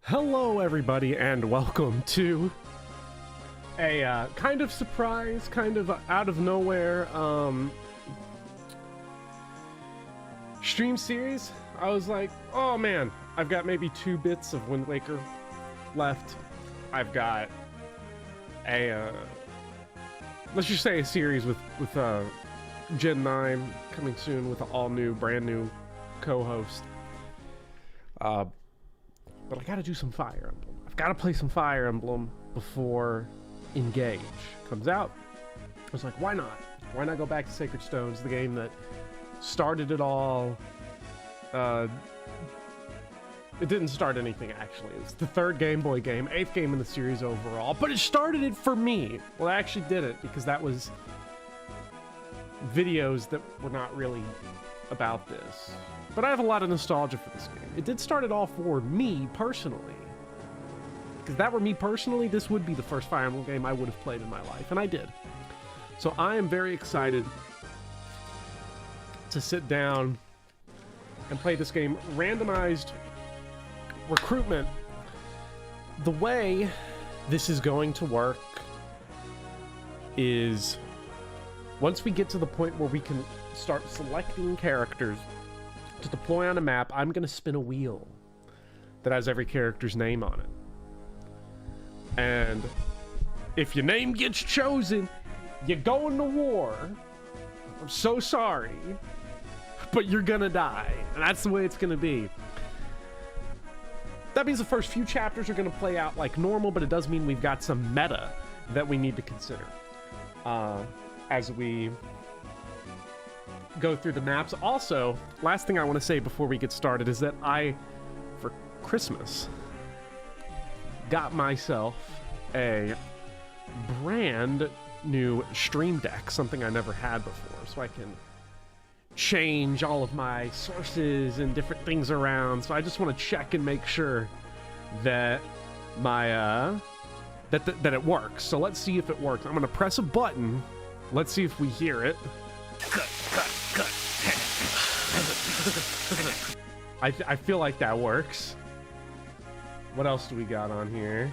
Hello everybody and welcome to a kind of surprise, kind of out of nowhere stream series. I was like, oh man, I've got maybe 2 bits of Wind Waker left. I've got a let's just say a series with Gen 9 coming soon with an all-new, brand new co-host. But I gotta do some Fire Emblem. I've gotta play some Fire Emblem before Engage comes out. I was like, why not? Why not go back to Sacred Stones, the game that started it all? It didn't start anything, actually. It's the 3rd Game Boy game, 8th game in the series overall, but it started it for me. Well, I actually did it because that was videos that were not really about this. But I have a lot of nostalgia for this game. It did start it all for me personally. Because if that were me personally, this would be the first Fire Emblem game I would have played in my life, and I did. So I am very excited to sit down and play this game. Randomized recruitment. The way this is going to work is once we get to the point where we can start selecting characters to deploy on a map, I'm going to spin a wheel that has every character's name on it. And if your name gets chosen, you're going to war. I'm so sorry, but you're gonna die. And that's the way it's going to be. That means the first few chapters are going to play out like normal, but it does mean we've got some meta that we need to consider as we go through the maps. Also, last thing I want to say before we get started is that I, for Christmas, got myself a brand new Stream Deck, something I never had before, so I can change all of my sources and different things around. So I just want to check and make sure that my that it works. So let's see if it works. I'm gonna press a button. Let's see if we hear it. I feel like that works. What else do we got on here?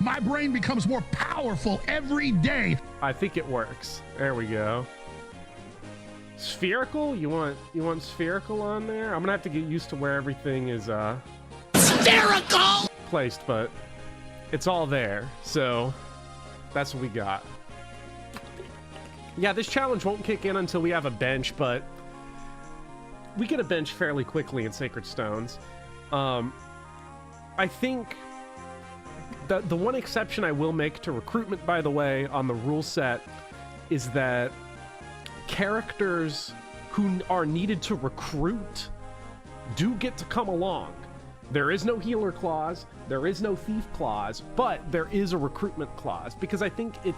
My brain becomes more powerful every day. I think it works. There we go. Spherical? You want spherical on there? I'm gonna have to get used to where everything is spherical placed, but it's all there. So that's what we got. Yeah, this challenge won't kick in until we have a bench, but we get a bench fairly quickly in Sacred Stones. I think the one exception I will make to recruitment, by the way, on the rule set is that characters who are needed to recruit do get to come along. There is no healer clause, there is no thief clause, but there is a recruitment clause, because I think it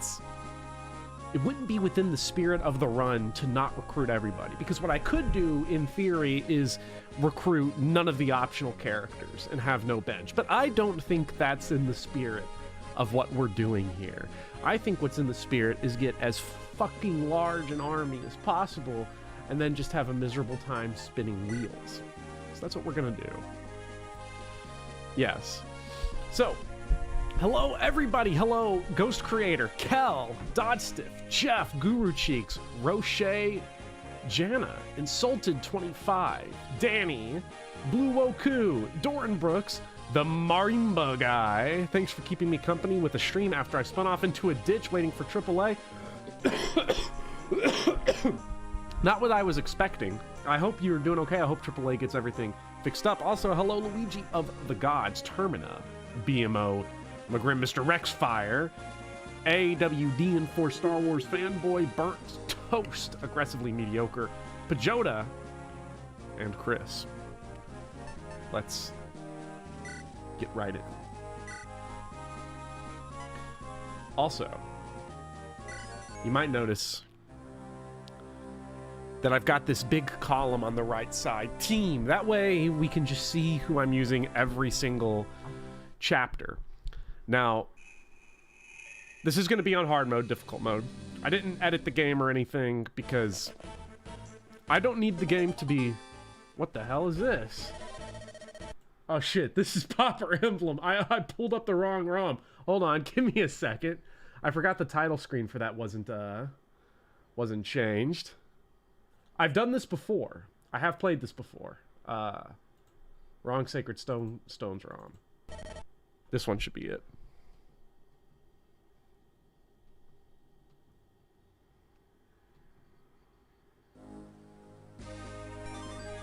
wouldn't be within the spirit of the run to not recruit everybody. Because what I could do, in theory, is recruit none of the optional characters and have no bench. But I don't think that's in the spirit of what we're doing here. I think what's in the spirit is get as fucking large an army as possible and then just have a miserable time spinning wheels. So that's what we're gonna do. Yes. So, hello everybody, hello Ghost Creator, Kel, Dodstiff, Jeff, Guru Cheeks, Roche, Jana, Insulted25, Danny, Blue Woku, Doran Brooks, the Marimba Guy. Thanks for keeping me company with a stream after I spun off into a ditch waiting for AAA. Not what I was expecting. I hope you're doing okay. I hope AAA gets everything fixed up. Also, hello Luigi of the Gods, Termina, BMO, McGrim, Mr. Rexfire, AWD and 4 Star Wars Fanboy, Burnt Toast, Aggressively Mediocre, Pajota, and Chris. Let's get right in. Also, you might notice that I've got this big column on the right side, team. That way we can just see who I'm using every single chapter. Now, this is going to be on hard mode, difficult mode. I didn't edit the game or anything because I don't need the game to be What the hell is this? Oh shit, this is Pauper Emblem. I pulled up the wrong ROM. Hold on, give me a second. I forgot the title screen for that wasn't changed. I've done this before. I have played this before. Wrong Sacred Stones ROM. This one should be it.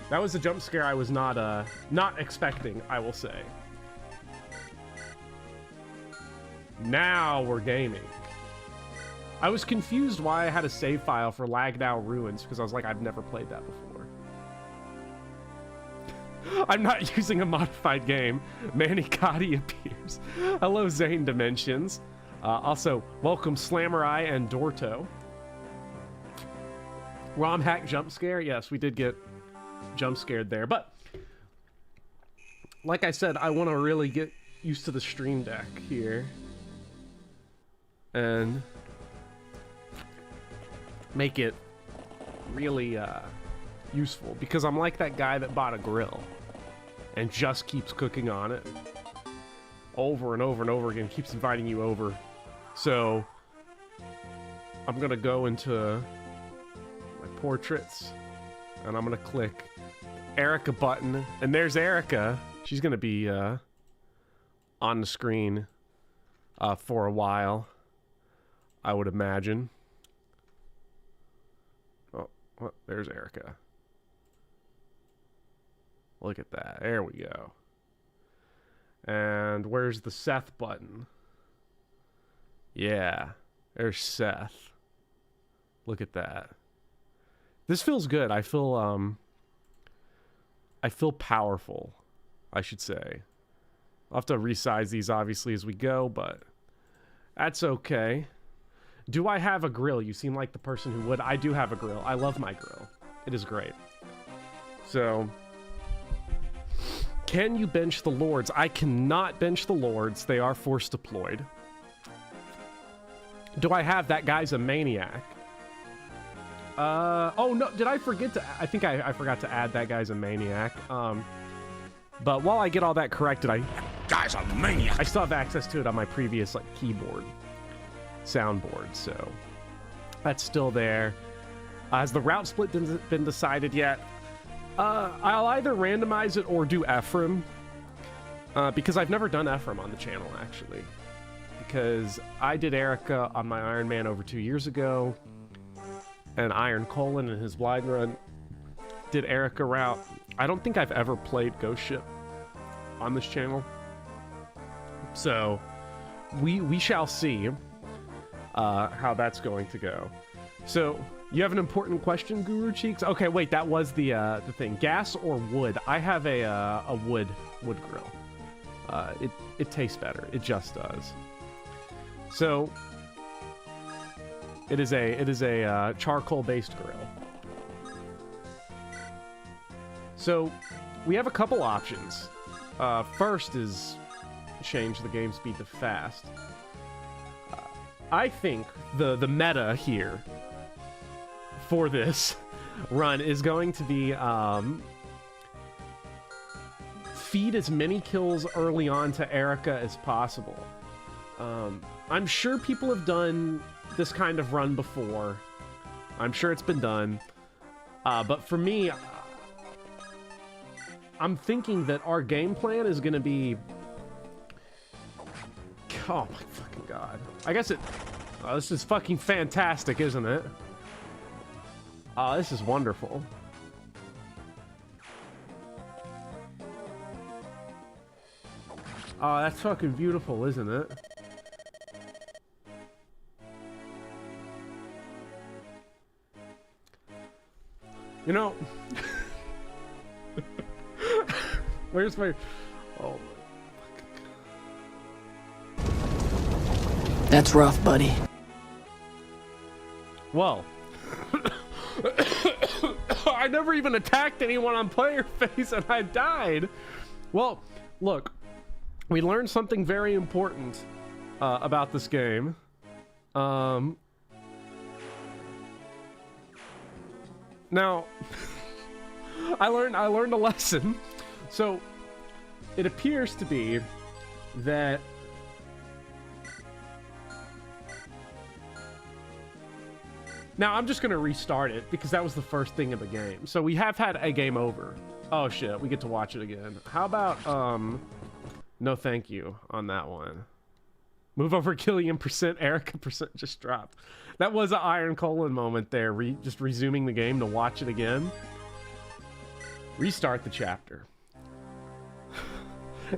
That was a jump scare I was not expecting, I will say. Now we're gaming. I was confused why I had a save file for Lagdow Ruins, because I was like, I've never played that before. I'm not using a modified game. Manicotti appears. Hello, Zane Dimensions. Also, welcome Slammerai and Dorto. ROM hack jump scare. Yes, we did get jump scared there, but like I said, I want to really get used to the Stream Deck here and make it really useful, because I'm like that guy that bought a grill and just keeps cooking on it over and over and over again, keeps inviting you over. So I'm gonna go into my portraits and I'm gonna click Erica button, and there's Erica. She's gonna be on the screen for a while, I would imagine. Oh, well, there's Erica. Look at that. There we go. And where's the Seth button? Yeah, there's Seth. Look at that. This feels good. I feel powerful, I should say. I'll have to resize these obviously as we go, but that's okay. Do I have a grill? You seem like the person who would. I do have a grill. I love my grill. It is great. So, can you bench the Lords? I cannot bench the Lords. They are force deployed. Do I have that guy's a maniac? Oh no, did I forget to, I think I forgot to add that guy's a maniac. But while I get all that corrected, Guy's a maniac. I still have access to it on my previous like keyboard, soundboard, so that's still there. Has the route split been decided yet? I'll either randomize it or do Ephraim, because I've never done Ephraim on the channel actually, because I did Erica on my Iron Man over 2 years ago. And Iron Colon in his blind run did Erica route. I don't think I've ever played Ghost Ship on this channel, so we shall see how that's going to go. So you have an important question, Guru Cheeks. Okay, wait, that was the thing. Gas or wood? I have a wood grill. It tastes better. It just does. So. It is a charcoal-based grill. So we have a couple options. First is change the game speed to fast. I think the meta here for this run is going to be feed as many kills early on to Erica as possible. I'm sure people have done this kind of run before. I'm sure it's been done. But for me, I'm thinking that our game plan is going to be... Oh my fucking god. I guess it... Oh, this is fucking fantastic, isn't it? Oh, this is wonderful. Oh, that's fucking beautiful, isn't it? You know, where's my... Oh my... That's rough, buddy. Well, I never even attacked anyone on player face and I died. Well, look, we learned something very important about this game. Now, I learned a lesson. So it appears to be that now I'm just gonna restart it because that was the first thing of the game. So we have had a game over. Oh shit, we get to watch it again. How about no thank you on that one. Move over Killian %, Erica % just dropped. That was an Iron Colon moment there. Just resuming the game to watch it again. Restart the chapter.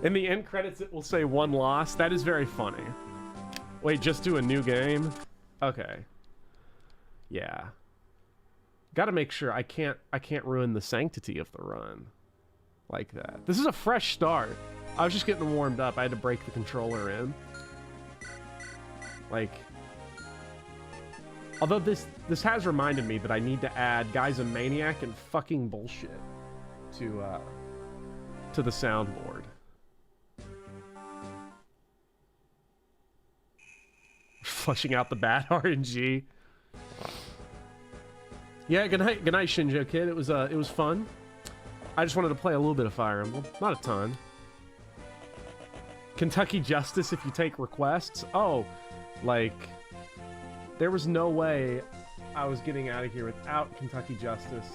In the end credits, it will say 1 loss. That is very funny. Wait, just do a new game? Okay. Yeah. Gotta make sure I can't ruin the sanctity of the run like that. This is a fresh start. I was just getting warmed up. I had to break the controller in. Like, although this has reminded me that I need to add Guy's a Maniac and fucking bullshit to the soundboard. Flushing out the bad RNG. Yeah, good night Shinjo kid. It was fun. I just wanted to play a little bit of Fire Emblem, not a ton. Kentucky Justice if you take requests. Oh, like there was no way I was getting out of here without Kentucky Justice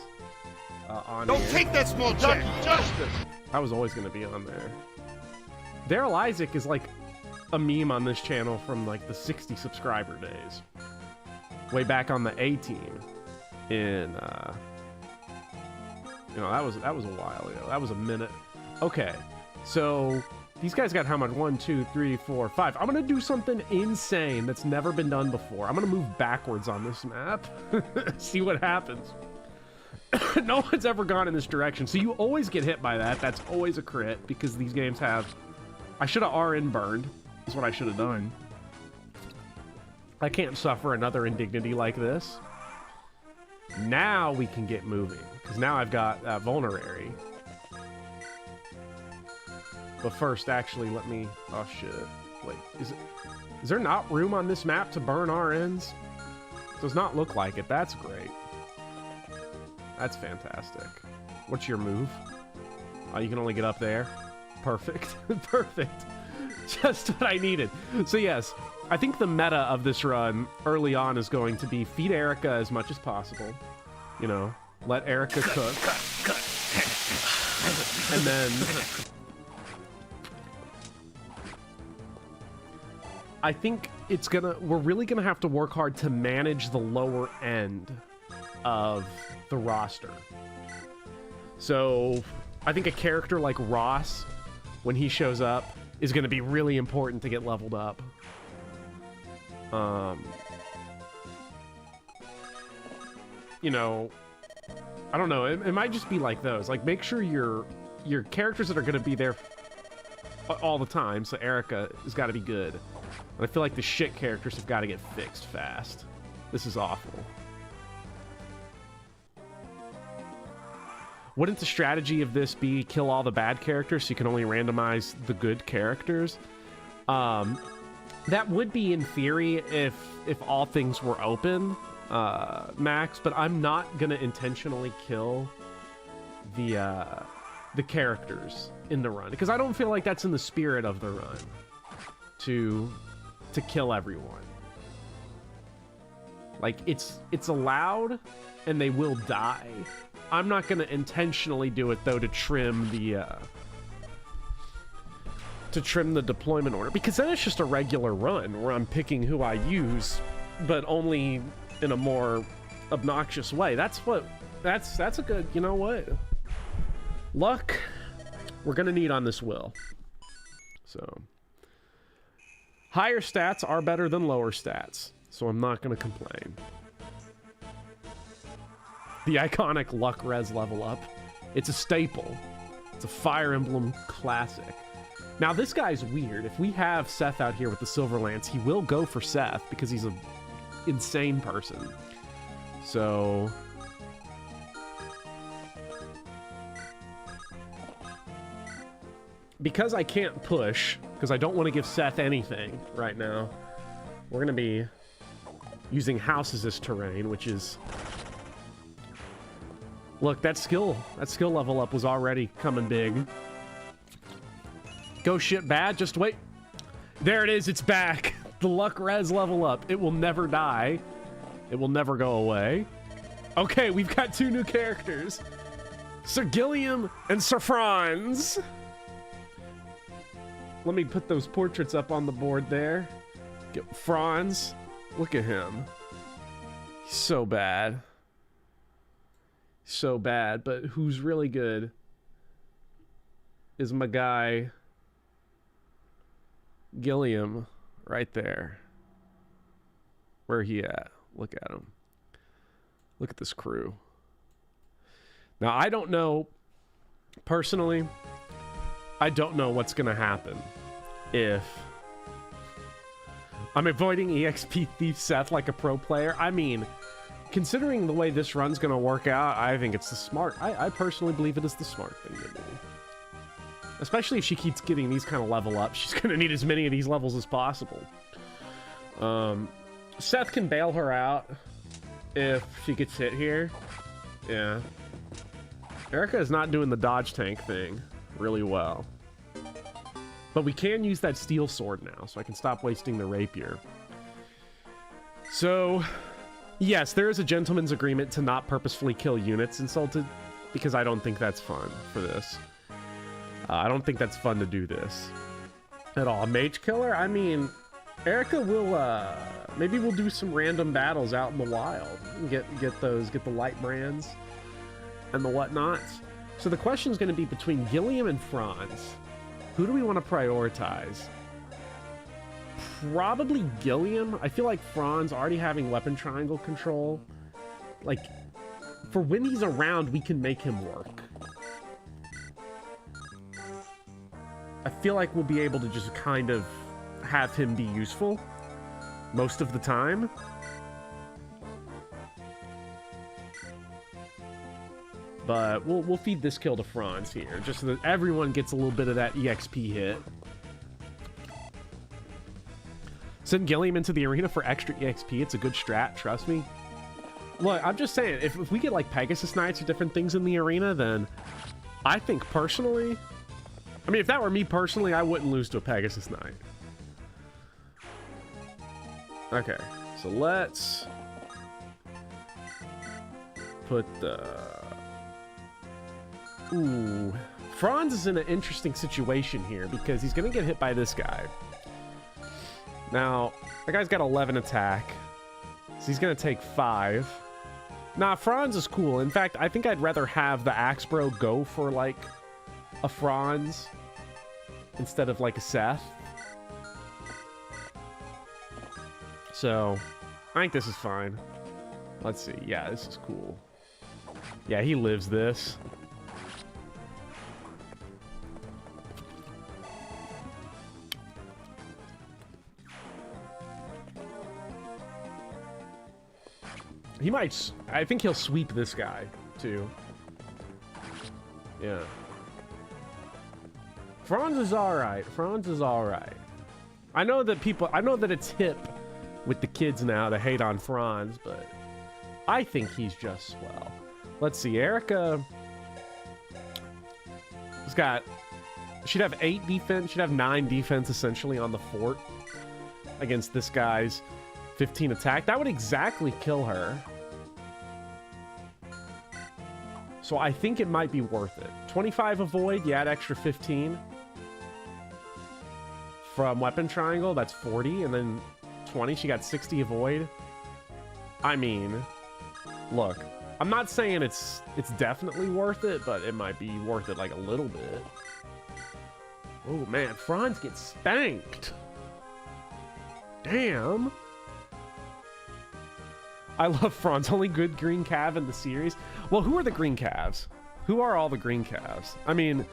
on. Don't take that small check. Justice. I was always gonna be on there. Daryl Isaac is like a meme on this channel from like the 60 subscriber days, way back on the A team. In you know, that was a while ago. That was a minute. Okay, so these guys got how much? 1, 2, 3, 4, 5. I'm gonna do something insane that's never been done before. I'm gonna move backwards on this map. See what happens. No one's ever gone in this direction, so you always get hit by that. That's always a crit because these games have. I should have RN burned. Is what I should have done. I can't suffer another indignity like this. Now we can get moving, because now I've got Vulnerary. But first, actually, let me... Oh, shit. Wait, is there not room on this map to burn RNs? Does not look like it. That's great. That's fantastic. What's your move? Oh, you can only get up there? Perfect. Perfect. Just what I needed. So, yes. I think the meta of this run early on is going to be feed Erica as much as possible. You know, let Erica cook. And then I think we're really gonna have to work hard to manage the lower end of the roster. So I think a character like Ross, when he shows up, is gonna be really important to get leveled up. You know, I don't know. It might just be like those. Like, make sure your characters that are going to be there all the time. So Erica has got to be good. And I feel like the shit characters have got to get fixed fast. This is awful. Wouldn't the strategy of this be kill all the bad characters so you can only randomize the good characters? That would be in theory if all things were open, Max, but I'm not gonna intentionally kill the characters in the run because I don't feel like that's in the spirit of the run to kill everyone. Like it's allowed and they will die. I'm not gonna intentionally do it though to trim the deployment order, because then it's just a regular run where I'm picking who I use, but only in a more obnoxious way. That's a good, you know what? Luck we're gonna need on this will. So higher stats are better than lower stats, so I'm not gonna complain. The iconic Luck Res level up. It's a staple. It's a Fire Emblem classic. Now, this guy's weird. If we have Seth out here with the Silver Lance, he will go for Seth because he's an insane person. So because I can't push, because I don't want to give Seth anything right now, we're going to be using House as this terrain, which is Look, that skill level up was already coming big. Go shit bad, just wait. There it is, it's back. The luck res level up. It will never die. It will never go away. Okay, we've got 2 new characters. Sir Gilliam and Sir Franz. Let me put those portraits up on the board there. Get Franz. Look at him. He's so bad. So bad, but who's really good is my guy Gilliam right there. Where he at? Look at him. Look at this crew. Now, I don't know, personally, I don't know what's going to happen if I'm avoiding EXP Thief Seth like a pro player. I mean, considering the way this run's going to work out, I think it's the smart. I personally believe it is the smart thing to do. Especially if she keeps getting these kind of level ups. She's going to need as many of these levels as possible. Seth can bail her out if she gets hit here. Yeah. Erica is not doing the dodge tank thing really well. But we can use that steel sword now, so I can stop wasting the rapier. So, yes, there is a gentleman's agreement to not purposefully kill units insulted, because I don't think that's fun for this. I don't think that's fun to do this at all. Mage killer? I mean, Erica will, maybe we'll do some random battles out in the wild. Get the light brands and the whatnots. So the question is going to be between Gilliam and Franz. Who do we want to prioritize? Probably Gilliam. I feel like Franz already having weapon triangle control. Like, for when he's around, we can make him work. I feel like we'll be able to just kind of have him be useful most of the time. But we'll feed this kill to Franz here, just so that everyone gets a little bit of that EXP hit. Send Gilliam into the arena for extra EXP. It's a good strat, trust me. Look, I'm just saying, if we get like Pegasus Knights or different things in the arena, then I think personally, I mean, if that were me personally, I wouldn't lose to a Pegasus Knight. Okay, so let's put the... Ooh, Franz is in an interesting situation here because he's going to get hit by this guy. Now, that guy's got 11 attack, so he's going to take 5. Nah, Franz is cool. In fact, I think I'd rather have the Axe Bro go for, like, a Franz instead of, like, a Seth. So, I think this is fine. Let's see. Yeah, this is cool. Yeah, he lives this. He might... I think he'll sweep this guy, too. Yeah. Franz is alright. Franz is alright. I know that people... I know that it's hip with the kids now to hate on Franz, but I think he's just swell. Let's see. Erica... He's got... She'd have 8 defense. She'd have 9 defense, essentially, on the fort against this guy's 15 attack. That would exactly kill her. So I think it might be worth it. 25 avoid, you add extra 15. From weapon triangle, that's 40. And then 20, she got 60 avoid. I mean, look, I'm not saying it's definitely worth it, but it might be worth it like a little bit. Oh man, Franz gets spanked. Damn. I love Franz. Only good green cav in the series. Well, who are the green calves? Who are all the green calves? I mean,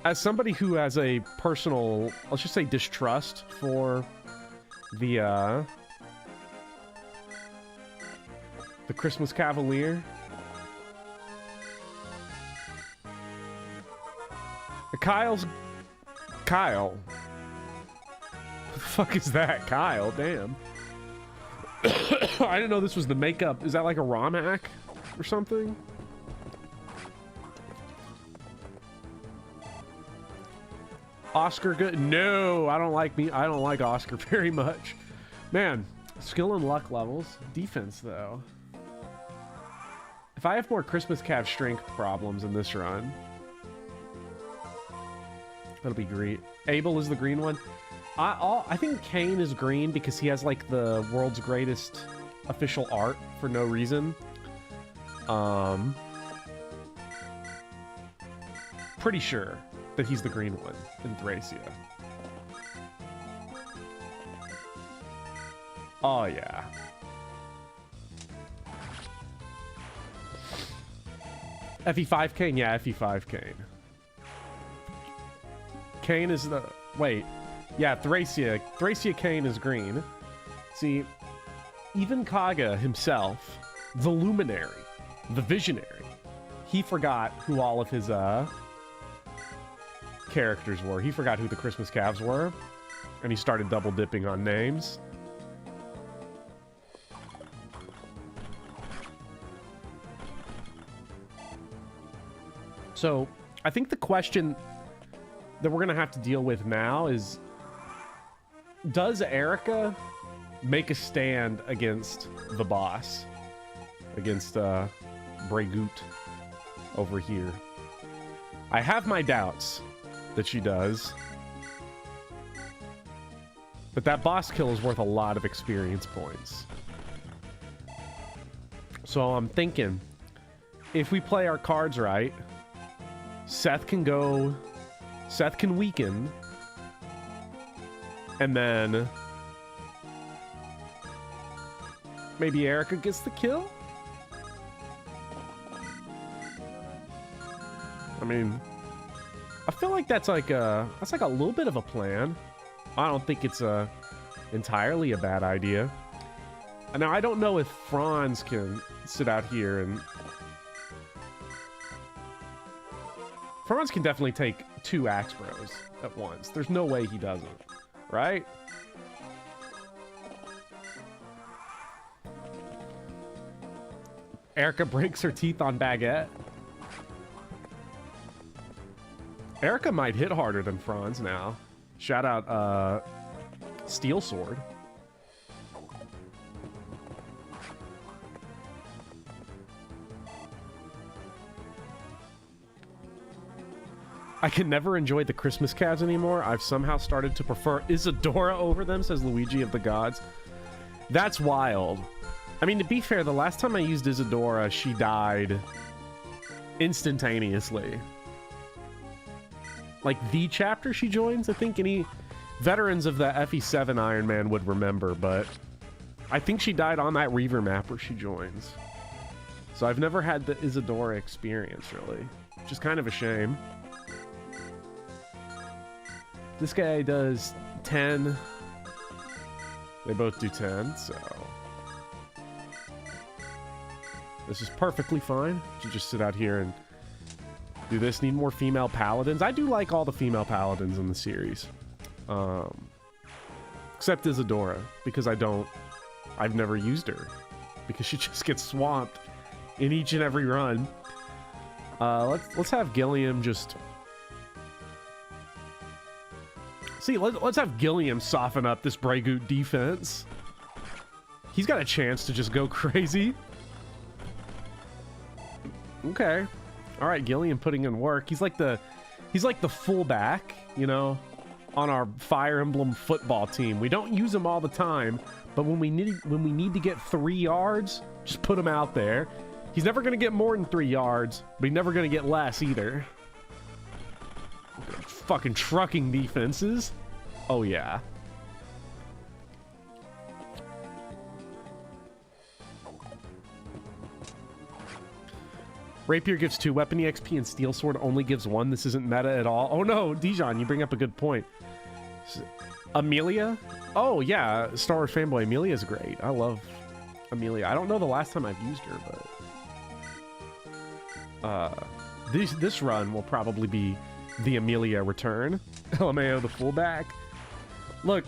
as somebody who has a personal, let's just say, distrust for the Christmas Cavalier. Kyle. What the fuck is that? Kyle, damn. I didn't know this was the makeup. Is that like a ROM hack or something? Oscar good? No, I don't like Oscar very much. Man, skill and luck levels. Defense, though. If I have more Christmas Cav strength problems in this run, that'll be great. Abel is the green one. I think Kane is green because he has, like, the world's greatest official art for no reason. Pretty sure that he's the green one in Thracia. Oh, yeah. FE5 Kane? Yeah, FE5 Kane. Kane is the... Wait. Yeah, Thracia. Thracia Kane is green. See, even Kaga himself, the Luminary, the Visionary, he forgot who all of his, characters were. He forgot who the Christmas Cavs were, and he started double dipping on names. So I think the question that we're gonna have to deal with now is, does Erica make a stand against the boss, against Bregut over here? I have my doubts that she does, but that boss kill is worth a lot of experience points. So I'm thinking, if we play our cards right, Seth can weaken, and then maybe Erica gets the kill? I mean, I feel like that's like a little bit of a plan. I don't think it's entirely a bad idea. Now, I don't know if Franz can sit out here and... Franz can definitely take 2 Axe Bros at once. There's no way he doesn't, right? Erica breaks her teeth on Baguette. Erica might hit harder than Franz now. Shout out, Steel Sword. I can never enjoy the Christmas Cavs anymore. I've somehow started to prefer Isadora over them, says Luigi of the Gods. That's wild. I mean, to be fair, the last time I used Isadora, she died instantaneously. Like, the chapter she joins, I think any veterans of the FE7 Iron Man would remember, but I think she died on that Reaver map where she joins. So I've never had the Isadora experience, really, which is kind of a shame. This guy does 10. They both do 10, so... This is perfectly fine to just sit out here and do this. Need more female paladins. I do like all the female paladins in the series. Except Isadora, because I've never used her. Because she just gets swamped in each and every run. Let's have Gilliam just... See, let's have Gilliam soften up this Bregut defense. He's got a chance to just go crazy. Okay. All right, Gilliam putting in work. He's like the fullback, you know, on our Fire Emblem football team. We don't use him all the time, but when we need to get 3 yards, just put him out there. He's never going to get more than 3 yards, but he's never going to get less either. Fucking trucking defenses. Oh, yeah. Rapier gives 2 weapon EXP and Steel Sword only gives 1. This isn't meta at all. Oh, no, Dijon, you bring up a good point. Amelia? Oh, yeah, Star Wars fanboy. Amelia's great. I love Amelia. I don't know the last time I've used her, but... This run will probably be the Amelia return. LMAO the fullback. Look,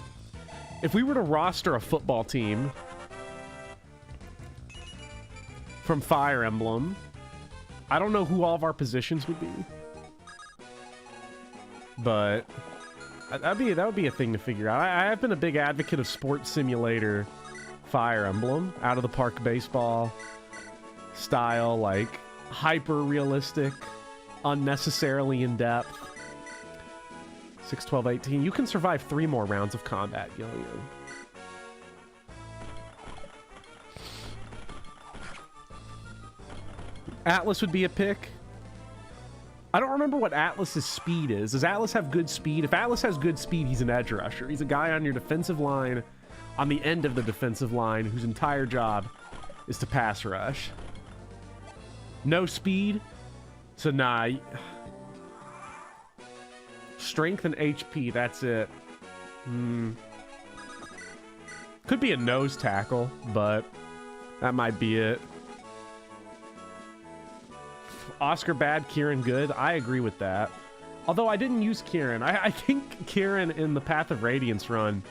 if we were to roster a football team from Fire Emblem, I don't know who all of our positions would be, but that would be a thing to figure out. I have been a big advocate of Sports Simulator Fire Emblem, out of the park baseball style, like hyper realistic, unnecessarily in depth. 6, 12, 18. You can survive 3 more rounds of combat, Gillian. Atlas would be a pick. I don't remember what Atlas's speed is. Does Atlas have good speed? If Atlas has good speed, he's an edge rusher. He's a guy on your defensive line, on the end of the defensive line, whose entire job is to pass rush. No speed? So nah. Strength and HP, that's it. Could be a nose tackle, but that might be it. Oscar bad, Kieran good. I agree with that. Although I didn't use Kieran. I think Kieran in the Path of Radiance run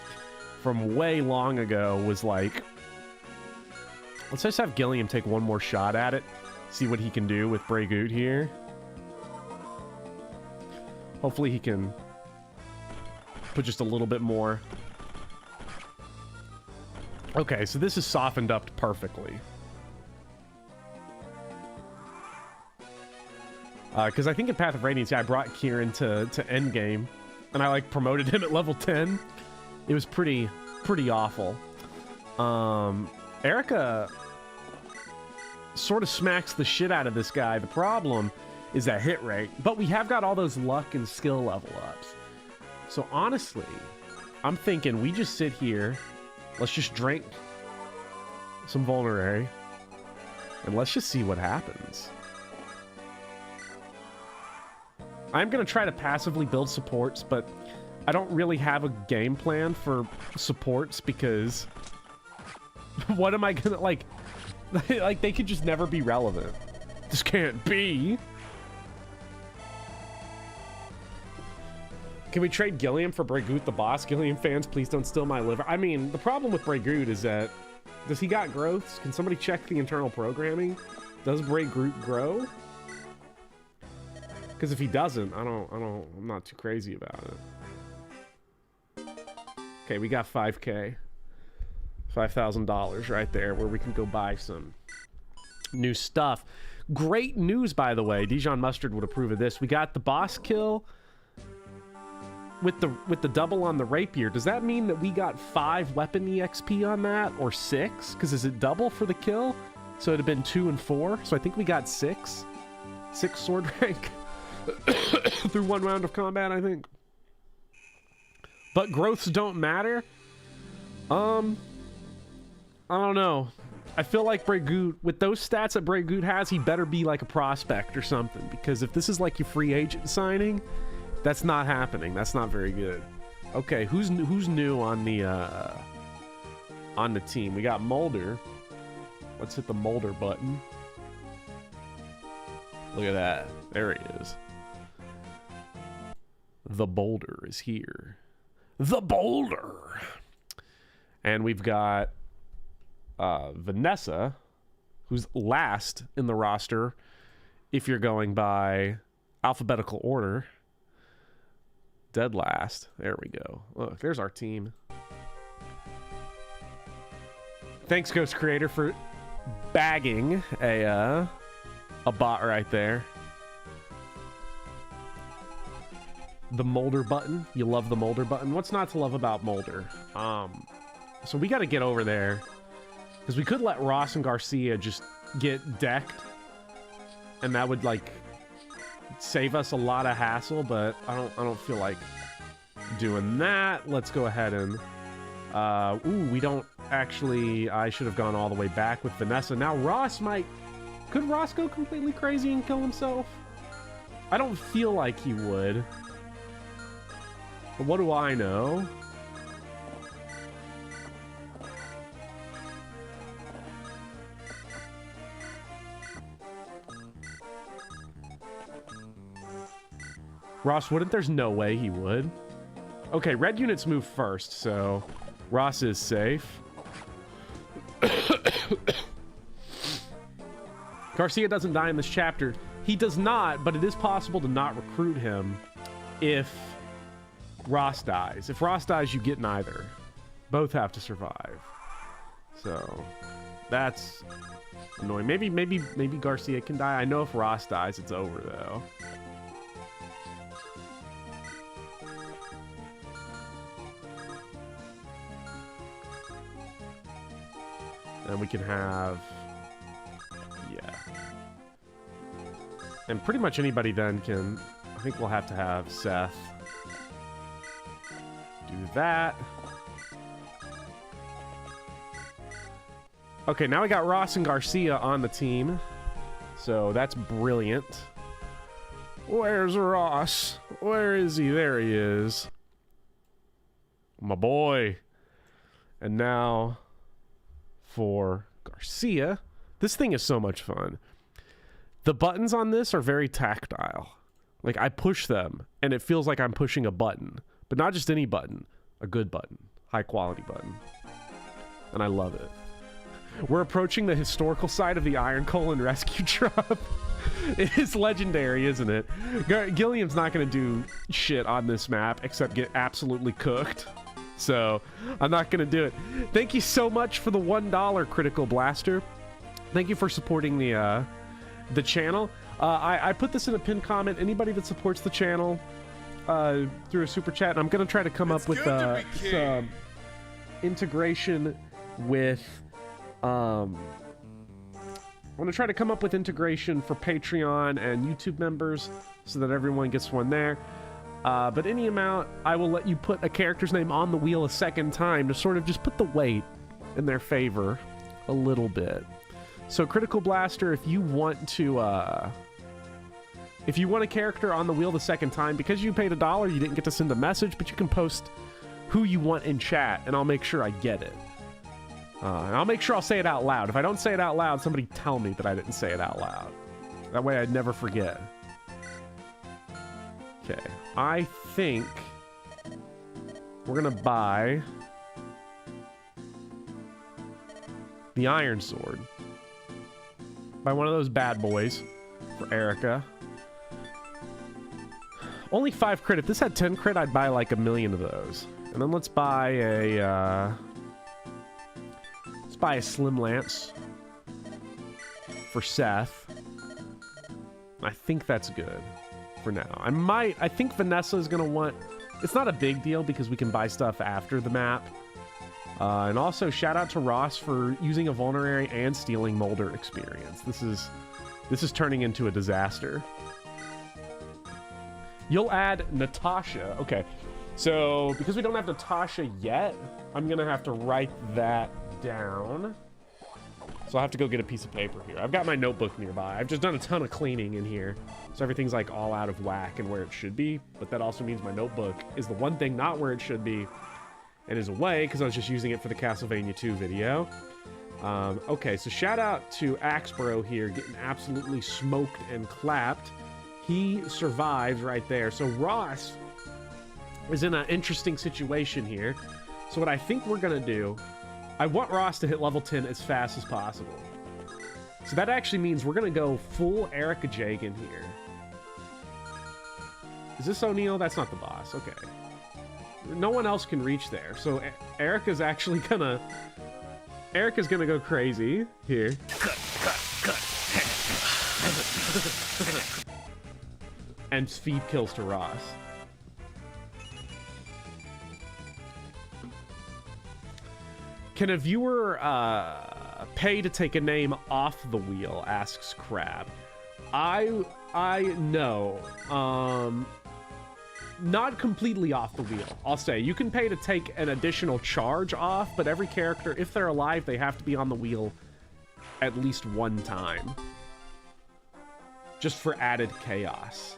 from way long ago was like... Let's just have Gilliam take one more shot at it. See what he can do with Bragoot here. Hopefully he can put just a little bit more. Okay, so this is softened up perfectly. Because I think in Path of Radiance, yeah, I brought Kieran to endgame, and I like promoted him at level 10. It was pretty awful. Erica sort of smacks the shit out of this guy. The problem is that hit rate, but we have got all those luck and skill level ups. So honestly, I'm thinking we just sit here, let's just drink some Vulnerary, and let's just see what happens. I'm going to try to passively build supports, but I don't really have a game plan for supports because what am I going to, like, they could just never be relevant. This can't be. Can we trade Gilliam for Bragoot the boss? Gilliam fans, please don't steal my liver. I mean, the problem with Bragoot is that, does he got growths? Can somebody check the internal programming? Does Bragoot grow? Because if he doesn't, I'm not too crazy about it. Okay, we got 5K. $5,000 right there where we can go buy some new stuff. Great news, by the way. Dijon Mustard would approve of this. We got the boss kill with the double on the rapier. Does that mean that we got 5 weapon EXP on that, or 6? Because is it double for the kill? So it'd have been 2 and 4. So I think we got 6 sword rank through 1 round of combat, I think. But growths don't matter. I don't know. I feel like Bragoot, with those stats that Bragoot has, he better be like a prospect or something. Because if this is like your free agent signing, that's not happening. That's not very good. Okay, who's new on the team? We got Mulder. Let's hit the Mulder button. Look at that. There he is. The Boulder is here. The Boulder. And we've got Vanessa, who's last in the roster if you're going by alphabetical order. Dead last. There we go. Look, there's our team. Thanks, Ghost Creator, for bagging a bot right there. The Mulder button. You love the Mulder button. What's not to love about Mulder? So we got to get over there. Because we could let Ross and Garcia just get decked. And that would, like, save us a lot of hassle. But I don't feel like doing that. Let's go ahead and... ooh, we don't actually... I should have gone all the way back with Vanessa. Now Ross might... Could Ross go completely crazy and kill himself? I don't feel like he would. But what do I know? Ross wouldn't? There's no way he would. Okay, red units move first, so Ross is safe. Garcia doesn't die in this chapter. He does not, but it is possible to not recruit him if Ross dies. If Ross dies, you get neither. Both have to survive. So that's annoying. Maybe Garcia can die. I know if Ross dies, it's over though. And we can have, yeah. And pretty much anybody then can, I think we'll have to have Seth do that. Okay, now we got Ross and Garcia on the team. So that's brilliant. Where's Ross? Where is he? There he is. My boy. And now for Garcia. This thing is so much fun. The buttons on this are very tactile. Like, I push them, and it feels like I'm pushing a button. But not just any button. A good button. High-quality button. And I love it. We're approaching the historical site of the Iron Colon rescue drop. It is legendary, isn't it? Gilliam's not going to do shit on this map except get absolutely cooked. So, I'm not going to do it. Thank you so much for the $1 Critical Blaster. Thank you for supporting the channel. I put this in a pinned comment. Anybody that supports the channel through a super chat, and I'm going to try to come up with some integration with... I'm going to try to come up with integration for Patreon and YouTube members so that everyone gets one there. But any amount, I will let you put a character's name on the wheel a second time to sort of just put the weight in their favor a little bit. So Critical Blaster, if you want to, if you want a character on the wheel the second time, because you paid $1, you didn't get to send a message, but you can post who you want in chat, and I'll make sure I get it. And I'll make sure I'll say it out loud. If I don't say it out loud, somebody tell me that I didn't say it out loud. That way I'd never forget. Okay. I think we're going to buy the Iron Sword. Buy one of those bad boys for Erica. Only 5 crit. If this had 10 crit, I'd buy like 1,000,000 of those. And then let's buy a... let's buy a Slim Lance for Seth. I think that's good for now. I think Vanessa is going to want... It's not a big deal because we can buy stuff after the map. And also, shout out to Ross for using a vulnerary and stealing Molder experience. This is turning into a disaster. You'll add Natasha. Okay. So, because we don't have Natasha yet, I'm going to have to write that down. So I'll have to go get a piece of paper here. I've got my notebook nearby. I've just done a ton of cleaning in here. So everything's like all out of whack and where it should be. But that also means my notebook is the one thing not where it should be and is away because I was just using it for the Castlevania 2 video. Okay, so shout out to Axbro here getting absolutely smoked and clapped. He survives right there. So Ross is in an interesting situation here. So what I think we're going to do, I want Ross to hit level 10 as fast as possible. So that actually means we're going to go full Erica Jagan here. Is this O'Neill? That's not the boss. Okay. No one else can reach there. So Erica's actually gonna... Erica's gonna go crazy here. Cut. And speed kills to Ross. Can a viewer pay to take a name off the wheel? Asks Crab. I know. Not completely off the wheel, I'll say. You can pay to take an additional charge off, but every character, if they're alive, they have to be on the wheel at least one time. Just for added chaos.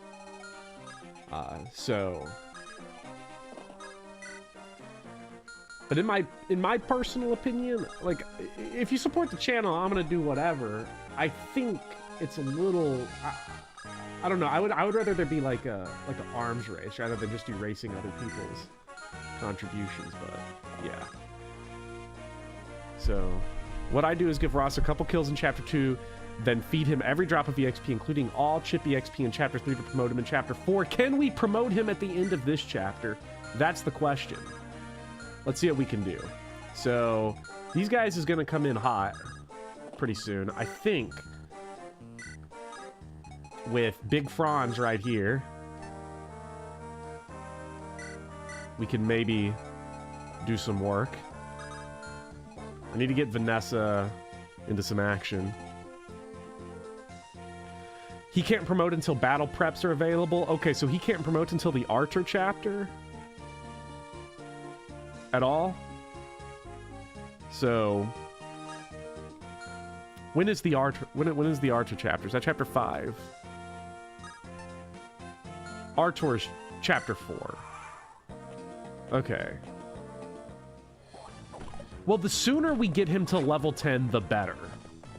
But in my personal opinion, like, if you support the channel, I'm gonna do whatever. I think it's a little... I don't know. I would rather there be like an arms race rather than just erasing other people's contributions. But yeah. So what I do is give Ross a couple kills in Chapter 2, then feed him every drop of EXP, including all chip EXP in Chapter 3 to promote him in Chapter 4. Can we promote him at the end of this chapter? That's the question. Let's see what we can do. So these guys is going to come in hot pretty soon. I think with Big Franz right here, we can maybe do some work. I need to get Vanessa into some action. He can't promote until battle preps are available. Okay, so he can't promote until the Archer chapter at all. So when is the Archer? When is the Archer chapter? Is that chapter 5? Archer's chapter 4. Okay. Well, the sooner we get him to level 10, the better,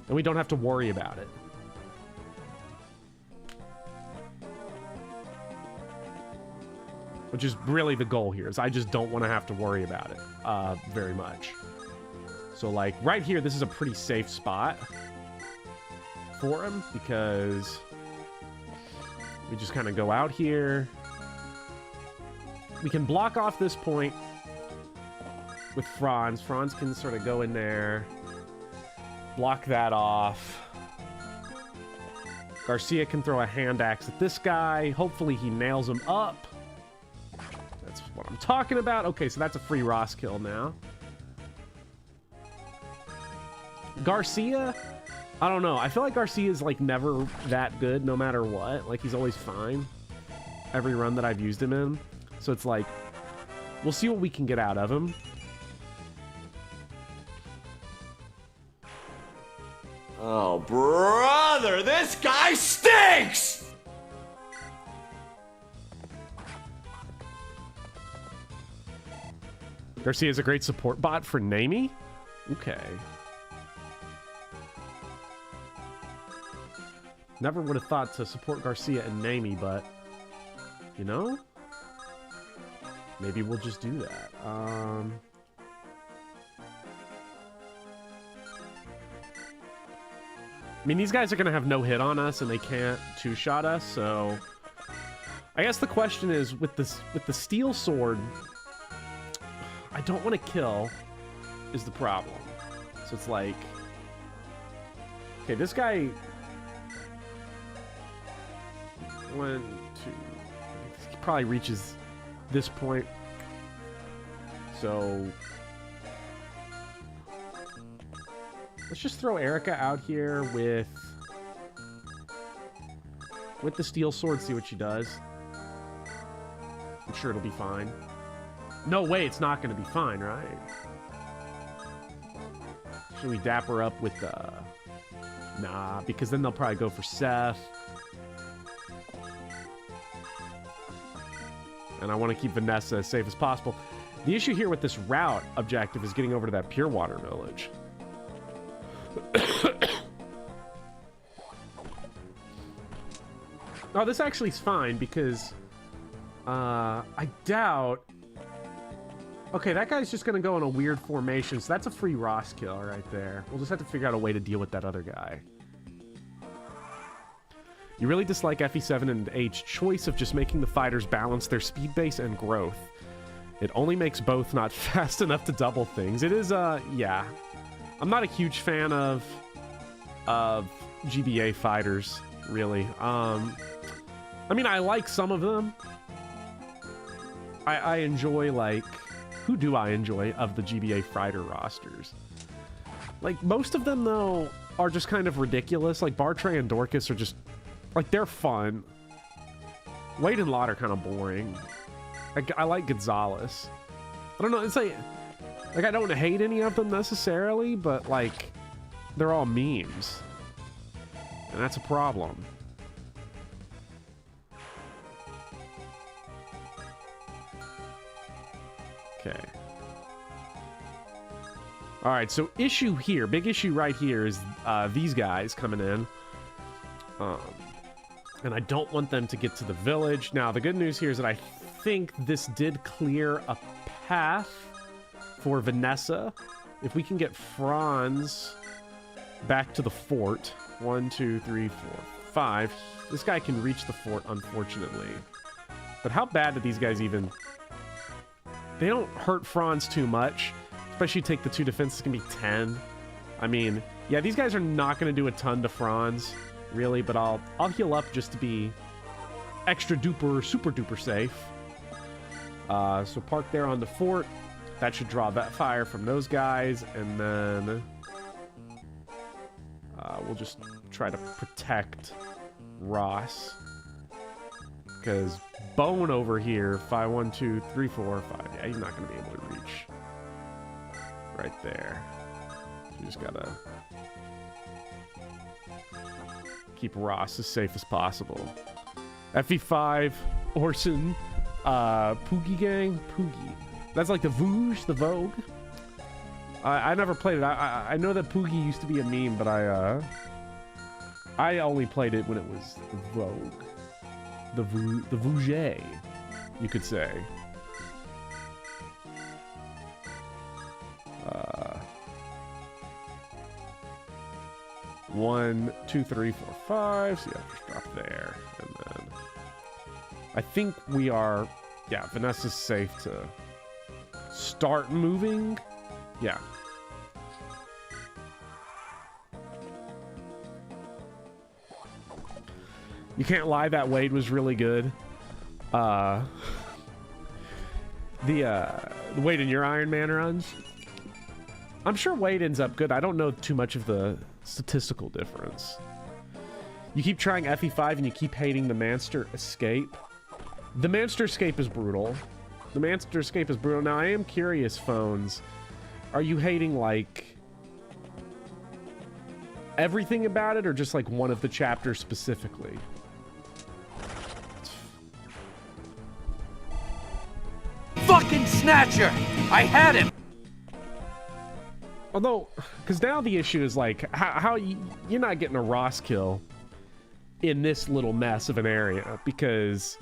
and we don't have to worry about it. Which is really the goal here, is I just don't want to have to worry about it very much. So, like, right here, this is a pretty safe spot for him, because we just kind of go out here. We can block off this point with Franz. Franz can sort of go in there, block that off. Garcia can throw a hand axe at this guy. Hopefully he nails him up. That's what I'm talking about. Okay, so that's a free Ross kill now. Garcia, I don't know. I feel like Garcia is like never that good no matter what. Like he's always fine every run that I've used him in. So it's like, we'll see what we can get out of him. Oh, brother, this guy stinks! Garcia is a great support bot for Namie? Okay. Never would have thought to support Garcia and Namie, but, you know, maybe we'll just do that. I mean, these guys are going to have no hit on us, and they can't two-shot us, so I guess the question is, with the steel sword, I don't want to kill, is the problem. So it's like, okay, this guy, 1, 2, he probably reaches this point, so let's just throw Erica out here with the steel sword, see what she does. I'm sure it'll be fine. No way it's not going to be fine, right? Should we dap her up with nah, because then they'll probably go for Seth. And I want to keep Vanessa as safe as possible. The issue here with this route objective is getting over to that Pure Water village. Oh, this actually is fine because I doubt. Okay, that guy's just gonna go in a weird formation, so that's a free Ross kill right there. We'll just have to figure out a way to deal with that other guy. You really dislike FE7 and H choice of just making the fighters balance their speed base and growth. It only makes both not fast enough to double things. It is, yeah. I'm not a huge fan of GBA fighters, really. I mean, I like some of them. I enjoy, like, who do I enjoy of the GBA fighter rosters? Like, most of them, though, are just kind of ridiculous. Like, Bartray and Dorcas are just, like, they're fun. Wade and Lot are kind of boring. I like Gonzalez. I don't know, it's like I don't hate any of them necessarily, but, like, they're all memes. And that's a problem. Okay. Alright, so issue here, big issue right here is these guys coming in. And I don't want them to get to the village. Now, the good news here is that I think this did clear a path for Vanessa. If we can get Franz back to the fort. 1, 2, 3, 4, 5. This guy can reach the fort, unfortunately. But how bad did these guys even they don't hurt Franz too much. Especially take the 2 defenses, can be 10. I mean, yeah, these guys are not going to do a ton to Franz, really, but I'll heal up just to be extra duper, super duper safe. So park there on the fort. That should draw that fire from those guys, and then we'll just try to protect Ross. Because Bone over here, 5, 1, 2, 3, 4, 5. Yeah, he's not going to be able to reach right there. So we just gotta keep Ross as safe as possible. FE5, Orson, Poogie Gang, Poogie. That's like the Vooge, the Vogue. I never played it. I know that Poogie used to be a meme, but I only played it when it was the Vogue. The Vouge, you could say. 1, 2, 3, 4, 5. So yeah, just drop there. And then I think we are, yeah, Vanessa's safe to start moving. Yeah. You can't lie, that Wade was really good. The Wade in your Iron Man runs, I'm sure Wade ends up good. I don't know too much of the statistical difference. You keep trying FE5 and you keep hating the Manster Escape. The Manster Escape is brutal. The Manster Escape is brutal. Now, I am curious, Phones. Are you hating, like, everything about it, or just, like, one of the chapters specifically? Fucking Snatcher! I had him! Although, because now the issue is, like, how you're not getting a Ross kill in this little mess of an area, because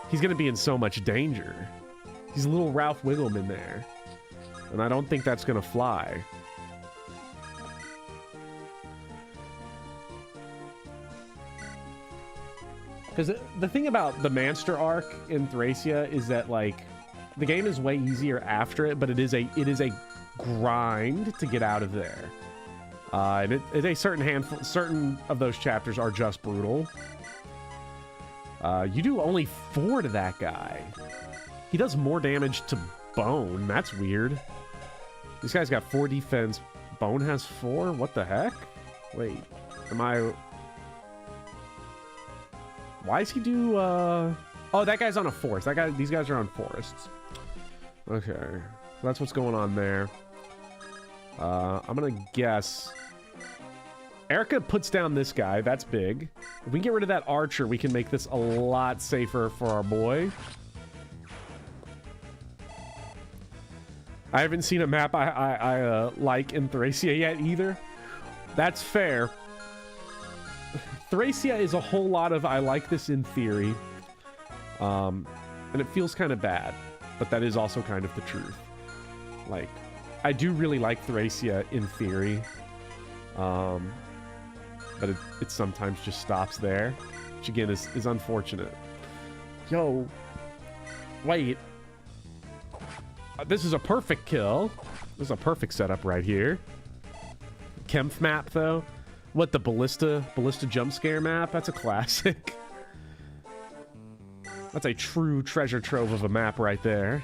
he's going to be in so much danger. He's a little Ralph Wiggum there, and I don't think that's going to fly. Because the thing about the Manster arc in Thracia is that, like, the game is way easier after it, but it is a grind to get out of there. And it a certain of those chapters are just brutal. You do only 4 to that guy. He does more damage to Bone. That's weird. This guy's got 4 defense. Bone has 4? What the heck? Wait, am I... Why does he do, Oh, that guy's on a forest. These guys are on forests. Okay. So that's what's going on there. I'm gonna guess... Erica puts down this guy. That's big. If we get rid of that archer, we can make this a lot safer for our boy. I haven't seen a map I like in Thracia yet either. That's fair. Thracia is a whole lot of I like this in theory. And it feels kind of bad, but that is also kind of the truth. Like, I do really like Thracia in theory. But it sometimes just stops there, which again is unfortunate. Yo, wait. This is a perfect kill. This is a perfect setup right here. Kempf map, though. What, the ballista jump scare map? That's a classic. That's a true treasure trove of a map right there.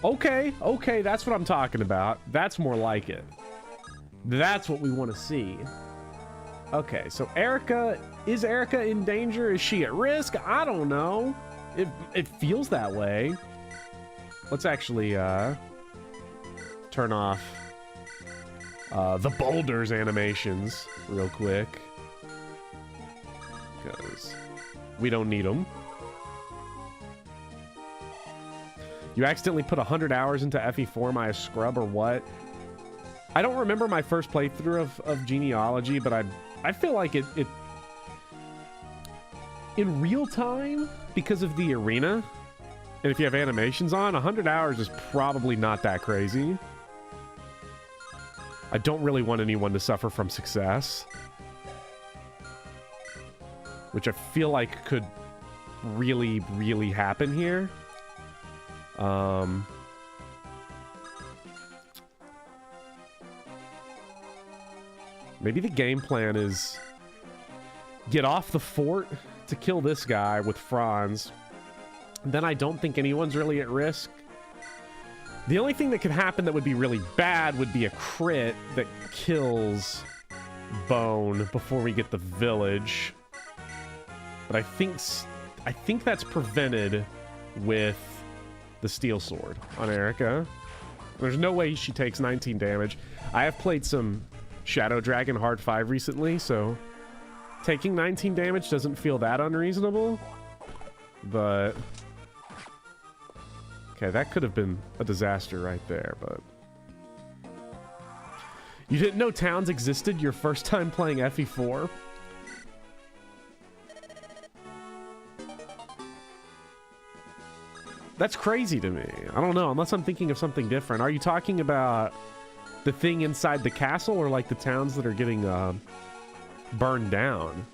Okay, that's what I'm talking about. That's more like it. That's what we want to see. Okay, so is Erica in danger? Is she at risk? I don't know. It feels that way. Let's actually turn off the boulders animations real quick, because we don't need them. You accidentally put 100 hours into FE4, am I a scrub or what? I don't remember my first playthrough of Genealogy, but I feel like it in real time, because of the arena, and if you have animations on, 100 hours is probably not that crazy. I don't really want anyone to suffer from success. which I feel like could really, really happen here. Maybe the game plan is get off the fort to kill this guy with Franz. Then I don't think anyone's really at risk. The only thing that could happen that would be really bad would be a crit that kills Bone before we get the village. But I think that's prevented with the steel sword on Erica. There's no way she takes 19 damage. I have played some Shadow Dragon Hard 5 recently, so taking 19 damage doesn't feel that unreasonable. But okay, that could have been a disaster right there, but you didn't know towns existed your first time playing FE4? That's crazy to me. I don't know, unless I'm thinking of something different. Are you talking about the thing inside the castle or like the towns that are getting burned down?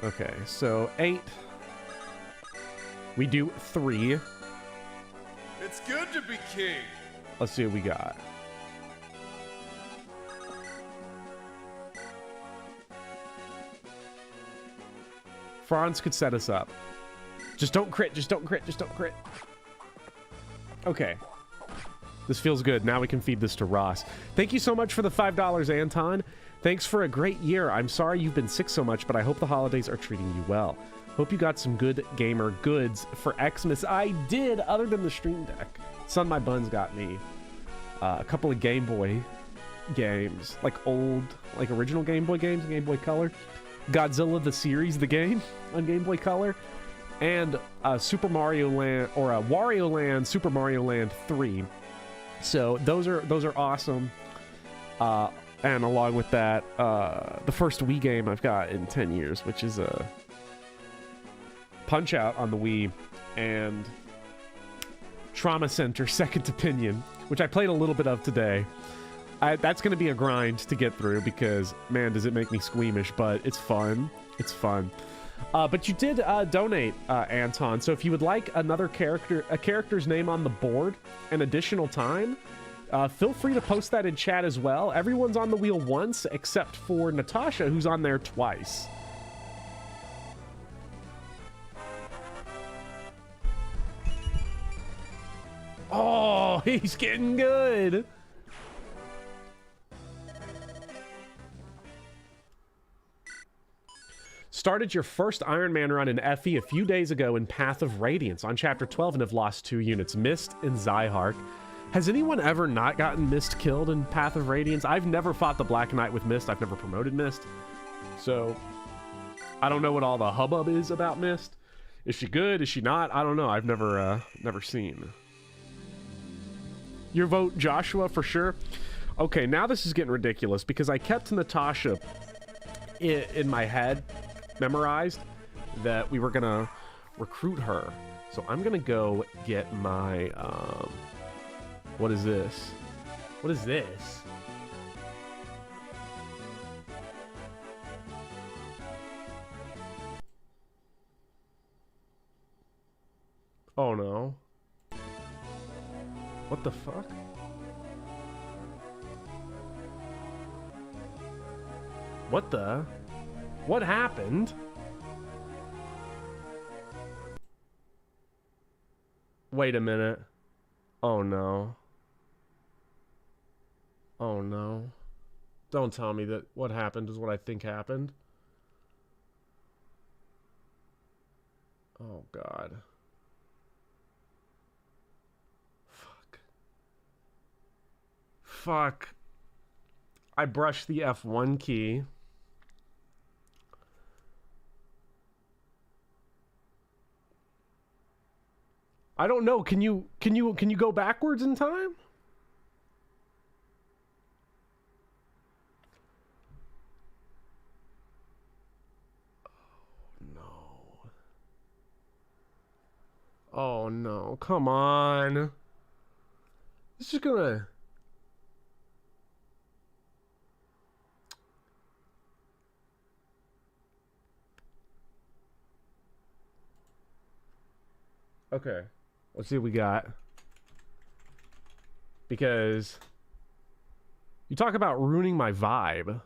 Okay, so 8. We do 3. It's good to be king. Let's see what we got. Franz could set us up. Just don't crit, just don't crit, just don't crit. Okay. This feels good. Now we can feed this to Ross. Thank you so much for the $5, Anton. Thanks for a great year. I'm sorry you've been sick so much, but I hope the holidays are treating you well. Hope you got some good gamer goods for Xmas. I did, other than the Stream Deck. Son My Buns got me a couple of Game Boy games, like old, like original Game Boy games, Game Boy Color. Godzilla the series, the game on Game Boy Color, and Super Mario Land, or Wario Land, Super Mario Land 3. So those are awesome. And along with that, the first Wii game I've got in 10 years, which is Punch Out on the Wii, and Trauma Center Second Opinion, which I played a little bit of today. That's going to be a grind to get through because, man, does it make me squeamish, but it's fun. It's fun. But you did donate, Anton, so if you would like a character's name on the board, an additional time, feel free to post that in chat as well. Everyone's on the wheel once, except for Natasha, who's on there twice. Oh, he's getting good. Started your first Iron Man run in FE a few days ago in Path of Radiance on Chapter 12 and have lost 2 units, Mist and Zyhark. Has anyone ever not gotten Mist killed in Path of Radiance? I've never fought the Black Knight with Mist. I've never promoted Mist. So, I don't know what all the hubbub is about Mist. Is she good? Is she not? I don't know. I've never seen. Your vote, Joshua, for sure. Okay, now this is getting ridiculous because I kept Natasha in my head, memorized, that we were gonna recruit her. So I'm gonna go get my what is this? What is this? Oh no. What the fuck? What the? What happened? Wait a minute. Oh no. Oh no. Don't tell me that what happened is what I think happened. Oh god. Fuck. Fuck. I brushed the F1 key. I don't know. Can you go backwards in time? Oh no. Oh no. Come on. This is gonna Okay. Let's see what we got. Because you talk about ruining my vibe.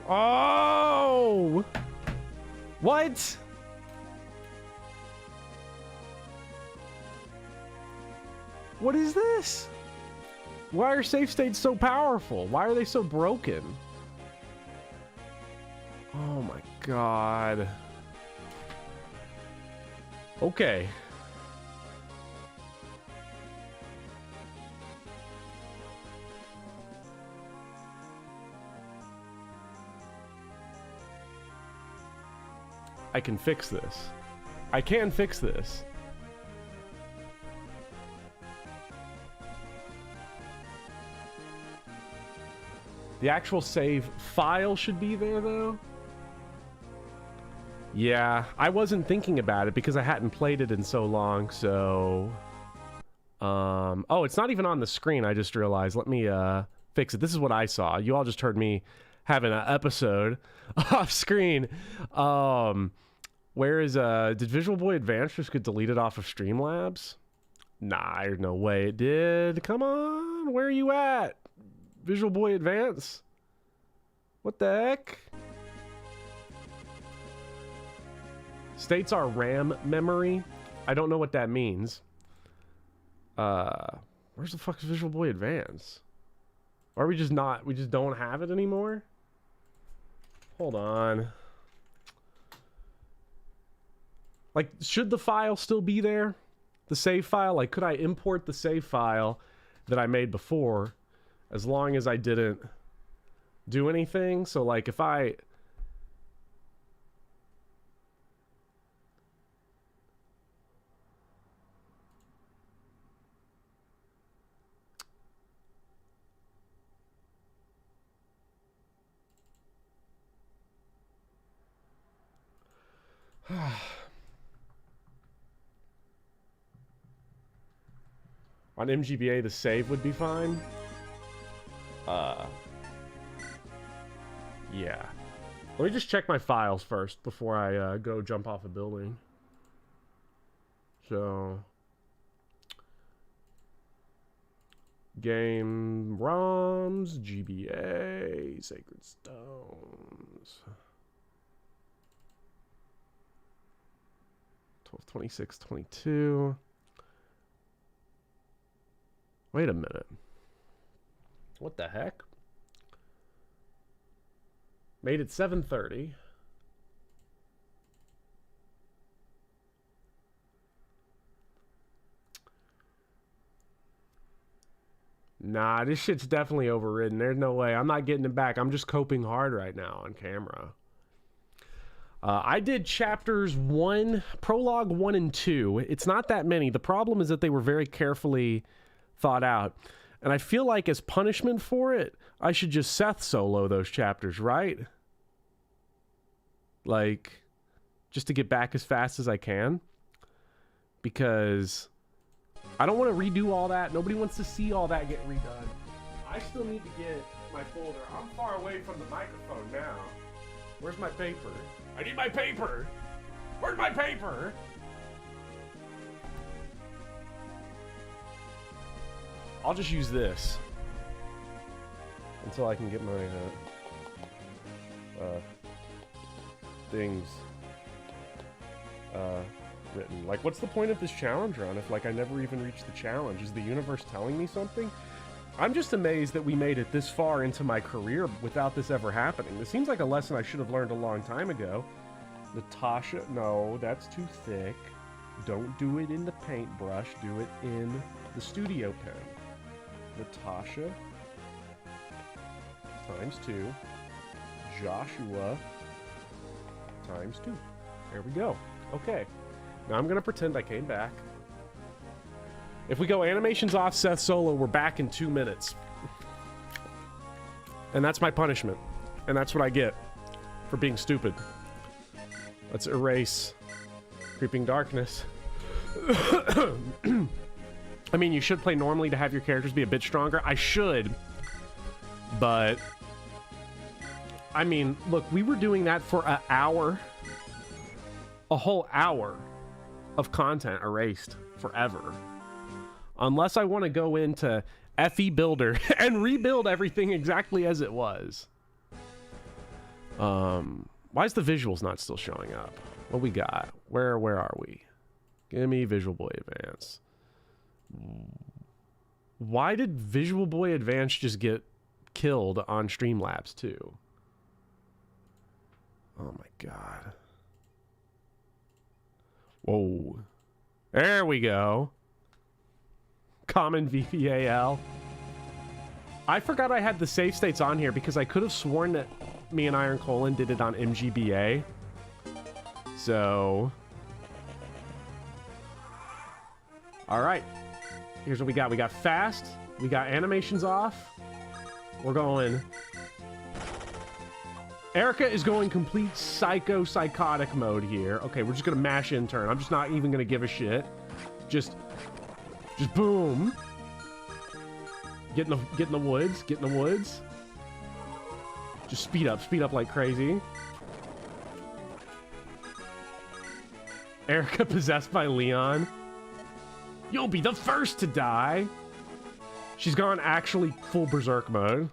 Oh! What? What is this? Why are save states so powerful? Why are they so broken? Oh my god. Okay. I can fix this. I can fix this. The actual save file should be there, though. Yeah, I wasn't thinking about it because I hadn't played it in so long, so... Oh, it's not even on the screen, I just realized. Let me fix it. This is what I saw. You all just heard me having an episode off screen. Where is... did Visual Boy Advance just get deleted off of Streamlabs? Nah, there's no way it did. Come on, where are you at? Visual Boy Advance? What the heck? States are RAM memory. I don't know what that means. Where's the fuck is Visual Boy Advance? Or are we just not, we just don't have it anymore? Hold on. Like, should the file still be there? The save file? Like, could I import the save file that I made before as long as I didn't do anything? So, like, if I... On MGBA, the save would be fine. Yeah. Let me just check my files first before I go jump off a building. So... Game ROMs, GBA, Sacred Stones. 12, 26, 22. Wait a minute. What the heck? Made it 7:30. Nah, this shit's definitely overridden. There's no way. I'm not getting it back. I'm just coping hard right now on camera. I did chapters 1, prologue 1 and 2. It's not that many. The problem is that they were very carefully thought out. And I feel like as punishment for it, I should just Seth solo those chapters, right? Like, just to get back as fast as I can. Because I don't want to redo all that. Nobody wants to see all that get redone. I still need to get my folder. I'm far away from the microphone now. Where's my paper? I need my paper! Where's my paper? I'll just use this until I can get my things written. Like, what's the point of this challenge run if, like, I never even reached the challenge? Is the universe telling me something? I'm just amazed that we made it this far into my career without this ever happening. This seems like a lesson I should have learned a long time ago. Natasha, no, that's too thick. Don't do it in the paintbrush. Do it in the studio pen. Natasha times 2. Joshua times 2. There we go. Okay. Now I'm going to pretend I came back. If we go animations off, Seth solo, we're back in 2 minutes. And that's my punishment. And that's what I get for being stupid. Let's erase Creeping Darkness. I mean, you should play normally to have your characters be a bit stronger. I should, but I mean, look, we were doing that for an hour, a whole hour of content erased forever. Unless I want to go into FE Builder and rebuild everything exactly as it was. Why is the visuals not still showing up? What we got? Where are we? Give me Visual Boy Advance. Why did Visual Boy Advance just get killed on Streamlabs too? Oh my god. Whoa. There we go. Common VPAL. I forgot I had the save states on here because I could have sworn that me and Iron Colon did it on MGBA. So... Alright. Here's what we got. We got fast. We got animations off. We're going... Erica is going complete psychotic mode here. Okay, we're just gonna mash in turn. I'm just not even gonna give a shit. Just boom. Get in the woods. Get in the woods. Just speed up like crazy. Erica possessed by Leon. You'll be the first to die. She's gone actually full berserk mode.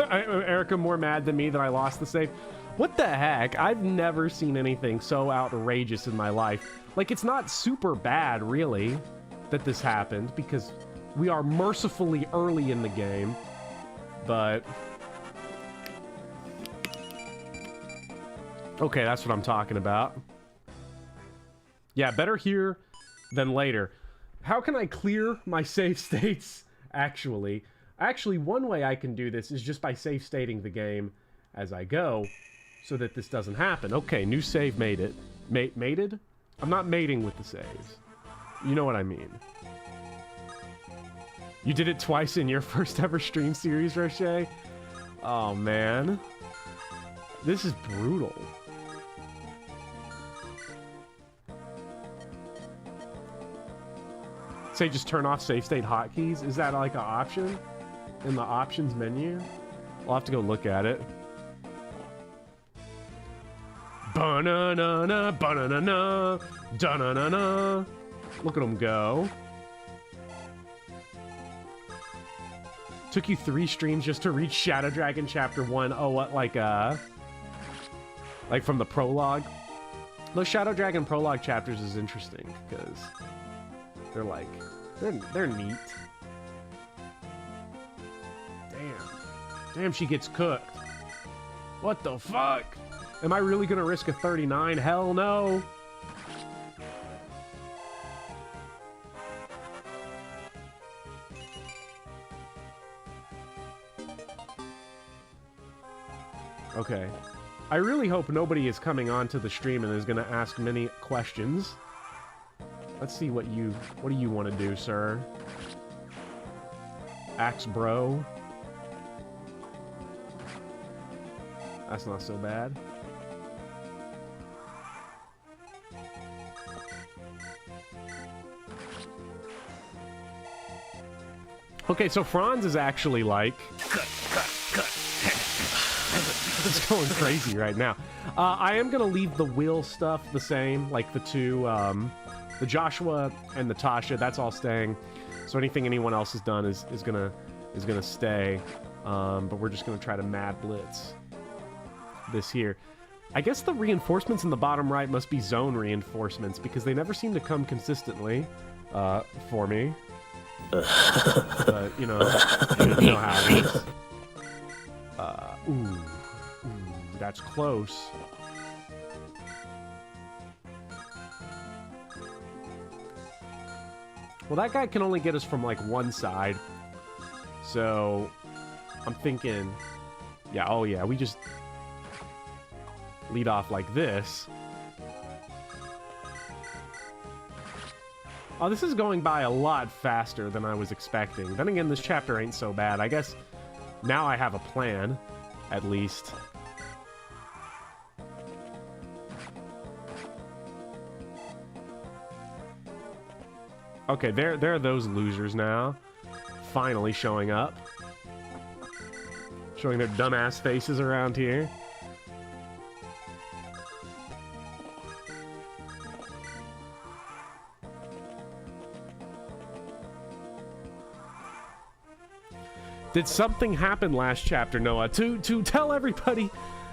Erica more mad than me that I lost the save. What the heck? I've never seen anything so outrageous in my life. Like, it's not super bad, really, that this happened, because we are mercifully early in the game. But... okay, that's what I'm talking about. Yeah, better here than later. How can I clear my save states, actually? Actually, one way I can do this is just by save stating the game as I go, so that this doesn't happen. Okay, new save made it. Mated? I'm not mating with the saves. You know what I mean. You did it twice in your first ever stream series, Roche? Oh, man. This is brutal. Say just turn off save state hotkeys? Is that like an option in the options menu? I'll have to go look at it. Ba-na-na-na, ba-na-na-na, da-na-na-na. Look at them go. Took you 3 streams just to reach Shadow Dragon Chapter 1. Oh, what, like from the prologue? Those Shadow Dragon prologue chapters is interesting, because they're like, they're neat. Damn, she gets cooked. What the fuck? Am I really gonna risk a 39? Hell no. Okay. I really hope nobody is coming onto the stream and is gonna ask many questions. Let's see what do you want to do, sir? Axe bro. That's not so bad. Okay, so Franz is actually like... Cut. It's going crazy right now. I am going to leave the Will stuff the same, like the two, the Joshua and the Tasha, that's all staying. So anything anyone else has done is gonna stay. But we're just going to try to mad blitz this here. I guess the reinforcements in the bottom right must be zone reinforcements, because they never seem to come consistently for me. But, you know how it is. Ooh, that's close. Well, that guy can only get us from, like, one side. So, I'm thinking... yeah, oh yeah, we just... lead off like this. Oh, this is going by a lot faster than I was expecting. Then again, this chapter ain't so bad. I guess now I have a plan, at least. Okay, there are those losers now. Finally showing up. Showing their dumbass faces around here. Did something happen last chapter, Noah? To tell everybody,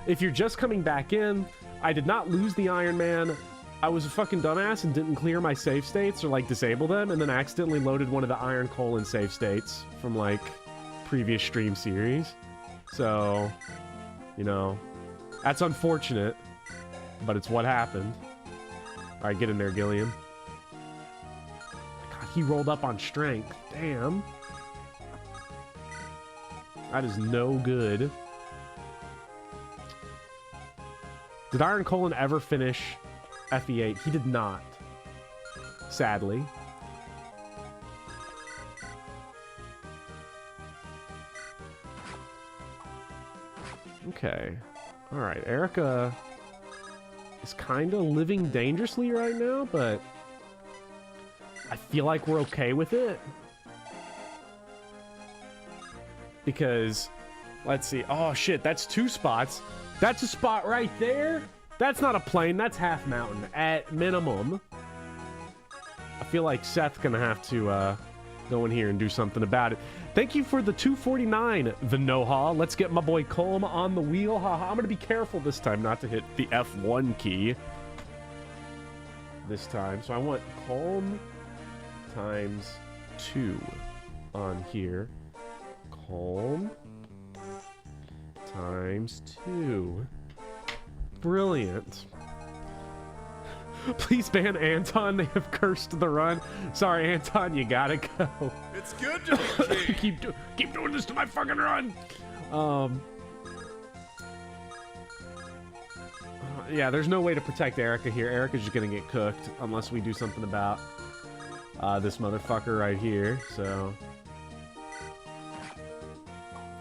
if you're just coming back in, I did not lose the Iron Man. I was a fucking dumbass and didn't clear my save states or like disable them, and then accidentally loaded one of the Iron Colon save states from like previous stream series. So, you know, that's unfortunate, but it's what happened. All right, get in there, Gilliam. God, he rolled up on strength. Damn. That is no good. Did Iron Colon ever finish FE8? He did not. Sadly. Okay. Alright, Erica is kind of living dangerously right now, but I feel like we're okay with it. Because, let's see. Oh, shit, that's 2 spots. That's a spot right there. That's not a plane. That's half mountain at minimum. I feel like Seth's going to have to go in here and do something about it. Thank you for the 249, Vinoha. Let's get my boy Colm on the wheel. Haha. I'm going to be careful this time not to hit the F1 key. This time. So I want Colm times 2 on here. Colm times 2. Brilliant. Please ban Anton. They have cursed the run. Sorry, Anton, you gotta go. It's good to be king. keep doing this to my fucking run. Yeah, there's no way to protect Erica here. Erica's just gonna get cooked unless we do something about this motherfucker right here. So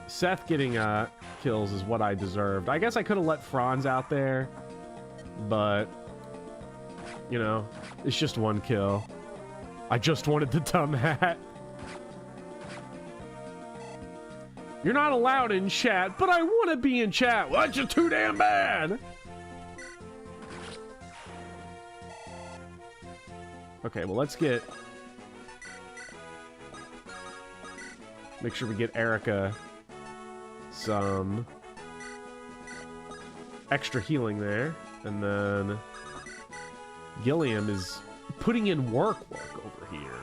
Seth getting kills is what I deserved. I guess I could have let Franz out there, but you know, it's just 1 kill. I just wanted the dumb hat. You're not allowed in chat, but I want to be in chat. Well, that's just too damn bad. Okay, well, let's get... Make sure we get Erica some extra healing there. And then Gilliam is putting in work over here.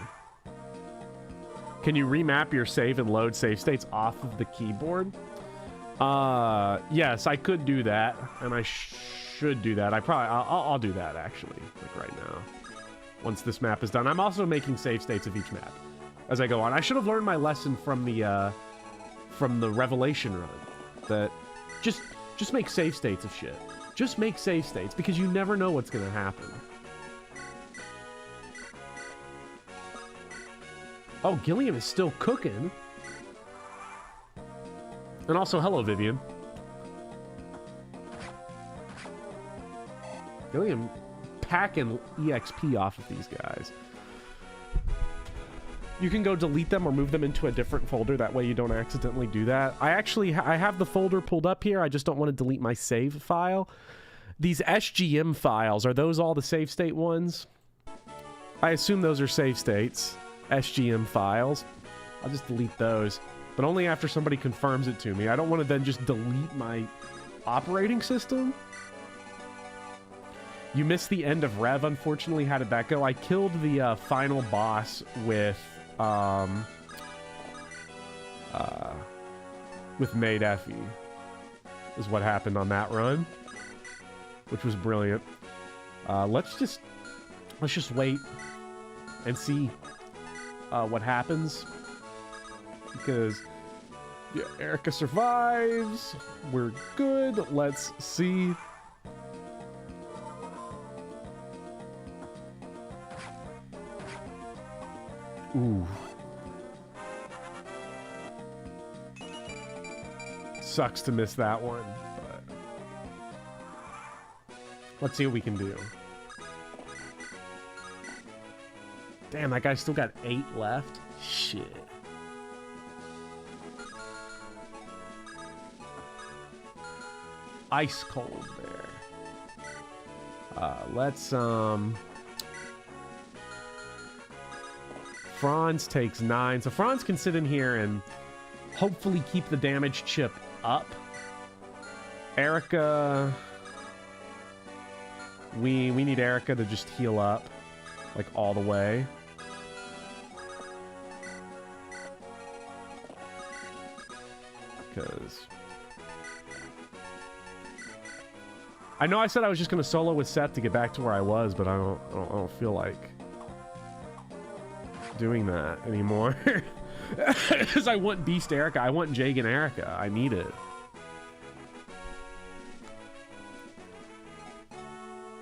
Can you remap your save and load save states off of the keyboard? Yes, I could do that, and I should do that. I'll do that actually, like right now. Once this map is done, I'm also making save states of each map as I go on. I should have learned my lesson from the Revelation run. That just make save states of shit. Just make save states because you never know what's gonna happen. Oh, Gilliam is still cooking. And also, hello, Vivian. Gilliam packing EXP off of these guys. You can go delete them or move them into a different folder. That way you don't accidentally do that. I have the folder pulled up here. I just don't want to delete my save file. These SGM files, are those all the save state ones? I assume those are save states. SGM files. I'll just delete those, but only after somebody confirms it to me. I don't want to then just delete my operating system. You missed the end of Rev, unfortunately. How did that go? I killed the final boss with Maid Effie, is what happened on that run, which was brilliant. Let's just wait and see what happens, because yeah, Erica survives. We're good. Let's see. Ooh. Sucks to miss that one, but let's see what we can do. Damn, that guy still got 8 left. Shit. Ice cold there. Let's Franz takes 9, so Franz can sit in here and hopefully keep the damage chip up. Erica, we need Erica to just heal up like all the way. Because I know I said I was just gonna solo with Seth to get back to where I was, but I don't feel like doing that anymore. Because I want Beast Erica, I want Jagan Erica, I need it.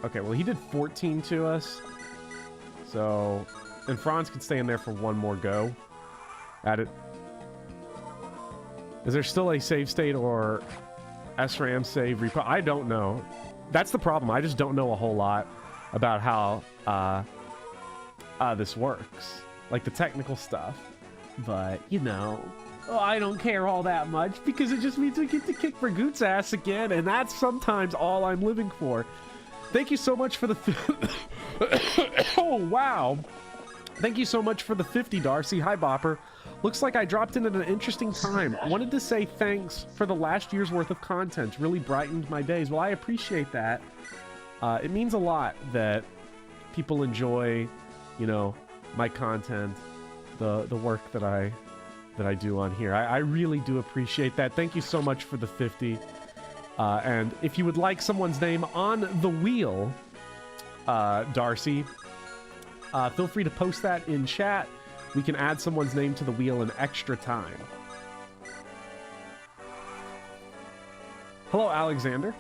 Okay, well he did 14 to us, so and Franz can stay in there for one more go at it. Is there still a save state or SRAM save repo? I don't know. That's the problem. I just don't know a whole lot about how this works. Like the technical stuff. But, you know, I don't care all that much because it just means we get to kick Bragoot's ass again, and that's sometimes all I'm living for. Thank you so much for the... Oh, wow. Thank you so much for the 50, Darcy. Hi, Bopper. Looks like I dropped in at an interesting time. Wanted to say thanks for the last year's worth of content. Really brightened my days. Well, I appreciate that. It means a lot that people enjoy, you know, my content, the work that I do on here. I really do appreciate that. Thank you so much for the 50. And if you would like someone's name on the wheel, Darcy, feel free to post that in chat. We can add someone's name to the wheel in extra time. Hello, Alexander.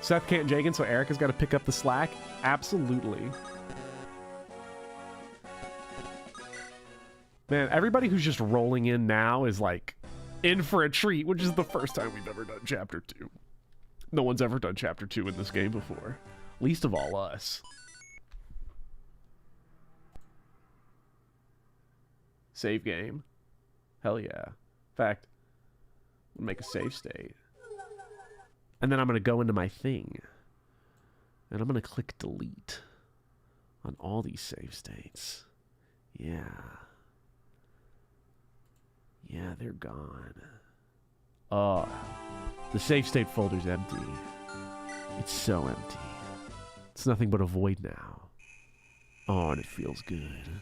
Seth can't Jagan, so Eric has got to pick up the slack. Absolutely. Man, everybody who's just rolling in now is like in for a treat, which is the first time we've ever done Chapter 2. No one's ever done Chapter 2 in this game before. Least of all us. Save game. Hell yeah. In fact, I'm gonna make a save state. And then I'm gonna go into my thing. And I'm gonna click delete on all these save states. Yeah. Yeah, they're gone. Oh, the save state folder's empty. It's so empty. It's nothing but a void now. Oh, and it feels good.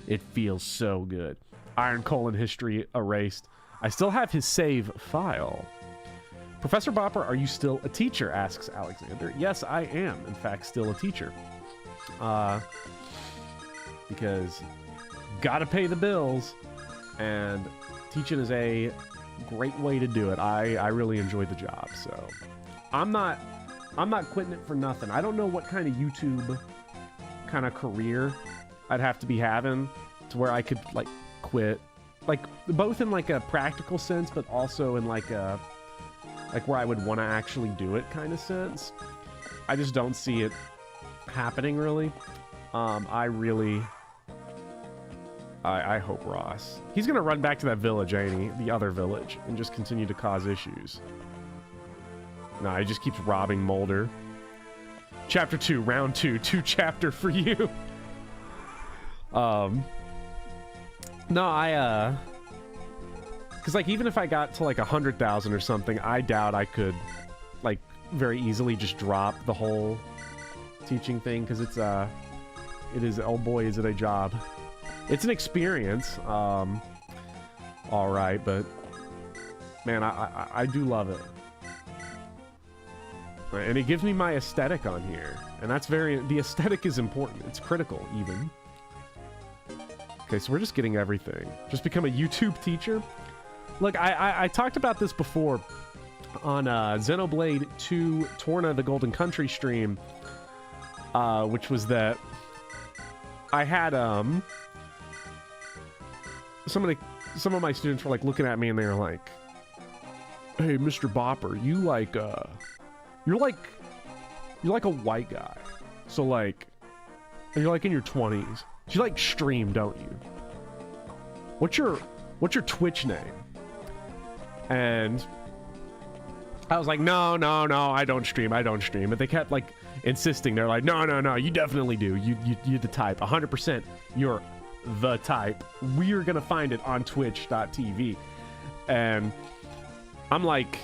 It feels so good. Iron Colon history erased. I still have his save file. Professor Bopper, are you still a teacher? Asks Alexander. Yes, I am, in fact, still a teacher. Because gotta pay the bills, and teaching is a great way to do it. I really enjoy the job, so I'm not quitting it for nothing. I don't know what kind of YouTube kind of career I'd have to be having to where I could like quit, like both in like a practical sense, but also in like a where I would want to actually do it kind of sense. I just don't see it happening really. I hope Ross. He's gonna run back to that village, ain't he? The other village, and just continue to cause issues. No, he just keeps robbing Mulder. Chapter 2, round 2, 2 chapter for you. No, because like even if I got to like 100,000 or something, I doubt I could like very easily just drop the whole teaching thing, because it is, oh boy, is it a job. It's an experience, all right, but man, I do love it. Right, and it gives me my aesthetic on here, and that's the aesthetic is important. It's critical even. Okay, so we're just getting everything. Just become a YouTube teacher. Look, I talked about this before on Xenoblade 2 Torna the Golden Country stream, which was that I had some of my students were like looking at me and they were like, "Hey, Mr. Bopper, you're like a white guy, so like and you're like in your 20s. You like stream, don't you? What's your Twitch name? And I was like, no, I don't stream. But they kept like insisting. They're like, no, you definitely do. You're the type. 100%. You're the type. We're gonna find it on twitch.tv. And I'm like,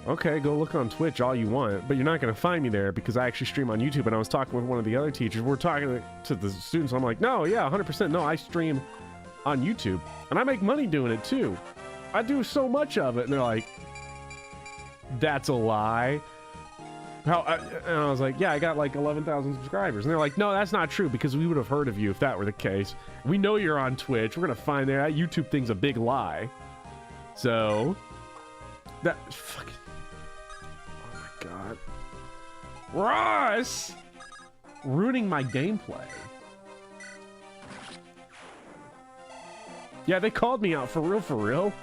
okay, go look on Twitch all you want, but you're not gonna find me there because I actually stream on YouTube. And I was talking with one of the other teachers. We're talking to the students. I'm like, no, yeah, 100%. No, I stream on YouTube and I make money doing it too. I do so much of it. And they're like, that's a lie. And I was like, yeah, I got like 11,000 subscribers. And they're like, no, that's not true because we would have heard of you if that were the case. We know you're on Twitch. We're gonna find that YouTube thing's a big lie. So that fucking, oh my god, Ross, ruining my gameplay. Yeah, they called me out for real.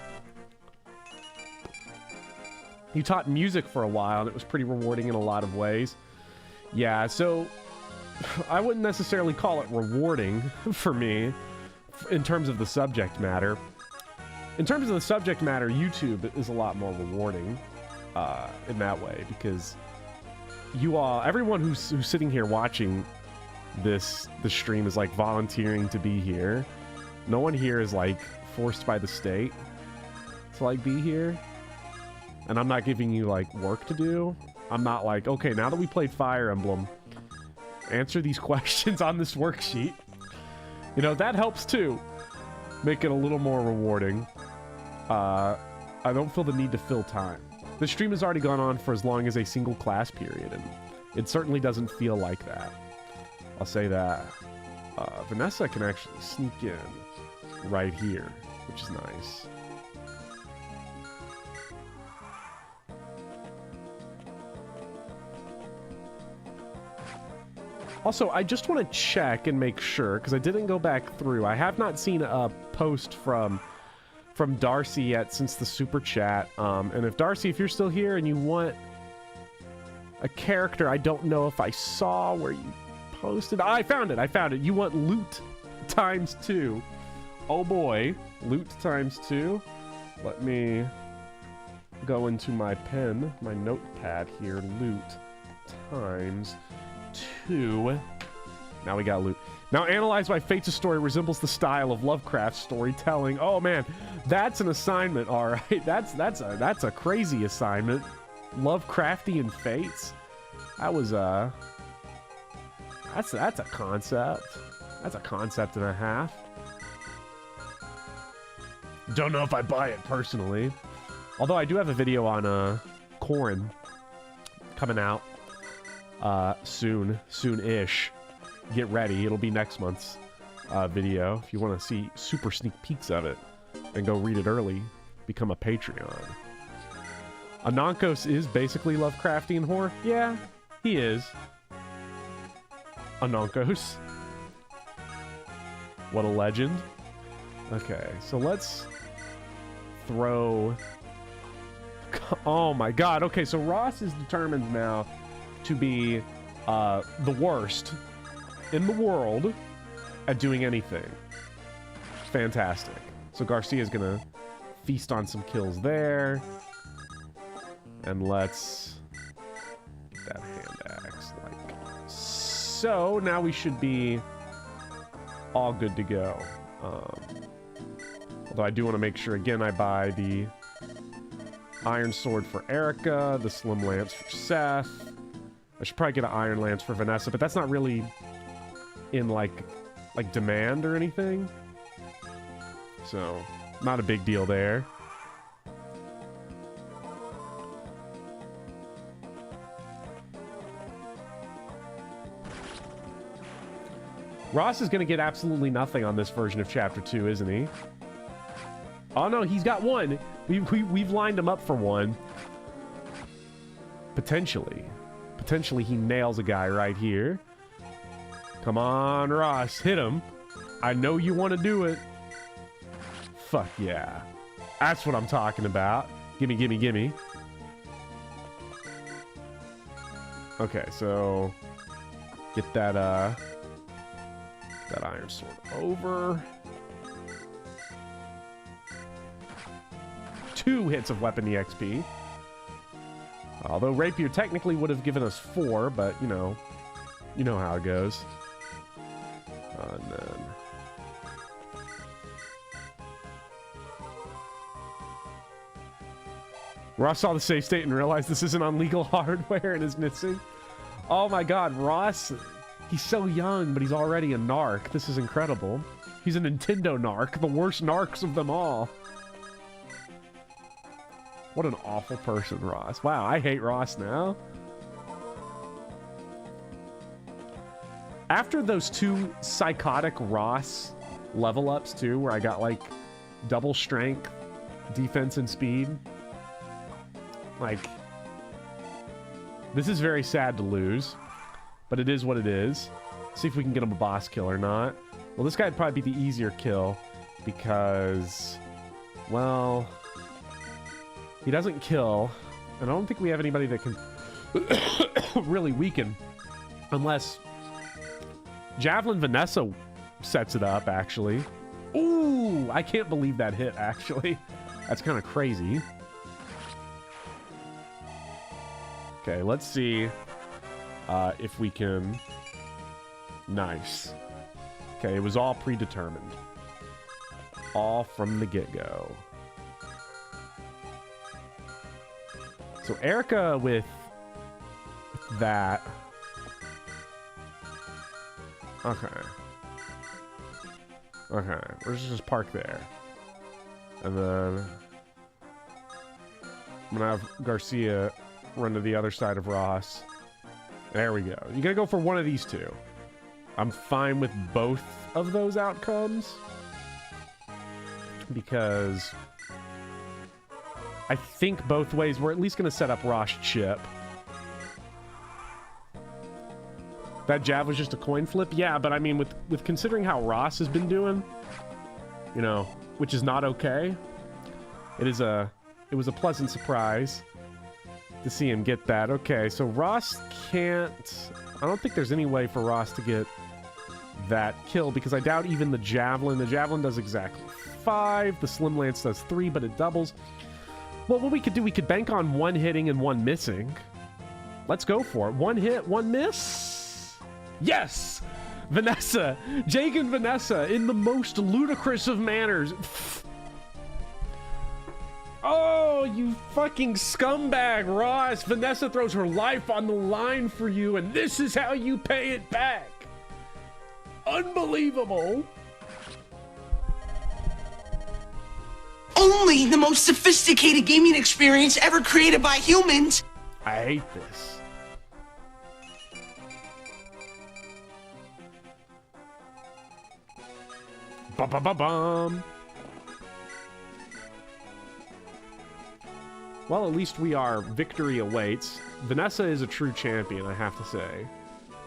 He taught music for a while, and it was pretty rewarding in a lot of ways. Yeah, so I wouldn't necessarily call it rewarding for me in terms of the subject matter. In terms of the subject matter, YouTube is a lot more rewarding in that way, because you all, everyone who's sitting here watching the stream is like volunteering to be here. No one here is like forced by the state to like be here. And I'm not giving you like work to do. I'm not like, okay, now that we played Fire Emblem, answer these questions on this worksheet. You know, that helps too. Make it a little more rewarding. I don't feel the need to fill time. The stream has already gone on for as long as a single class period, and it certainly doesn't feel like that. I'll say that. Vanessa can actually sneak in right here, which is nice. Also, I just want to check and make sure, because I didn't go back through. I have not seen a post from Darcy yet since the super chat. And if Darcy, if you're still here and you want a character, I don't know if I saw where you posted. I found it. You want loot times 2. Oh boy, loot times 2. Let me go into my pen, my notepad here. Loot times 2. Now we got loot. Now analyze why Fates' story resembles the style of Lovecraft's storytelling. Oh man, that's an assignment, all right. That's a crazy assignment. Lovecraftian Fates. That was that's a concept. That's a concept and a half. Don't know if I buy it personally. Although I do have a video on Corrin coming out soon-ish. Get ready, it'll be next month's video. If you want to see super sneak peeks of it and go read it early, become a Patreon. Anonkos is basically Lovecraftian horror. Yeah, he is. Anonkos. What a legend. Okay, so let's throw... Oh my god, okay, so Ross is determined now to be the worst in the world at doing anything. Fantastic. So Garcia's gonna feast on some kills there. And let's get that hand axe like so. Now we should be all good to go. Although I do want to make sure again I buy the iron sword for Erica, the slim lance for Seth. I should probably get an iron lance for Vanessa, but that's not really in like demand or anything. So not a big deal there. Ross is going to get absolutely nothing on this version of Chapter 2, isn't he? Oh no, he's got one. We've lined him up for one. Potentially. Potentially he nails a guy right here. Come on, Ross. Hit him. I know you want to do it. Fuck yeah. That's what I'm talking about. Gimme, gimme, gimme. Okay, so... Get that iron sword over. 2 hits of weapon EXP. Although rapier technically would have given us 4, but you know how it goes. And then Ross saw the save state and realized this isn't on legal hardware and is missing. Oh my god, Ross, he's so young, but he's already a narc. This is incredible. He's a Nintendo narc, the worst narcs of them all. What an awful person, Ross. Wow, I hate Ross now. After those 2 psychotic Ross level ups too, where I got like double strength, defense, and speed. Like, this is very sad to lose, but it is what it is. See if we can get him a boss kill or not. Well, this guy would probably be the easier kill because, well, he doesn't kill, and I don't think we have anybody that can really weaken unless Javelin Vanessa sets it up, actually. Ooh, I can't believe that hit, actually. That's kind of crazy. Okay, let's see if we can... Nice. Okay, it was all predetermined. All from the get-go. So Erica with that... Okay. Okay, let's just park there. And then... I'm gonna have Garcia run to the other side of Ross. There we go. You gotta go for one of these 2. I'm fine with both of those outcomes. Because... I think both ways we're at least gonna set up Ross chip. That jab was just a coin flip? Yeah, but I mean, with considering how Ross has been doing, you know, which is not okay, it was a pleasant surprise to see him get that. Okay, so Ross can't... I don't think there's any way for Ross to get that kill, because I doubt even the Javelin... The Javelin does exactly 5, the Slim Lance does 3, but it doubles. Well, what we could do, we could bank on 1 hitting and 1 missing. Let's go for it. 1 hit, 1 miss? Yes! Vanessa! Jake and Vanessa in the most ludicrous of manners. Oh, you fucking scumbag, Ross! Vanessa throws her life on the line for you, and this is how you pay it back! Unbelievable! Only the most sophisticated gaming experience ever created by humans! I hate this. Ba-ba-ba-bum! Well, at least we are. Victory awaits. Vanessa is a true champion, I have to say,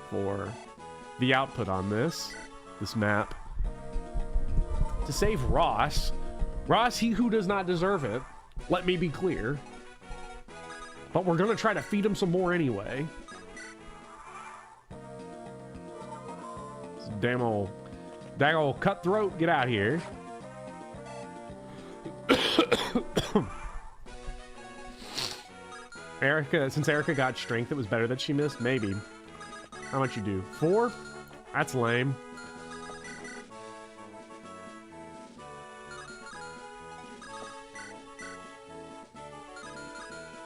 for the output on this map. To save Ross. Ross, he who does not deserve it. Let me be clear. But we're gonna try to feed him some more anyway. This damn old cutthroat, get out here. Erica, since Erica got strength, it was better that she missed? Maybe. How much you do? 4? That's lame.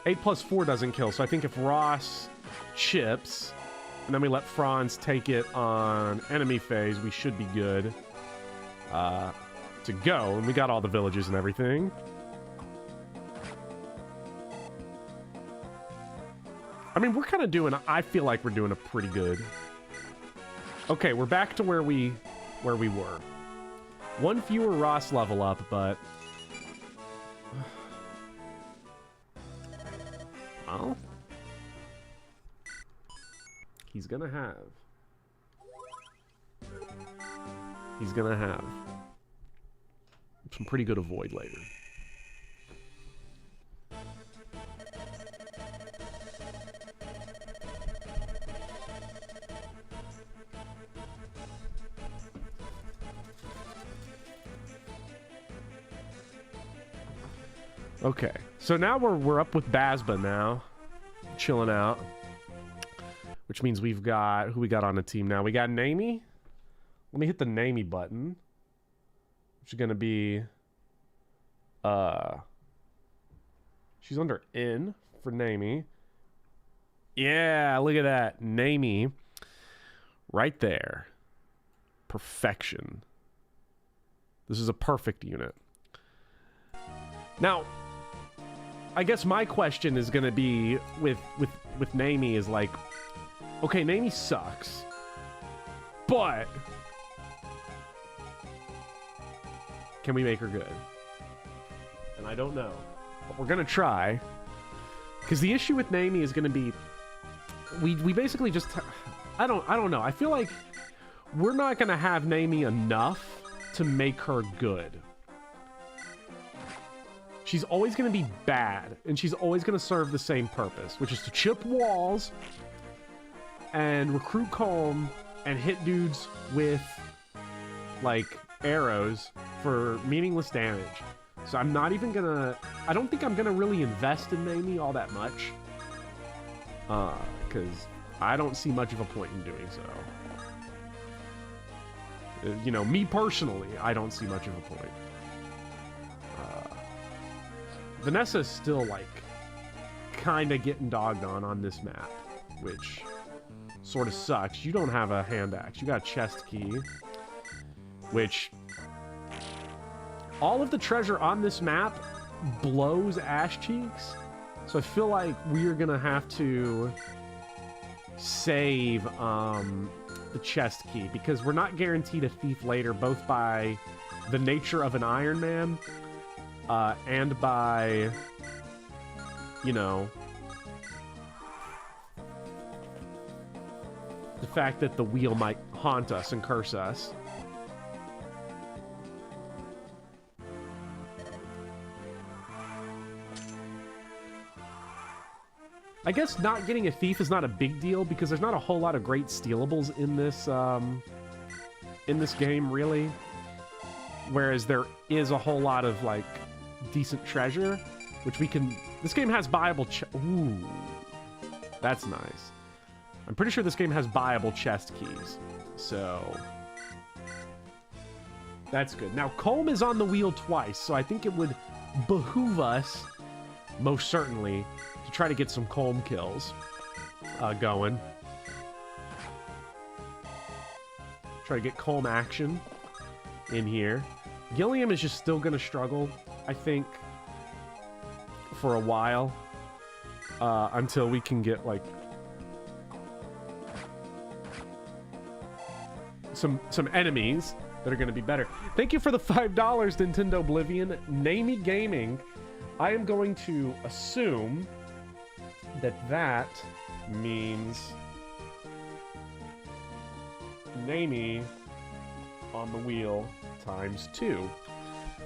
Eight plus 4 doesn't kill, so I think if Ross chips, and then we let Franz take it on enemy phase, we should be good to go. And we got all the villages and everything. I mean, we're kind of doing... I feel like we're doing a pretty good... Okay, we're back to where we were. 1 fewer Ross level up, but... Well... He's gonna have some pretty good avoid later. Okay, so now we're up with Bazba now, chilling out, which means we've got who we got on the team now. We got Namie. Let me hit the Namie button, which is gonna be she's under N for Namie. Yeah, look at that, Namie, right there, perfection. This is a perfect unit. Now, I guess my question is gonna be with Namie is like, okay, Namie sucks, but can we make her good? And I don't know, but we're gonna try. Because the issue with Namie is gonna be, we basically just, I don't know. I feel like we're not gonna have Namie enough to make her good. She's always going to be bad, and she's always going to serve the same purpose, which is to chip walls and recruit Calm and hit dudes with, like, arrows for meaningless damage. So I'm not even going to... I don't think I'm going to really invest in Namie all that much. Because I don't see much of a point in doing so. You know, me personally, I don't see much of a point. Vanessa's still, like, kind of getting dogged on this map, which sort of sucks. You don't have a hand axe. You got a chest key, which all of the treasure on this map blows ash cheeks. So I feel like we're going to have to save the chest key because we're not guaranteed a thief later, both by the nature of an Iron Man and by, you know, the fact that the wheel might haunt us and curse us. I guess not getting a thief is not a big deal because there's not a whole lot of great stealables in this game, really. Whereas there is a whole lot of, like, decent treasure, which we can... This game has buyable... Ooh. That's nice. I'm pretty sure this game has buyable chest keys. So... That's good. Now, Colm is on the wheel twice, so I think it would behoove us, most certainly, to try to get some Colm kills going. Try to get Colm action in here. Gilliam is just still going to struggle, I think, for a while, until we can get, like, some enemies that are going to be better. Thank you for the $5, Nintendo Oblivion. Namie Gaming. I am going to assume that means Namie on the wheel ×2.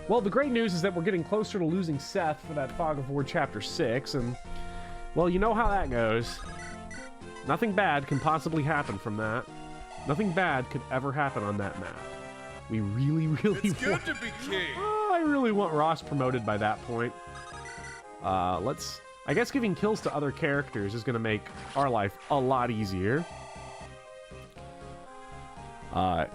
Well, the great news is that we're getting closer to losing Seth for that Fog of War Chapter 6, and, well, you know how that goes. Nothing bad can possibly happen from that. Nothing bad could ever happen on that map. We really It's good want... to be king. Oh, I really want Ross promoted by that point. Let's... I guess giving kills to other characters is going to make our life a lot easier.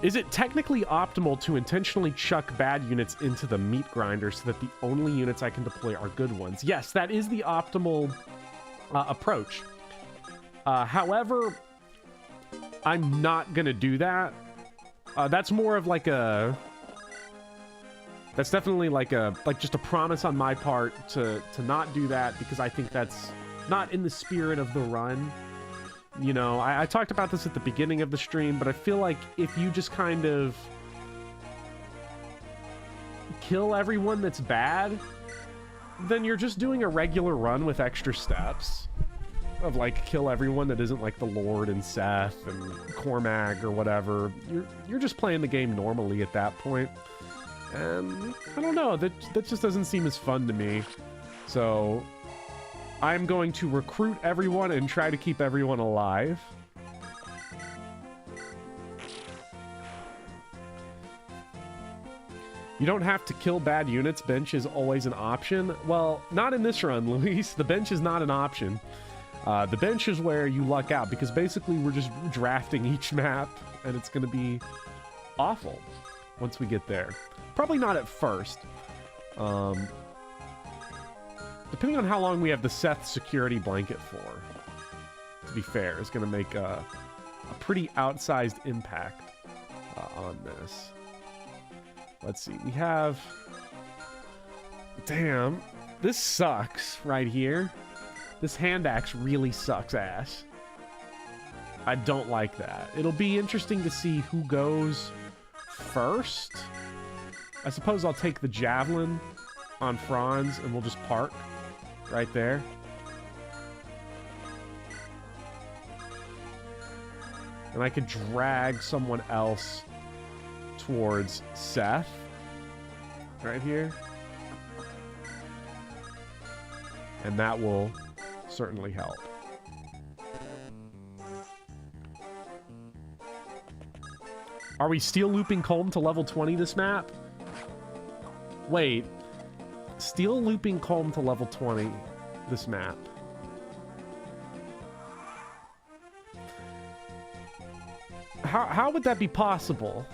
Is it technically optimal to intentionally chuck bad units into the meat grinder so that the only units I can deploy are good ones? Yes, that is the optimal approach. However, I'm not going to do that. That's more of like a... That's definitely like just a promise on my part to not do that, because I think that's not in the spirit of the run. You know, I talked about this at the beginning of the stream, but I feel like if you just kind of kill everyone that's bad, then you're just doing a regular run with extra steps of, like, kill everyone that isn't like the Lord and Seth and Cormag or whatever. You're just playing the game normally at that point. And I don't know, that just doesn't seem as fun to me. So I'm going to recruit everyone and try to keep everyone alive. You don't have to kill bad units. Bench is always an option. Well, not in this run, Luis. The bench is not an option. The bench is where you luck out, because basically we're just drafting each map, and it's going to be awful once we get there. Probably not at first. Depending on how long we have the Seth security blanket for, to be fair, is going to make a pretty outsized impact on this. Let's see. We have... Damn. This sucks right here. This hand axe really sucks ass. I don't like that. It'll be interesting to see who goes first. I suppose I'll take the javelin on Franz and we'll just park right there. And I could drag someone else towards Seth right here. And that will certainly help. Are we steel looping Colm to level 20 this map? Wait. Steel looping Colm to level 20 this map. How would that be possible?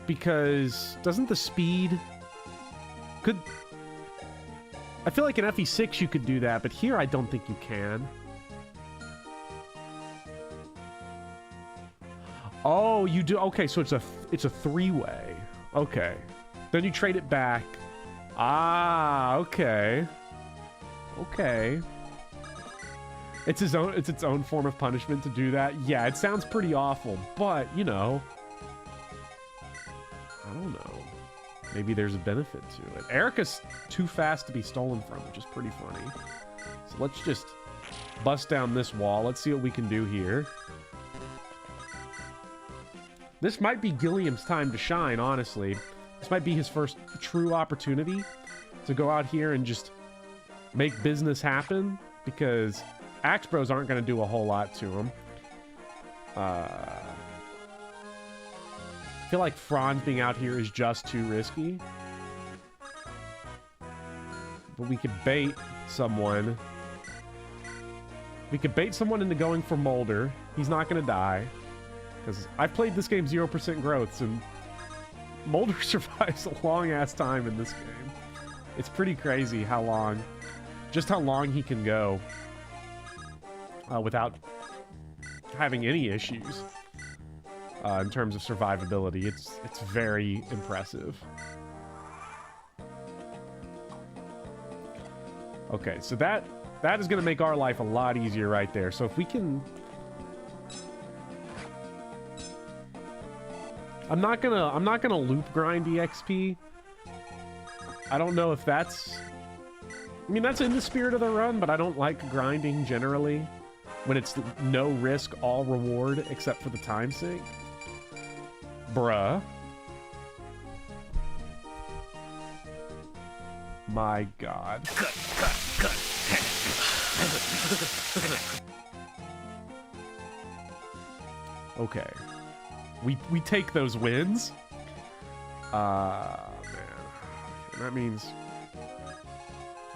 Because doesn't the speed... I feel like in FE6 you could do that, but here I don't think you can. Oh, you do. Okay, so it's a three-way. Okay. Then you trade it back. Ah, okay. Okay. It's its own form of punishment to do that. Yeah, it sounds pretty awful, but you know, I don't know. Maybe there's a benefit to it. Erica's too fast to be stolen from, which is pretty funny. So let's just bust down this wall. Let's see what we can do here. This might be Gilliam's time to shine, honestly. This might be his first true opportunity to go out here and just make business happen, because Axe Bros aren't going to do a whole lot to him. I feel like Franz being out here is just too risky. But we could bait someone. We could bait someone into going for Molder. He's not going to die. Because I've played this game 0% growths, and Molder survives a long-ass time in this game. It's pretty crazy how long, just how long he can go without having any issues in terms of survivability. It's very impressive. Okay, so that is going to make our life a lot easier right there. So if we can... I'm not gonna loop grind EXP. I don't know if that's... I mean, that's in the spirit of the run, but I don't like grinding generally when it's no risk, all reward, except for the time sink. Bruh. My God. Cut. Okay. We take those wins. Man. That means...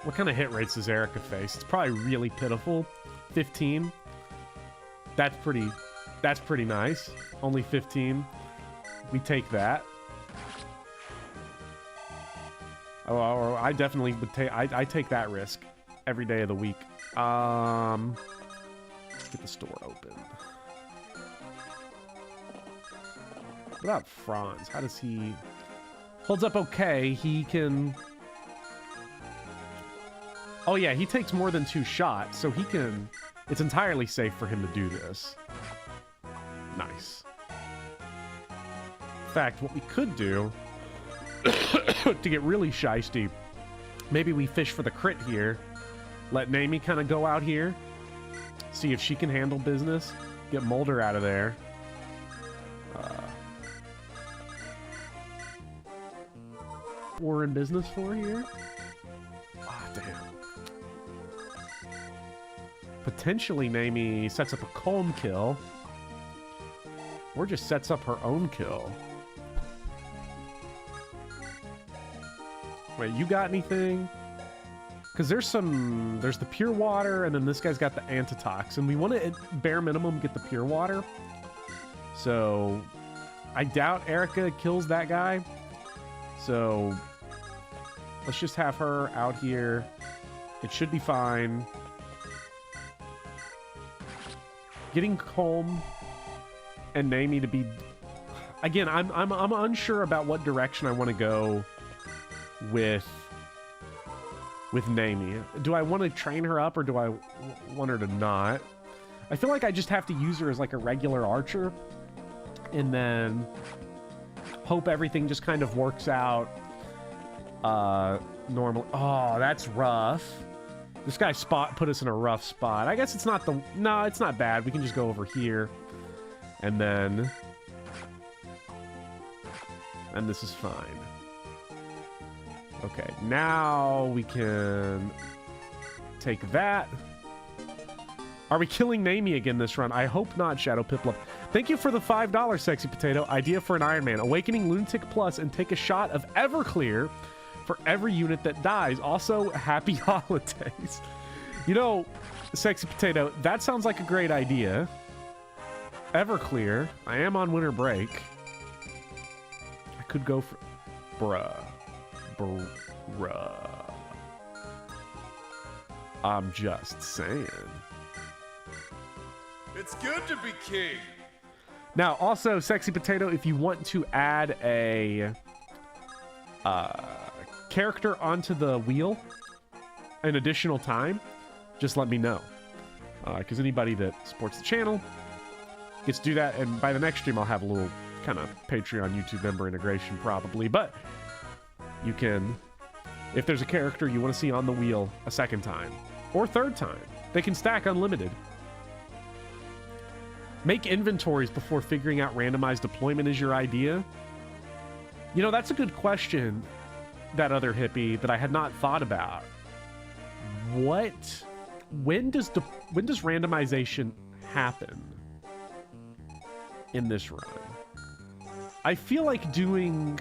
What kind of hit rates does Erica face? It's probably really pitiful. 15. That's pretty nice. Only 15. We take that. Oh, I definitely would take... I take that risk every day of the week. Let's get the store open. What about Franz? How does he... Holds up okay. He can... Oh yeah, he takes more than 2 shots, so he can... It's entirely safe for him to do this. Nice. In fact, what we could do... to get really shiesty, maybe we fish for the crit here. Let Naomi kind of go out here. See if she can handle business. Get Molder out of there. We're in business for here. Ah, damn. Potentially, Naomi sets up a Colm kill. Or just sets up her own kill. Wait, you got anything? Because there's the pure water, and then this guy's got the antitoxin. We want to, at bare minimum, get the pure water. So, I doubt Erica kills that guy. So, let's just have her out here. It should be fine. Getting home and Naomi to be... Again, I'm unsure about what direction I want to go with Naomi. Do I want to train her up, or do I want her to not? I feel like I just have to use her as like a regular archer, and then hope everything just kind of works out normal. Oh, that's rough. This guy put us in a rough spot. I guess it's not the... No, it's not bad. We can just go over here. And then... And this is fine. Okay, now we can take that. Are we killing Naomi again this run? I hope not, Shadow Piplup. Thank you for the $5, Sexy Potato. Idea for an Iron Man. Awakening Lunatic Plus and take a shot of Everclear for every unit that dies. Also, happy holidays. You know, Sexy Potato, that sounds like a great idea. Everclear. I am on winter break. I could go for... Bruh. I'm just saying. It's good to be king. Now, also, Sexy Potato, if you want to add a character onto the wheel an additional time, just let me know. Because anybody that supports the channel gets to do that, and by the next stream, I'll have a little kind of Patreon YouTube member integration probably, but you can, if there's a character you want to see on the wheel a second time or third time, they can stack unlimited. Make inventories before figuring out randomized deployment is your idea. You know, that's a good question, that other hippie, that I had not thought about. When does randomization happen in this run? I feel like doing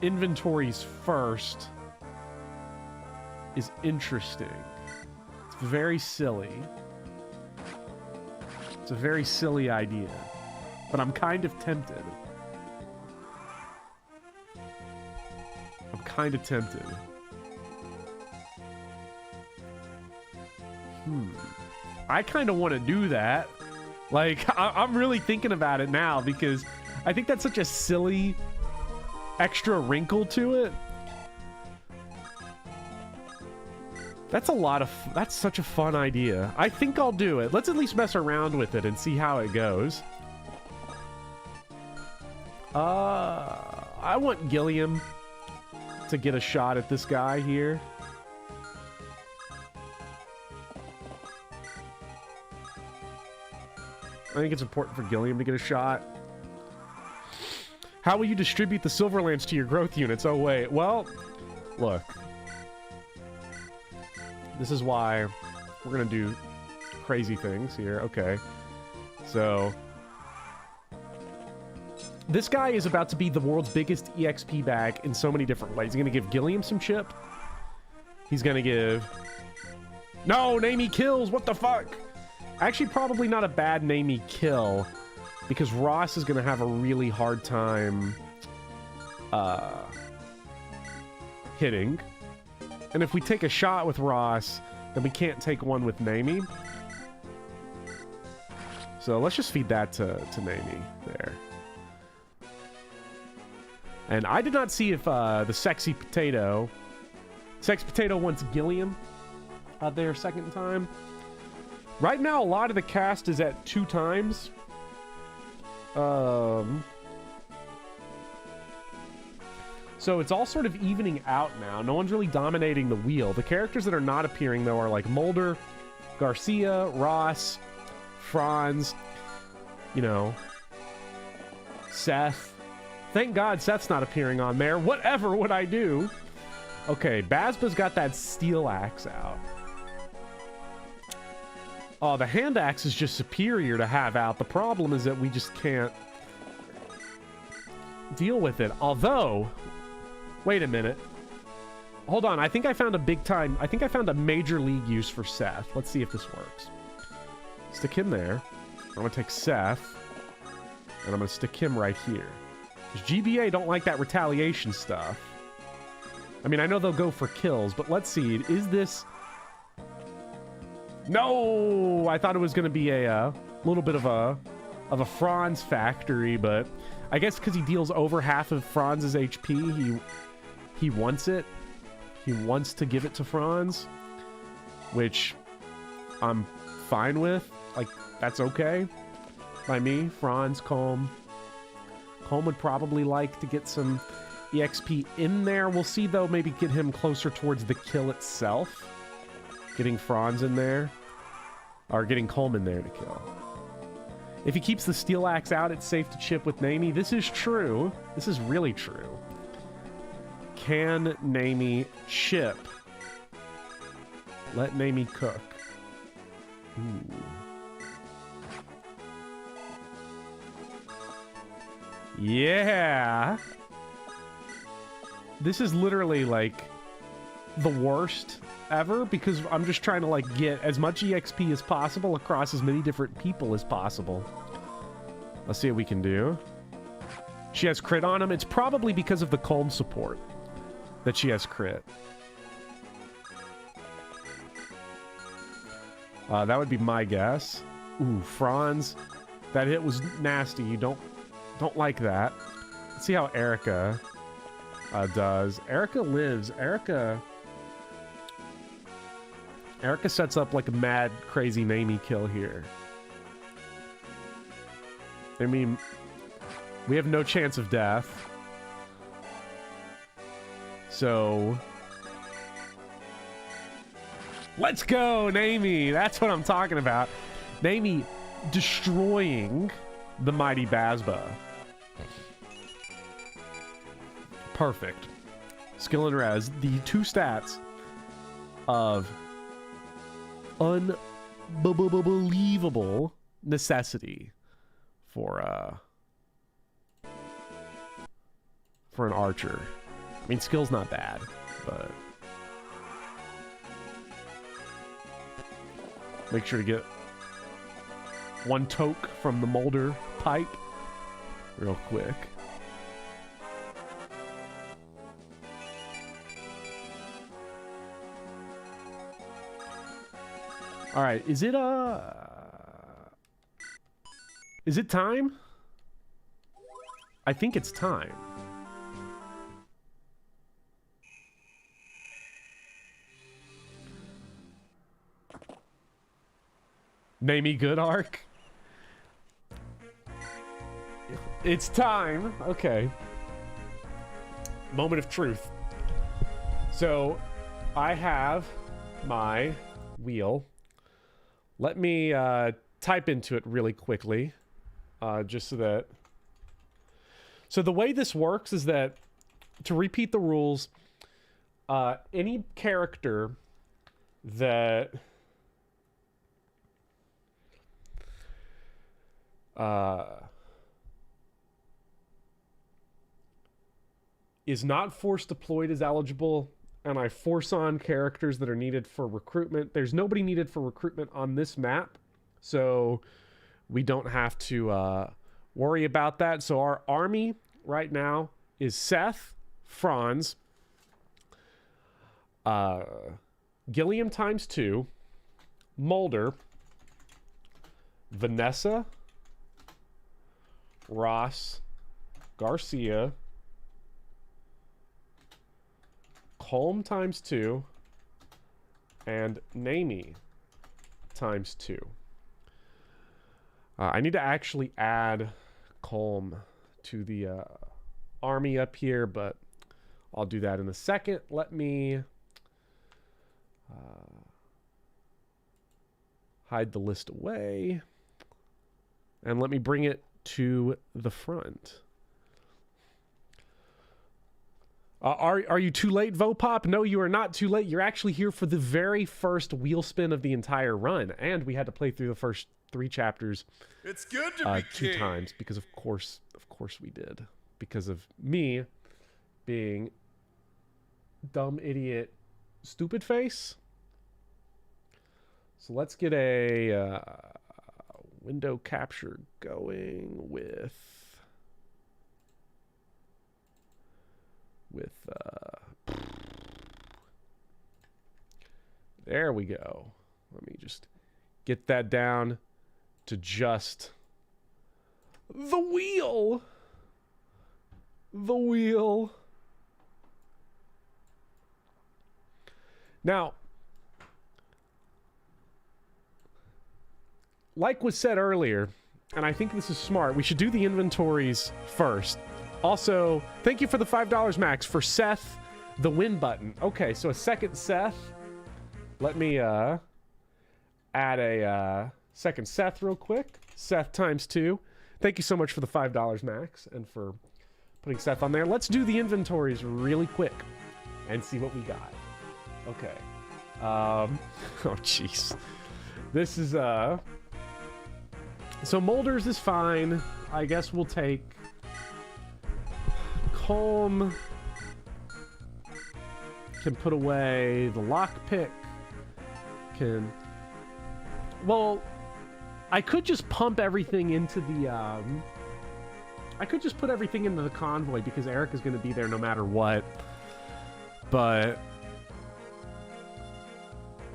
inventories first is interesting. It's very silly. It's a very silly idea, but I'm kind of tempted. I'm kind of tempted. I kind of want to do that. Like, I'm really thinking about it now because I think that's such a silly extra wrinkle to it. That's such a fun idea. I think I'll do it. Let's at least mess around with it and see how it goes. I want Gilliam to get a shot at this guy here. I think it's important for Gilliam to get a shot. How will you distribute the Silverlands to your growth units? Oh, wait. Well, look. This is why we're going to do crazy things here. Okay. So, this guy is about to be the world's biggest EXP bag in so many different ways. He's going to give Gilliam some chip. He's going to give... No, Naomi kills! What the fuck? Actually, probably not a bad Naomi kill, because Ross is going to have a really hard time hitting. And if we take a shot with Ross, then we can't take one with Naomi. So let's just feed that to Naomi there. And I did not see if the Sexy Potato wants Gilliam out there a second time. Right now, a lot of the cast is at 2 times. So it's all sort of evening out now. No one's really dominating the wheel. The characters that are not appearing, though, are like Mulder, Garcia, Ross, Franz, you know, Seth. Thank God Seth's not appearing on there. Whatever would I do? Okay, Bazba's got that steel axe out. Oh, the hand axe is just superior to have out. The problem is that we just can't deal with it. Although, wait a minute. Hold on, I think I found a major league use for Seth. Let's see if this works. Stick him there. I'm gonna take Seth, and I'm gonna stick him right here. Because GBA don't like that retaliation stuff. I mean, I know they'll go for kills, but let's see. Is this... No! I thought it was gonna be a little bit of a Franz factory, but I guess because he deals over half of Franz's HP, he wants it. He wants to give it to Franz, which I'm fine with. Like, that's okay by me. Franz, Colm. Colm would probably like to get some EXP in there. We'll see, though, maybe get him closer towards the kill itself. Getting Franz in there. Or getting Colm in there to kill. If he keeps the Steel Axe out, it's safe to chip with Nami. This is true. This is really true. Can Nami chip? Let Nami cook. Ooh. Yeah. This is literally like the worst ever because I'm just trying to like get as much EXP as possible across as many different people as possible. Let's see what we can do. She has crit on him. It's probably because of the Colm support that she has crit. That would be my guess. Ooh, Franz. That hit was nasty. You don't like that. Let's see how Erica does. Erica lives. Erica sets up like a mad, crazy Nami kill here. I mean, we have no chance of death. So... let's go, Nami! That's what I'm talking about. Nami destroying the mighty Bazba. Perfect. Skill and res. The two stats of unbelievable necessity for an archer. I mean, skill's not bad, but make sure to get one toke from the Molder pipe real quick. All right, is it time? I think it's time. Nami good arc? It's time. Okay. Moment of truth. So, I have my wheel. Let me type into it really quickly, just so that... So the way this works is that, to repeat the rules, any character that... is not force deployed is eligible, and I force on characters that are needed for recruitment. There's nobody needed for recruitment on this map, so we don't have to worry about that. So our army right now is Seth, Franz, Gilliam times 2, Molder, Vanessa, Ross, Garcia, Colm times 2, and Nami times 2. I need to actually add Colm to the army up here, but I'll do that in a second. Let me hide the list away, and let me bring it to the front. Are you too late, Vopop? No, you are not too late. You're actually here for the very first wheel spin of the entire run, and we had to play through the first 3 chapters. It's good to be 2 king. times because of course we did, because of me being dumb idiot stupid face. So let's get a window capture going with there we go. Let me just get that down to just the wheel. The wheel. Now, like was said earlier, and I think this is smart, we should do the inventories first. Also, thank you for the $5, Max, for Seth, the win button. Okay, so a second Seth. Let me add a second Seth real quick. Seth times 2. Thank you so much for the $5, Max, and for putting Seth on there. Let's do the inventories really quick and see what we got. Okay. Oh, jeez. This is, so Molders is fine. I guess we'll take Calm. Can put away the lockpick. Can... Well, I could just pump everything into the, I could just put everything into the convoy because Eric is going to be there no matter what. But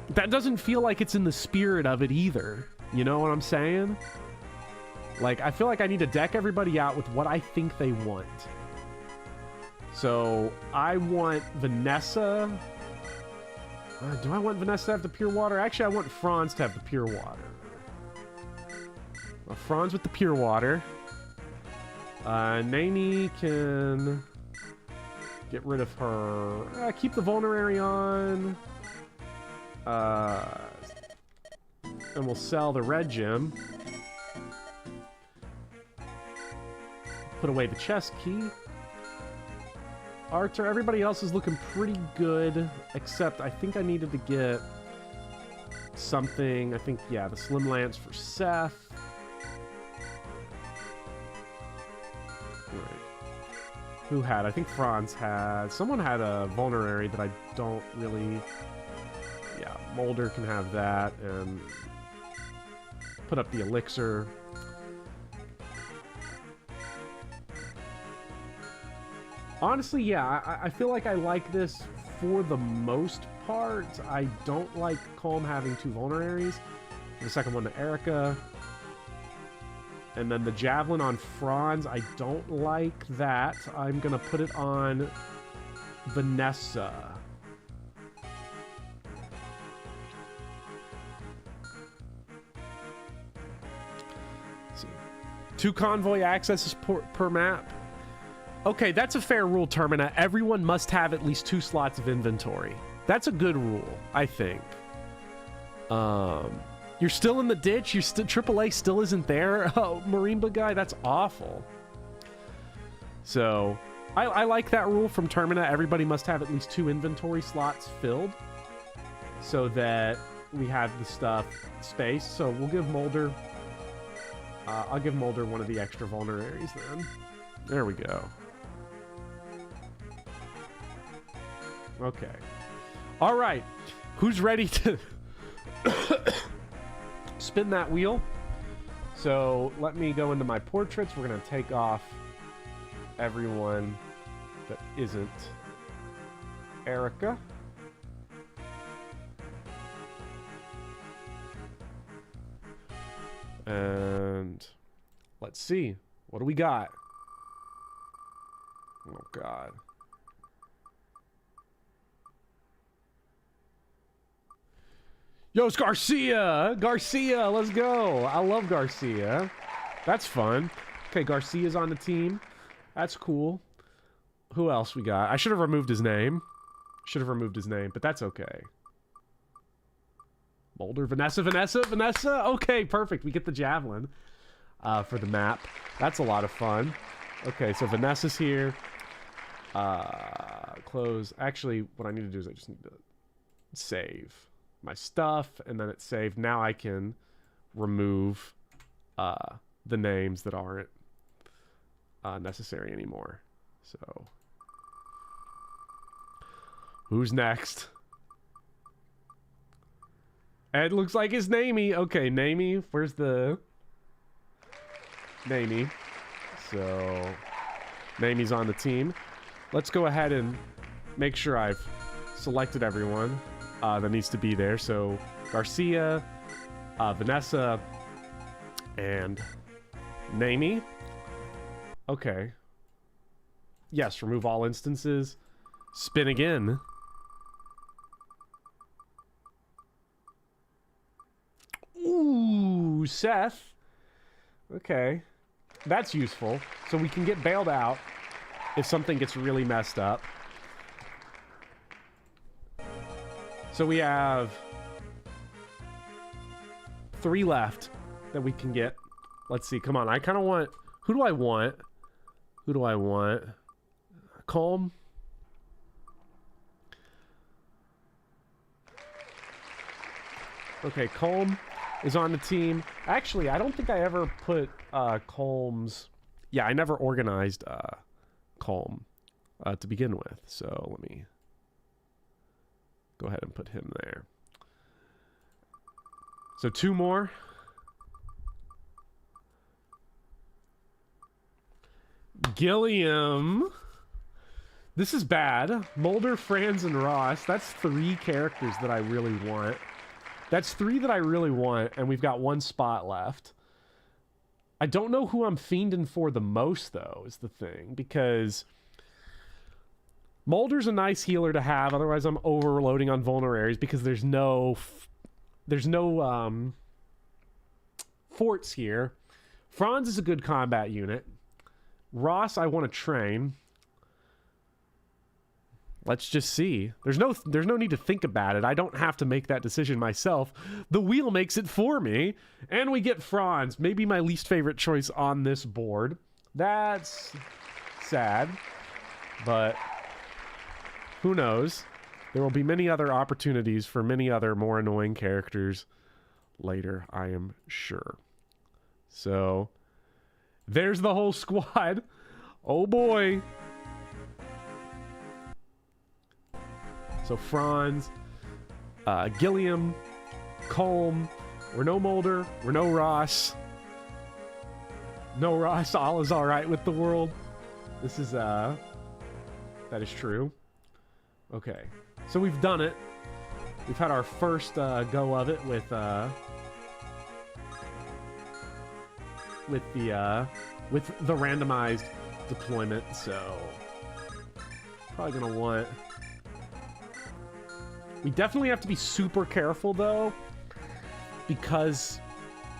that doesn't feel like it's in the spirit of it either. You know what I'm saying? Like, I feel like I need to deck everybody out with what I think they want. So, I want Vanessa. Do I want Vanessa to have the pure water? Actually, I want Franz to have the pure water. Well, Franz with the pure water. Nani can get rid of her. Keep the vulnerary on. And we'll sell the red gem. Put away the chest key. Arthur, everybody else is looking pretty good, except I think I needed to get something. I think, yeah, the Slim Lance for Seth. Right. Who had? I think Franz had. Someone had a vulnerary that I don't really... Yeah, Molder can have that, and put up the elixir. Honestly, yeah, I feel like I like this for the most part. I don't like Calm having 2 vulneraries. The second one to Erica. And then the Javelin on Franz, I don't like that. I'm going to put it on Vanessa. Let's see. 2 convoy accesses per map. Okay, that's a fair rule, Termina. Everyone must have at least 2 slots of inventory. That's a good rule, I think. You're still in the ditch. You're still AAA still isn't there. Oh, Marimba guy, that's awful. So, I like that rule from Termina. Everybody must have at least 2 inventory slots filled, so that we have the stuff space. So we'll give Molder. I'll give Molder one of the extra vulneraries then. There we go. Okay. All right. Who's ready to spin that wheel? So let me go into my portraits. We're going to take off everyone that isn't Erica. And let's see. What do we got? Oh, God. Yo, it's Garcia! Garcia, let's go! I love Garcia. That's fun. Okay, Garcia's on the team. That's cool. Who else we got? I should have removed his name. Should have removed his name, but that's okay. Molder, Vanessa. Okay, perfect. We get the Javelin for the map. That's a lot of fun. Okay, so Vanessa's here. Close. Actually, what I need to do is I just need to save my stuff, and then it's saved. Now I can remove the names that aren't necessary anymore. So, Who's next? Ed looks like it's Namey. Okay, Namey. Where's the... Namey. So, Namey's on the team. Let's go ahead and make sure I've selected everyone that needs to be there. So, Garcia, Vanessa, and Namey. Okay. Yes, remove all instances. Spin again. Ooh, Seth. Okay. That's useful. So we can get bailed out if something gets really messed up. So we have 3 left that we can get. Let's see. Come on. I kind of want... Who do I want? Who do I want? Calm. Okay, Calm is on the team. Actually, I don't think I ever put Calm's... Yeah, I never organized Calm to begin with. So let me go ahead and put him there. So 2 more. Gilliam. This is bad. Mulder, Franz, and Ross. That's 3 characters that I really want. That's 3 that I really want, and we've got 1 spot left. I don't know who I'm fiending for the most, though, is the thing, because Mulder's a nice healer to have. Otherwise, I'm overloading on vulnerable areas because there's no forts here. Franz is a good combat unit. Ross, I want to train. Let's just see. There's no need to think about it. I don't have to make that decision myself. The wheel makes it for me. And we get Franz, maybe my least favorite choice on this board. That's sad. But who knows? There will be many other opportunities for many other more annoying characters later, I am sure. So, there's the whole squad. Oh boy. So Franz, Gilliam, Colm. We're no Mulder. We're no Ross. No Ross. All is all right with the world. This is, that is true. Okay. So we've done it. We've had our first go of it with the randomized deployment. So probably gonna want... We definitely have to be super careful, though, because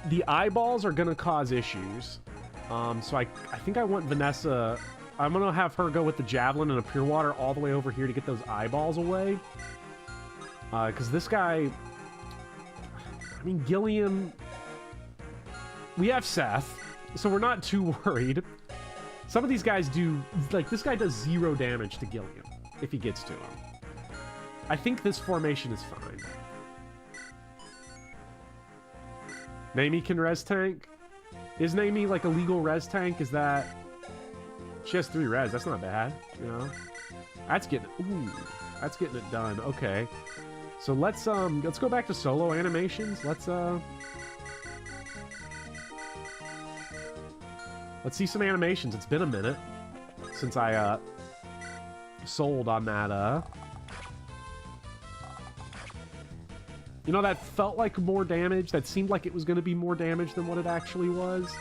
the eyeballs are going to cause issues. So I think I want Vanessa... I'm going to have her go with the javelin and a pure water all the way over here to get those eyeballs away. Because this guy... I mean, Gilliam... We have Seth, so we're not too worried. Some of these guys do... Like, this guy does 0 damage to Gilliam if he gets to him. I think this formation is fine. Namey can res tank? Is Namey like a legal res tank? Is that... She has 3 res. That's not bad, you know? That's getting... Ooh. That's getting it done. Okay. So let's go back to solo animations. Let's see some animations. It's been a minute since I sold on that You know, that felt like more damage. That seemed like it was going to be more damage than what it actually was.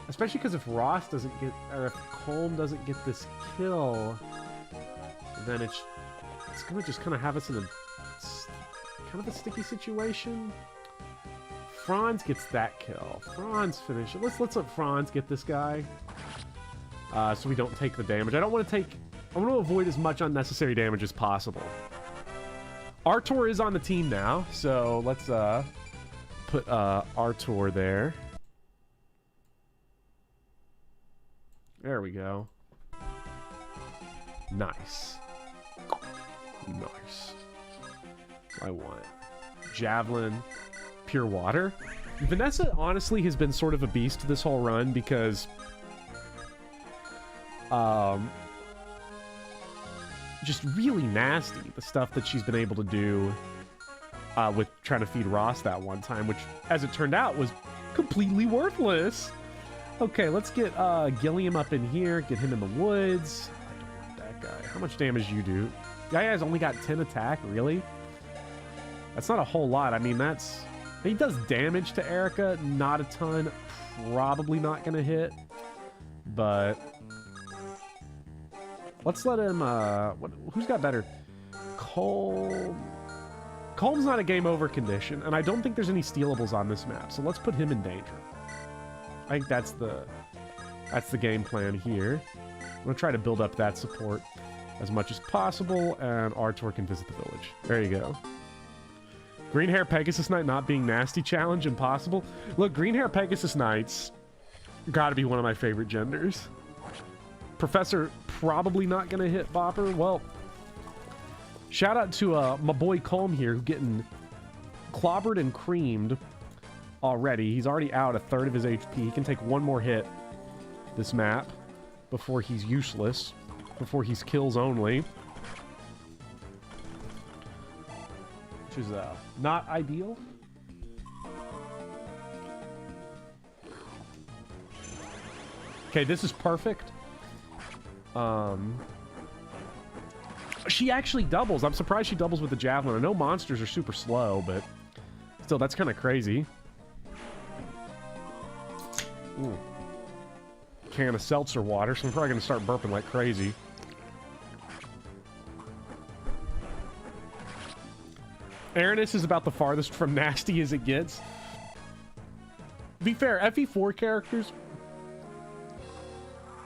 Especially because if Ross doesn't get... Or if Colm doesn't get this kill, then it's going to just kind of have us in a... kind of a sticky situation. Franz gets that kill. Franz finish it. Let's let Franz get this guy. So we don't take the damage. I want to avoid as much unnecessary damage as possible. Artur is on the team now, so let's put Artur there. There we go. Nice. Nice. I want javelin, pure water. Vanessa honestly has been sort of a beast this whole run because just really nasty, the stuff that she's been able to do with trying to feed Ross that one time, which, as it turned out, was completely worthless. Okay, let's get Gilliam up in here, get him in the woods. I don't want that guy. How much damage you do? Guy has only got 10 attack, really? That's not a whole lot. I mean, that's... He does damage to Erica, not a ton. Probably not going to hit, but... Let's let him, who's got better? Colm. Colm's not a game over condition, and I don't think there's any stealables on this map, so let's put him in danger. I think that's the game plan here. I'm gonna try to build up that support as much as possible, and Artor can visit the village. There you go. Green Hair Pegasus Knight not being nasty challenge impossible. Look, Green Hair Pegasus Knights gotta be one of my favorite genders. Professor probably not gonna hit Bopper. Well, shout out to my boy Colm here, who getting clobbered and creamed already. He's already out a third of his HP. He can take one more hit this map before he's useless, before he's kills only, which is not ideal. Okay, this is perfect. She actually doubles. I'm surprised she doubles with the javelin. I know monsters are super slow, but still, that's kind of crazy. Ooh. Can of seltzer water, so I'm probably going to start burping like crazy. Aranis is about the farthest from nasty as it gets. To be fair, FE4 characters...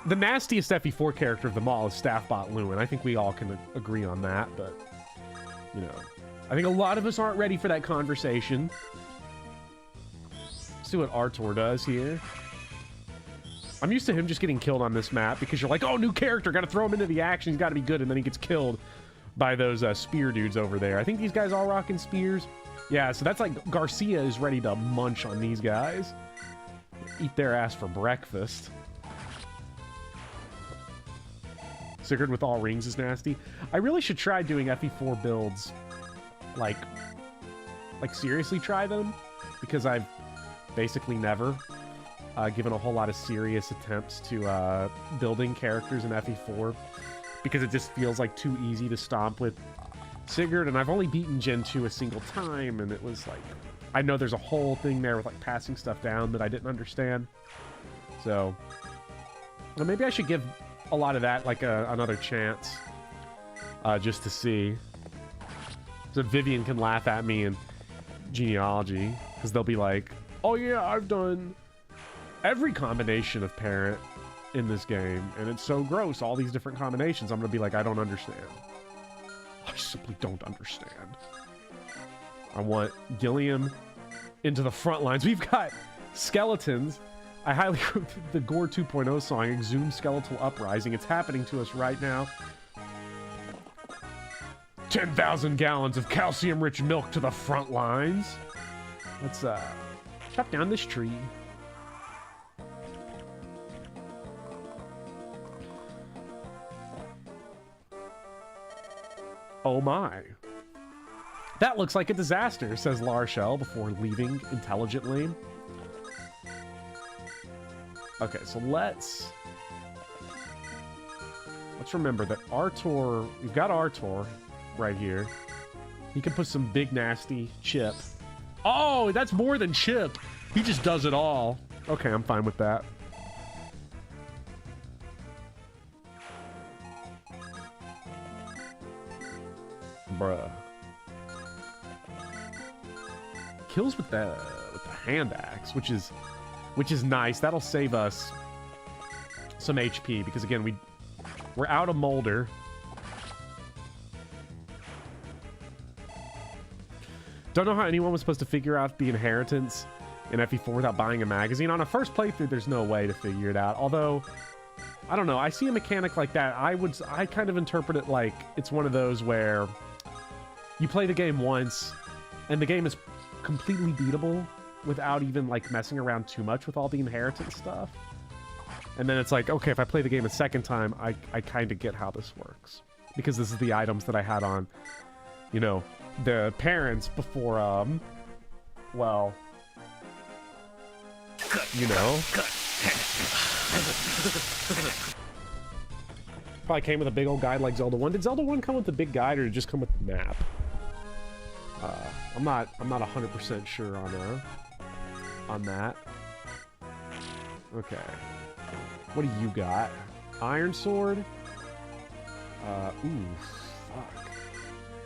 The nastiest FE4 character of them all is Staffbot Lewin. I think we all can agree on that, but, you know, I think a lot of us aren't ready for that conversation. Let's see what Artor does here. I'm used to him just getting killed on this map because you're like, oh, new character, gotta throw him into the action, he's gotta be good, and then he gets killed by those spear dudes over there. I think these guys all rocking spears. Yeah, so that's like Garcia is ready to munch on these guys. Eat their ass for breakfast. Sigurd with all rings is nasty. I really should try doing FE4 builds. Like seriously try them. Because I've basically never given a whole lot of serious attempts to building characters in FE4. Because it just feels like too easy to stomp with Sigurd. And I've only beaten Gen 2 a single time. And it was like... I know there's a whole thing there with like passing stuff down that I didn't understand. So... Well, maybe I should give... a lot of that like another chance just to see, so Vivian can laugh at me in genealogy because they'll be like, oh yeah, I've done every combination of parent in this game and it's so gross, all these different combinations. I'm gonna be like, I don't understand. I simply don't understand. I want Gilliam into the front lines. We've got skeletons. I highly the Gore 2.0 song, Exhumed Skeletal Uprising. It's happening to us right now. 10,000 gallons of calcium-rich milk to the front lines. Let's chop down this tree. Oh my. That looks like a disaster, says Larshell before leaving intelligently. Okay, so let's remember that Artor, we've got Artor right here. He can put some big nasty chip. Oh, that's more than chip. He just does it all. Okay, I'm fine with that. Bruh. Kills with the hand axe, which is nice. That'll save us some HP because again we're out of Molder. Don't know how anyone was supposed to figure out the inheritance in FE4 without buying a magazine. On a first playthrough, there's no way to figure it out. Although, I don't know. I see a mechanic like that. I kind of interpret it like it's one of those where you play the game once and the game is completely beatable without even like messing around too much with all the inheritance stuff. And then it's like, okay, if I play the game a second time, I kind of get how this works. because this is the items that I had on, you know, the parents before, well, you know. Probably came with a big old guide like Zelda 1. Did Zelda 1 come with the big guide, or did it just come with the map? I'm not 100% sure on that. Okay. What do you got? Iron Sword? Ooh, fuck.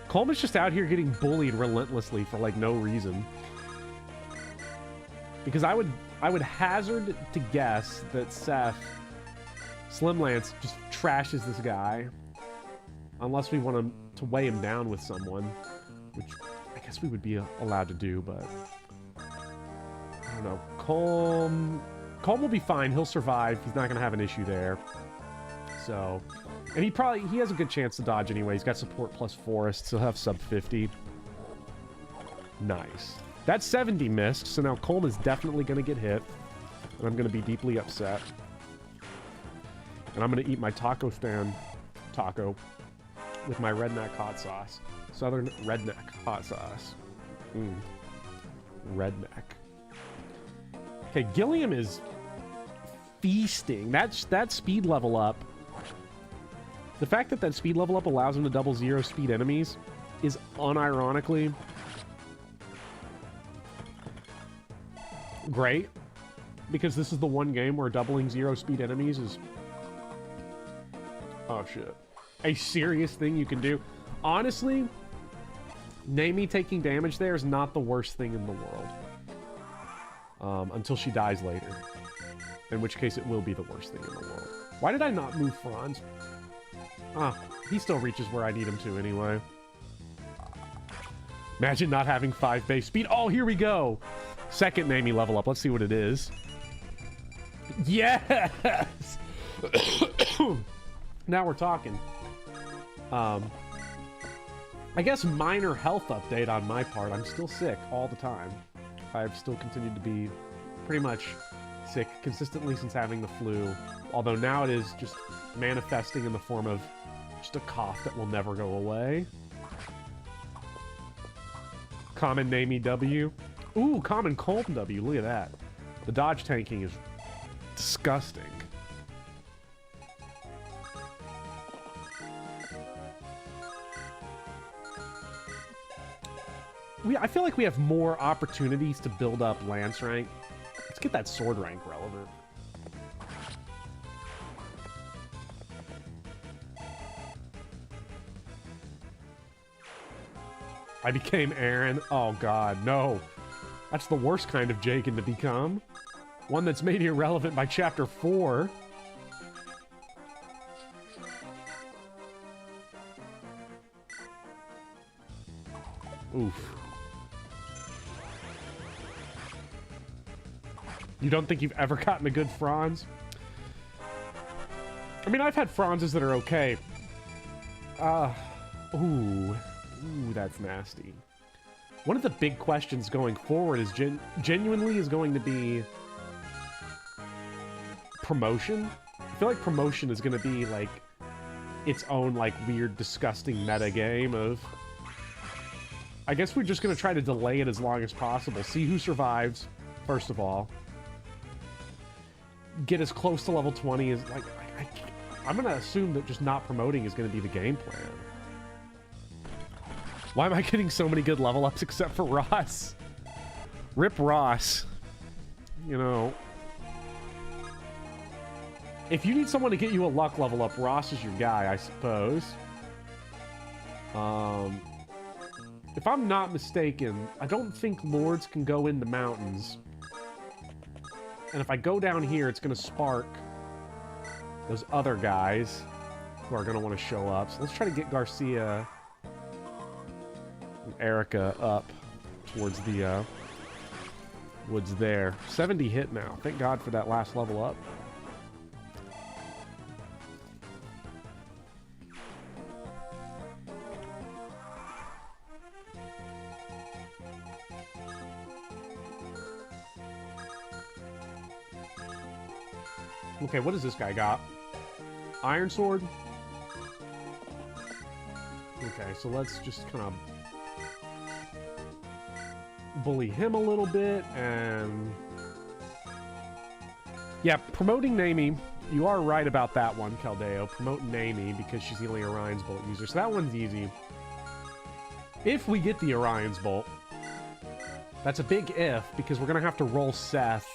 Coleman's just out here getting bullied relentlessly for, like, no reason. Because I would hazard to guess that Seth Slimlance just trashes this guy. Unless we want to weigh him down with someone. Which I guess we would be allowed to do, but... I don't know. Colm will be fine. He'll survive. He's not going to have an issue there. So... And he has a good chance to dodge anyway. He's got support plus forests. He'll have sub 50. Nice. That 70 missed, so now Colm is definitely going to get hit. And I'm going to be deeply upset. And I'm going to eat my taco stand taco with my redneck hot sauce. Southern redneck hot sauce. Redneck. Okay, Gilliam is feasting. That speed level up. The fact that speed level up allows him to double 0 speed enemies is unironically great, because this is the one game where doubling 0 speed enemies is, oh shit, a serious thing you can do. Honestly, Naomi taking damage there is not the worst thing in the world. Until she dies later. In which case it will be the worst thing in the world. Why did I not move Franz? Ah, he still reaches where I need him to anyway. Imagine not having 5 base speed. Oh, here we go. Second Naomi level up. Let's see what it is. Yes! Now we're talking. I guess minor health update on my part. I'm still sick all the time. I've still continued to be pretty much sick consistently since having the flu. Although now it is just manifesting in the form of just a cough that will never go away. Common Namey W. Ooh, common Colm W. Look at that. The dodge tanking is disgusting. I feel like we have more opportunities to build up Lance rank. Let's get that sword rank relevant. I became Aaron. Oh god, no. That's the worst kind of Jaken to become. One that's made irrelevant by chapter 4. Oof. You don't think you've ever gotten a good Franz? I mean, I've had Franzes that are okay. Ooh, that's nasty. One of the big questions going forward is genuinely is going to be promotion. I feel like promotion is going to be like its own like weird, disgusting meta game of. I guess we're just going to try to delay it as long as possible. See who survives, first of all. Get as close to level 20 as like. I'm going to assume that just not promoting is going to be the game plan. Why am I getting so many good level ups except for Ross? Rip Ross. You know. If you need someone to get you a luck level up, Ross is your guy, I suppose. If I'm not mistaken, I don't think Lords can go in the mountains. And if I go down here, it's going to spark those other guys who are going to want to show up. So let's try to get Garcia and Erica up towards the woods there. 70 hit now. Thank God for that last level up. Okay, what does this guy got? Iron Sword? Okay, so let's just kind of bully him a little bit, and yeah, promoting Naomi. You are right about that one, Caldeo. Promote Naomi because she's the only Orion's Bolt user, so that one's easy. If we get the Orion's Bolt, that's a big if, because we're gonna have to roll Seth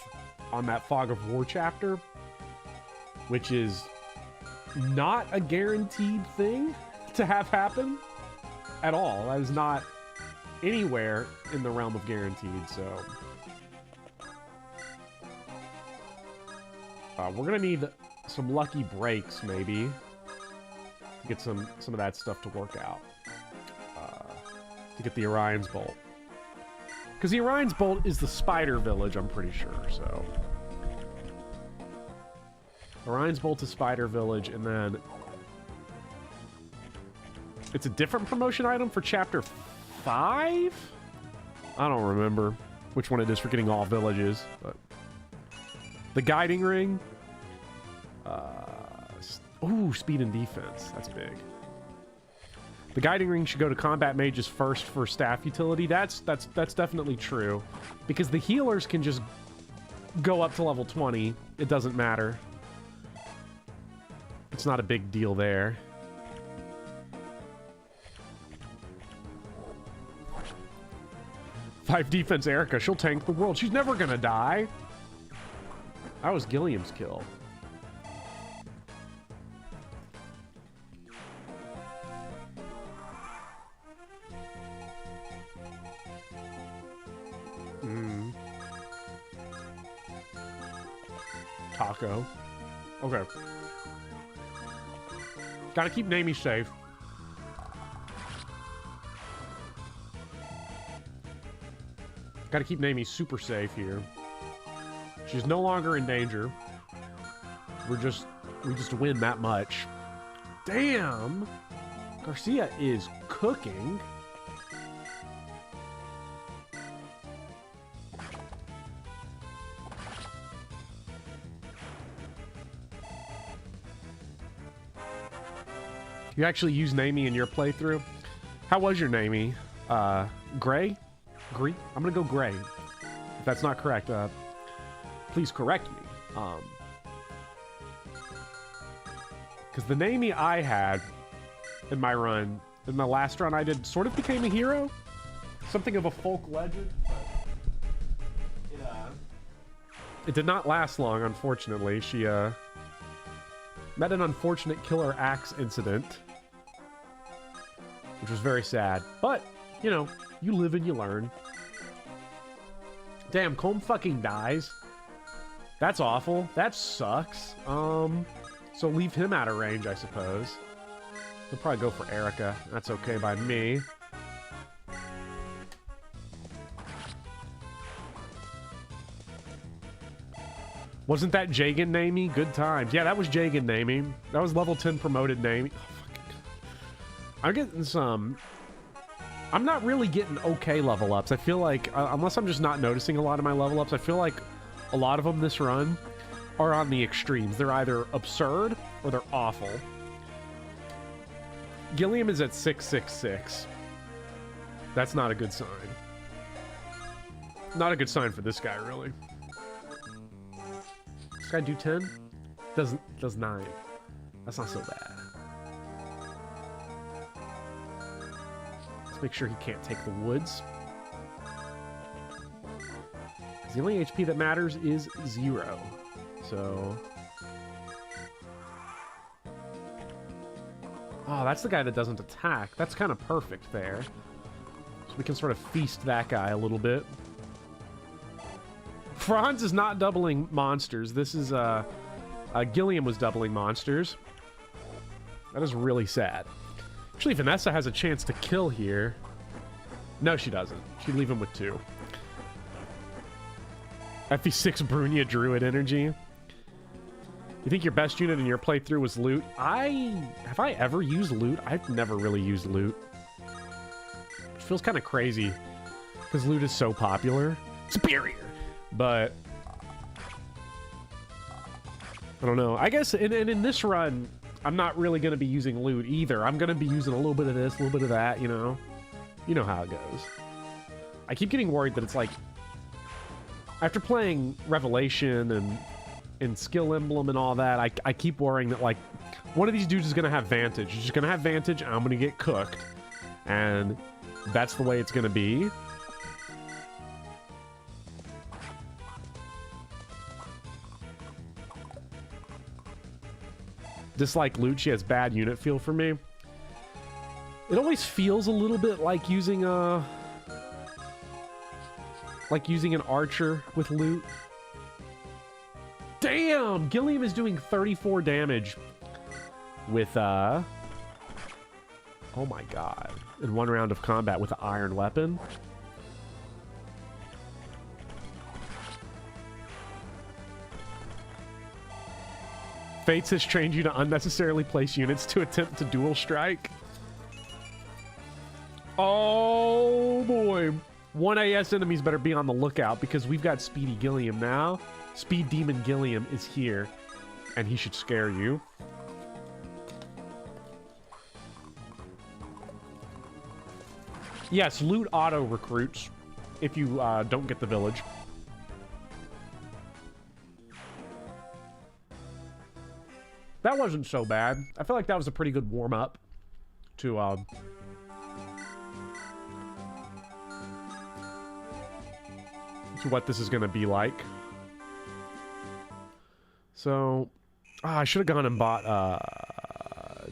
on that Fog of War chapter, which is not a guaranteed thing to have happen at all. That is not anywhere in the realm of guaranteed, so we're gonna need some lucky breaks maybe to get some of that stuff to work out, to get the Orion's Bolt, because the Orion's Bolt is the spider village, I'm pretty sure. So Orion's Bolt is spider village, and then it's a different promotion item for chapter 5. I don't remember which one it is for getting all villages, but the guiding ring. Ooh, speed and defense. That's big. The guiding ring should go to combat mages first for staff utility. That's definitely true, because the healers can just go up to level 20. It doesn't matter. It's not a big deal there. Five defense Erica. She'll tank the world. She's never gonna die. That was Gilliam's kill. Taco. Okay. Gotta keep Naomi safe. Gotta keep Naomi super safe here. She's no longer in danger. We just win that much. Damn! Garcia is cooking. You actually use Naomi in your playthrough? How was your Naomi? Gray? Green? I'm gonna go gray. If that's not correct, please correct me. Because the Naomi I had in my run, in my last run I did, sort of became a hero. Something of a folk legend. It did not last long, unfortunately. She met an unfortunate killer axe incident, which was very sad. But, you know, you live and you learn. Damn, Colm fucking dies. That's awful. That sucks. So leave him out of range, I suppose. He'll probably go for Erica. That's okay by me. Wasn't that Jagan Naomi? Good times. Yeah, that was Jagan Naomi. That was level 10 promoted Naomi. Oh, I'm getting some... I'm not really getting okay level ups. I feel like, unless I'm just not noticing a lot of my level ups, I feel like a lot of them this run are on the extremes. They're either absurd or they're awful. Gilliam is at 666. That's not a good sign. Not a good sign for this guy, really. This guy do 10? Does 9. That's not so bad. Let's make sure he can't take the woods. The only HP that matters is 0. So... oh, that's the guy that doesn't attack. That's kind of perfect there. So we can sort of feast that guy a little bit. Franz is not doubling monsters. This is, Gilliam was doubling monsters. That is really sad. Actually, Vanessa has a chance to kill here. No, she doesn't. She'd leave him with 2. FE6 Brunia Druid energy. You think your best unit in your playthrough was loot? Have I ever used loot? I've never really used loot. It feels kind of crazy because loot is so popular. Superior. But I don't know. I guess in this run, I'm not really going to be using loot either. I'm going to be using a little bit of this, a little bit of that, you know? You know how it goes. I keep getting worried that it's like, after playing Revelation and Skill Emblem and all that, I keep worrying that, like, one of these dudes is going to have Vantage. He's just going to have Vantage, and I'm going to get cooked. And that's the way it's going to be. Dislike loot. She has bad unit feel for me. It always feels a little bit like using an archer with loot. Damn! Gilliam is doing 34 damage with, oh my god. In one round of combat with an iron weapon. Fates has trained you to unnecessarily place units to attempt to dual strike. Oh boy. 1 AS enemies better be on the lookout because we've got Speedy Gilliam now. Speed Demon Gilliam is here, and he should scare you. Yes, loot auto recruits if you don't get the village. That wasn't so bad. I feel like that was a pretty good warm-up to what this is going to be like. So, I should have gone and bought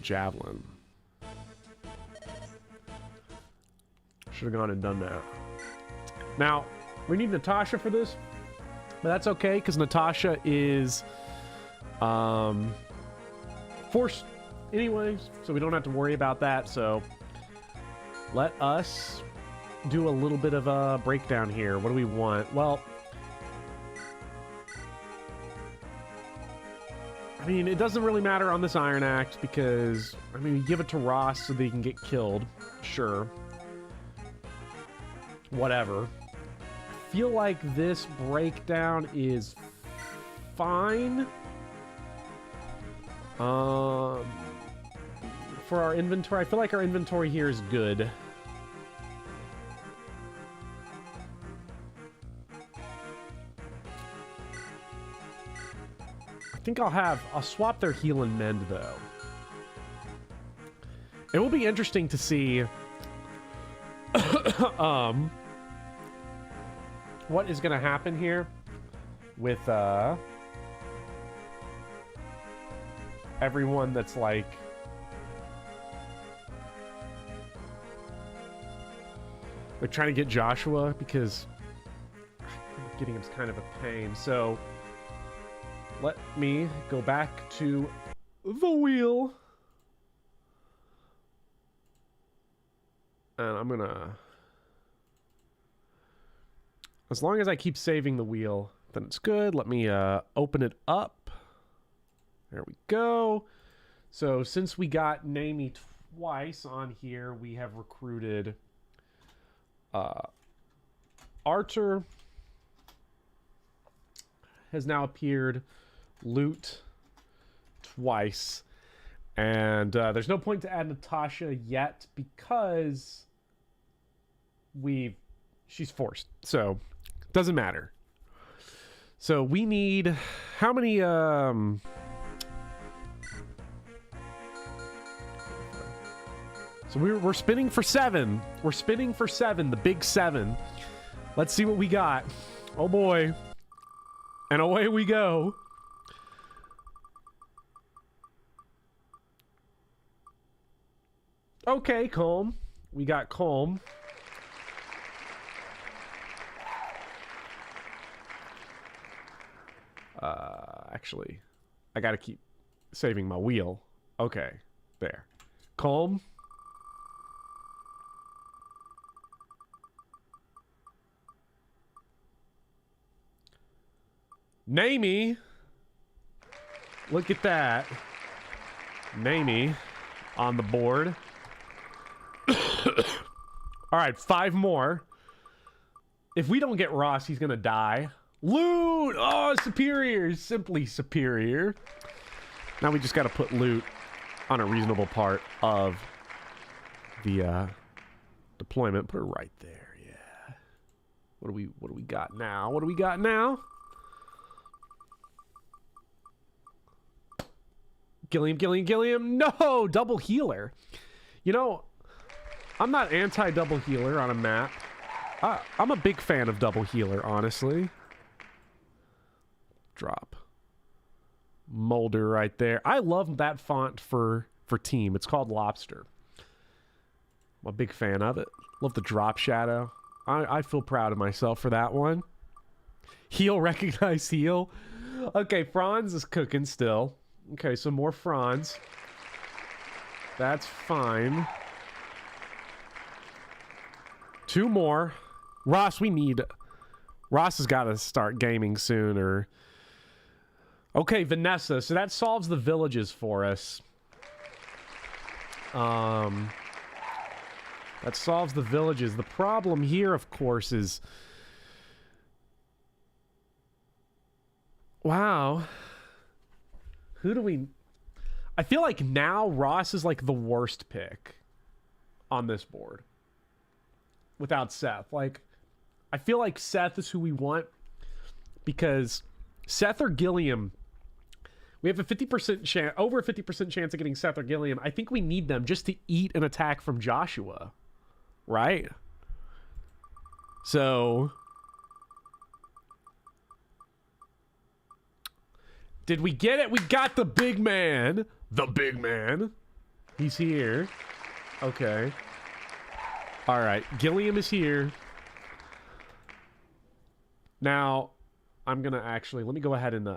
Javelin. Should have gone and done that. Now, we need Natasha for this, but that's okay, because Natasha is forced anyways, so we don't have to worry about that. So let us do a little bit of a breakdown here. What do we want? Well, I mean, it doesn't really matter on this Iron Axe because, I mean, you give it to Ross so they can get killed. Sure. Whatever. I feel like this breakdown is fine. For our inventory, I feel like our inventory here is good. I think I'll swap their heal and mend though. It will be interesting to see what is going to happen here with everyone that's like they're trying to get Joshua, because getting him's kind of a pain. So let me go back to the wheel. And I'm gonna, as long as I keep saving the wheel, then it's good. Let me open it up. There we go. So since we got Namie twice on here, we have recruited Archer has now appeared, Loot twice, and there's no point to add Natasha yet because she's forced, so doesn't matter. So we need how many so we're spinning for 7. We're spinning for 7, the big 7. Let's see what we got. Oh boy. And away we go. Okay, Calm. We got Calm. Actually, I gotta keep saving my wheel. Okay, there. Calm. Namie. Look at that. Namie on the board. All right, 5 more. If we don't get Ross, he's gonna die. Loot! Oh, superior. Simply superior. Now we just gotta put Loot on a reasonable part of the deployment. Put it right there. Yeah. What do we got now? What do we got now? Gilliam. No, double healer. You know, I'm not anti-double healer on a map. I'm a big fan of double healer, honestly. Drop. Molder right there. I love that font for team. It's called Lobster. I'm a big fan of it. Love the drop shadow. I feel proud of myself for that one. Heal, recognize heal. Okay, Franz is cooking still. Okay, so more Franz. That's fine. 2 more. Ross, Ross has got to start gaming soon, or... Okay, Vanessa. So that solves the villages for us. That solves the villages. The problem here, of course, is... Wow. Who do we... I feel like now Ross is like the worst pick on this board. Without Seth. Like, I feel like Seth is who we want because Seth or Gilliam, we have a 50% chance, over a 50% chance of getting Seth or Gilliam. I think we need them just to eat an attack from Joshua. Right? So... Did we get it? We got the big man. The big man. He's here. Okay. All right. Gilliam is here. Now, I'm going to actually... Let me go ahead and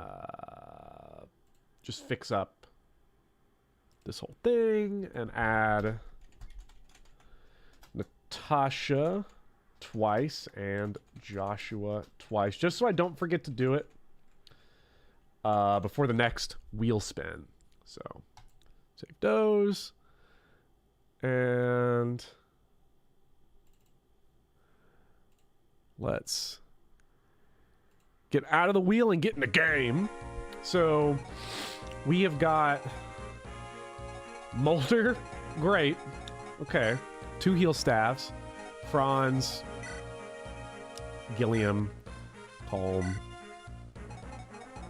just fix up this whole thing and add Natasha twice and Joshua twice. Just so I don't forget to do it. Before the next wheel spin. So, save those. And let's get out of the wheel and get in the game. So, we have got Molder. Great. Okay. 2 heal staffs. Franz. Gilliam. Palm.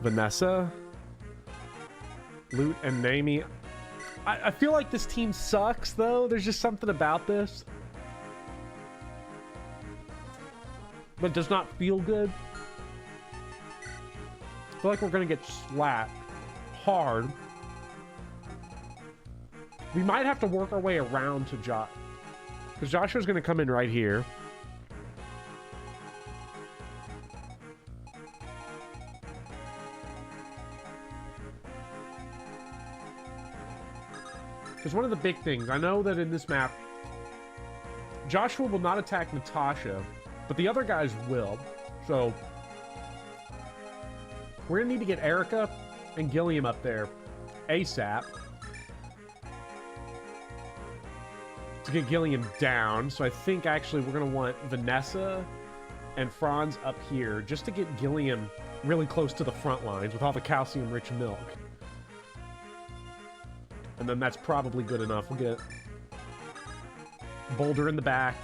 Vanessa, Loot, and Naomi. I feel like this team sucks, though. There's just something about this that does not feel good. I feel like we're going to get slapped hard. We might have to work our way around to Josh. Because Joshua's going to come in right here. Because one of the big things, I know that in this map, Joshua will not attack Natasha, but the other guys will. So, we're going to need to get Erica and Gilliam up there ASAP to get Gilliam down. So I think actually we're going to want Vanessa and Franz up here just to get Gilliam really close to the front lines with all the calcium-rich milk. And then that's probably good enough. We'll get Boulder in the back.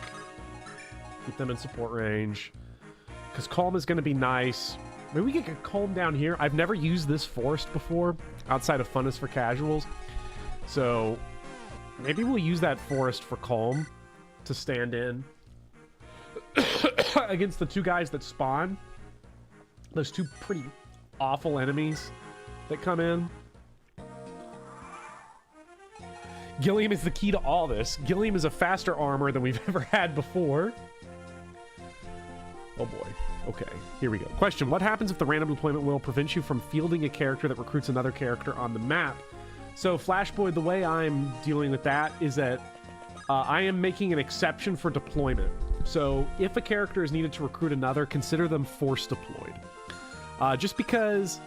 Keep them in support range. Because Calm is going to be nice. Maybe we can get Calm down here. I've never used this forest before, outside of Fun is for Casuals. So, maybe we'll use that forest for Calm to stand in against the 2 guys that spawn. Those 2 pretty awful enemies that come in. Gilliam is the key to all this. Gilliam is a faster armor than we've ever had before. Oh boy. Okay, here we go. Question: what happens if the random deployment wheel prevents you from fielding a character that recruits another character on the map? So, Flashboy, the way I'm dealing with that is that I am making an exception for deployment. So, if a character is needed to recruit another, consider them force deployed. Just because...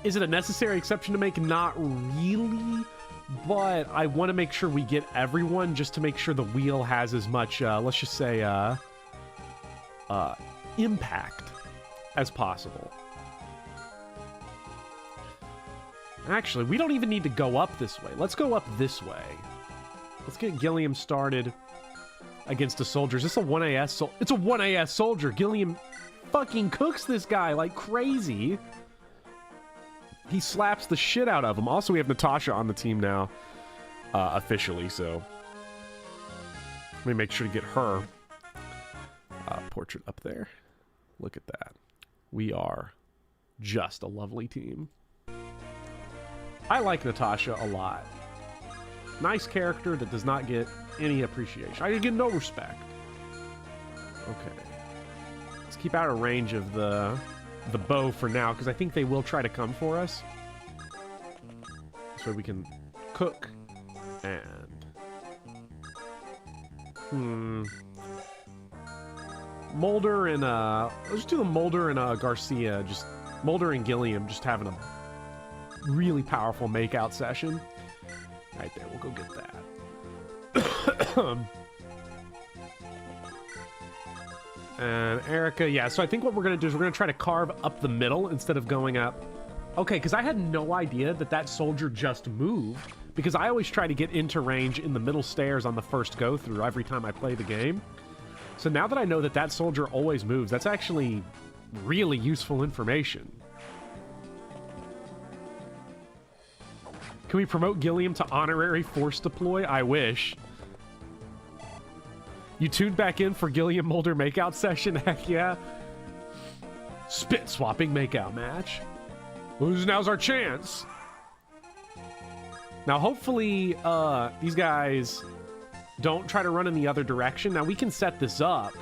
Is it a necessary exception to make? Not really, but I want to make sure we get everyone just to make sure the wheel has as much, let's just say, impact as possible. Actually, we don't even need to go up this way. Let's go up this way. Let's get Gilliam started against a soldier. Is this a 1AS? It's a 1AS soldier. Gilliam fucking cooks this guy like crazy. He slaps the shit out of him. Also, we have Natasha on the team now, officially, so let me make sure to get her portrait up there. Look at that. We are just a lovely team. I like Natasha a lot. Nice character that does not get any appreciation. I get no respect. Okay. Let's keep out of range of the bow for now, because I think they will try to come for us. So we can cook and... Mulder and, let's do the Mulder and, Garcia. Just, Mulder and Gilliam just having a really powerful makeout session. Right there, we'll go get that. And Erica, yeah, so I think what we're going to do is we're going to try to carve up the middle instead of going up. Okay, because I had no idea that that soldier just moved, because I always try to get into range in the middle stairs on the first go-through every time I play the game. So now that I know that that soldier always moves, that's actually really useful information. Can we promote Gilliam to honorary force deploy? I wish. You tuned back in for Gilliam Mulder makeout session? Heck yeah. Spit swapping makeout match. Now's our chance. Now, hopefully, these guys don't try to run in the other direction. Now, we can set this up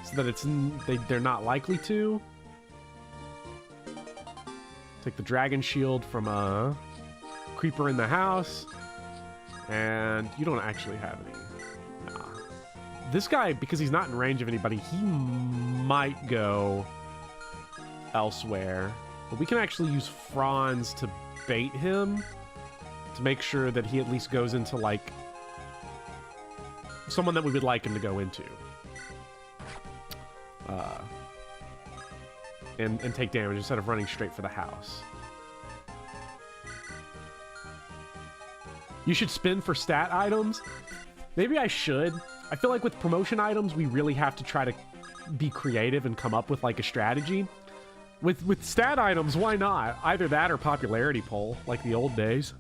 so that they're not likely to. Take the dragon shield from a creeper in the house. And you don't actually have any. Nah. This guy, because he's not in range of anybody, he might go elsewhere. But we can actually use Franz to bait him to make sure that he at least goes into, like, someone that we would like him to go into. And take damage instead of running straight for the house. You should spin for stat items. Maybe I should. I feel like with promotion items, we really have to try to be creative and come up with, like, a strategy. With stat items, why not? Either that or popularity poll, like the old days.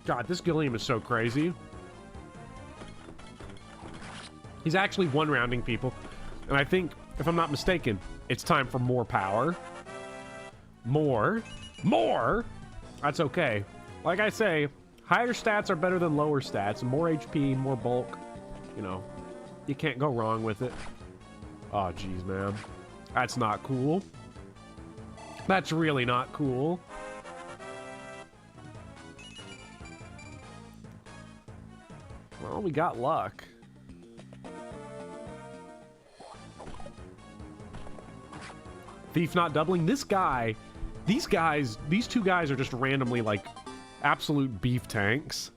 God, this Gilliam is so crazy. He's actually one-rounding people. And I think, if I'm not mistaken, it's time for more power. More? That's okay. Like I say, higher stats are better than lower stats. More HP, more bulk. You know, you can't go wrong with it. Oh, jeez, man. That's not cool. That's really not cool. Well, we got luck. Thief not doubling. This guy, these two guys are just randomly, like, absolute beef tanks.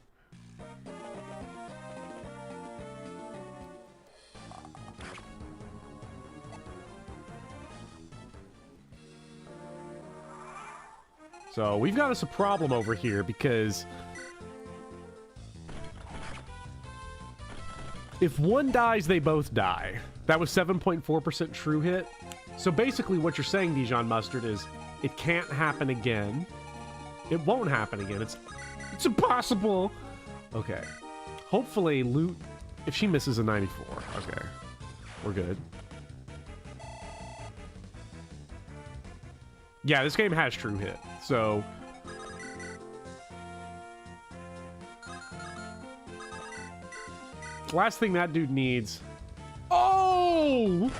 So we've got us a problem over here because if one dies, they both die. That was 7.4% true hit. So basically what you're saying, Dijon Mustard, is it can't happen again. It won't happen again. It's impossible. Okay. Hopefully loot... If she misses a 94. Okay. We're good. Yeah, this game has true hit. So... last thing that dude needs... Oh!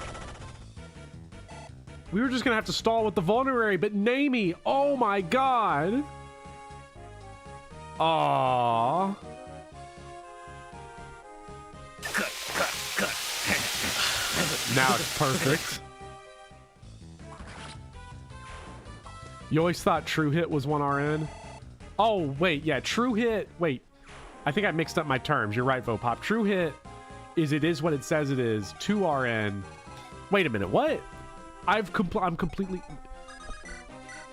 We were just gonna have to stall with the vulnerary, but Namie, oh my god! Aww. Now it's perfect. You always thought True Hit was 1 RN? Oh, wait, yeah, True Hit. Wait, I think I mixed up my terms. You're right, Vopop. True Hit is what it says it is. 2 RN. Wait a minute, what? I'm completely...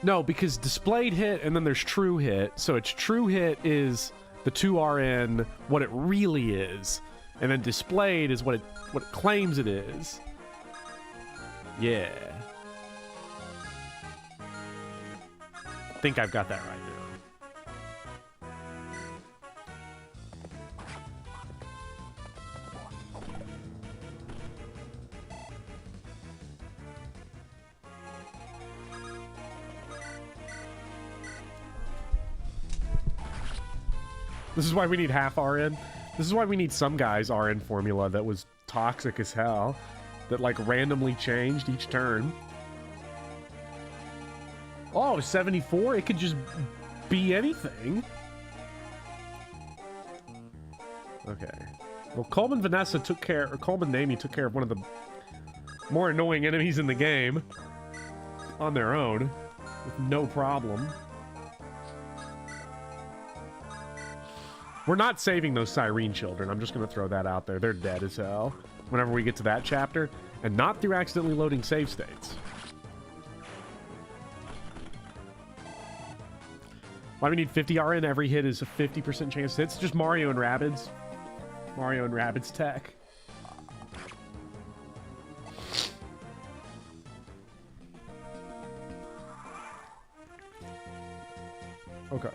No, because displayed hit and then there's true hit. So it's true hit is the 2 RN, what it really is. And then displayed is what it claims it is. Yeah. I think I've got that right now. This is why we need half RN. This is why we need some guy's RN formula that was toxic as hell. That like randomly changed each turn. Oh, 74? It could just be anything. Okay. Well, Coleman Vanessa took care, or Coleman Namey took care of one of the more annoying enemies in the game on their own with no problem. We're not saving those Cyrene children. I'm just going to throw that out there. They're dead as hell whenever we get to that chapter, and not through accidentally loading save states. Why do we need 50 RN? Every hit is a 50% chance to hit. It's just Mario and Rabbids. Mario and Rabbids tech. Okay.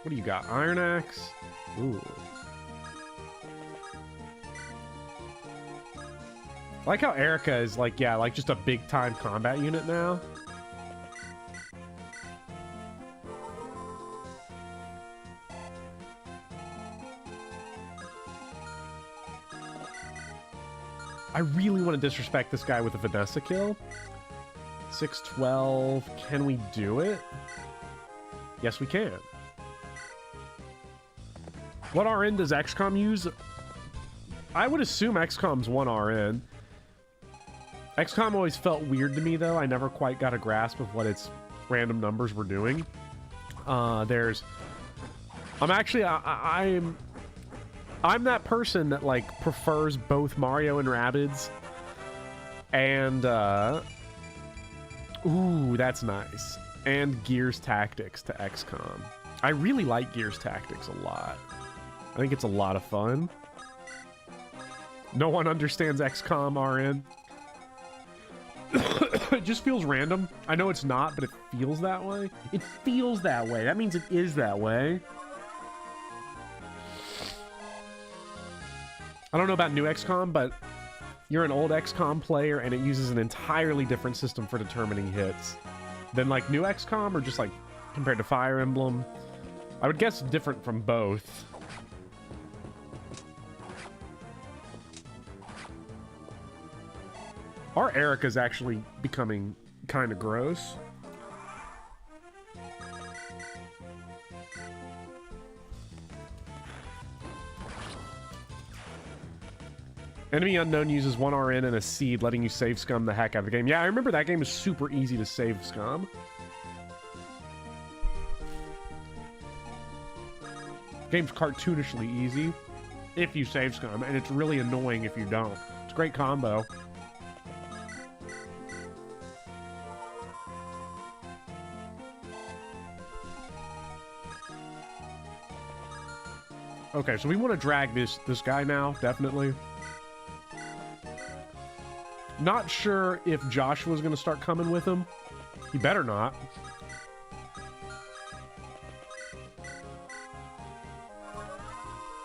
What do you got? Iron Axe? Ooh. I like how Erica is like, yeah, like just a big time combat unit now. I really want to disrespect this guy with a Vanessa kill. 612. Can we do it? Yes, we can. What RN does XCOM use? I would assume XCOM's 1 RN. XCOM always felt weird to me, though. I never quite got a grasp of what its random numbers were doing. I'm that person that, like, prefers both Mario and Rabbids. And, ooh, that's nice. And Gears Tactics to XCOM. I really like Gears Tactics a lot. I think it's a lot of fun. No one understands XCOM RN. It just feels random. I know it's not, but it feels that way. It feels that way. That means it is that way. I don't know about new XCOM, but you're an old XCOM player and it uses an entirely different system for determining hits than like new XCOM, or just like compared to Fire Emblem. I would guess different from both. Our Erica's actually becoming kind of gross. Enemy unknown uses 1 RN and a seed, letting you save scum the heck out of the game. Yeah, I remember that game is super easy to save scum. Game's cartoonishly easy if you save scum, and it's really annoying if you don't. It's a great combo. Okay, so we want to drag this guy now, definitely. Not sure if Joshua's going to start coming with him. He better not.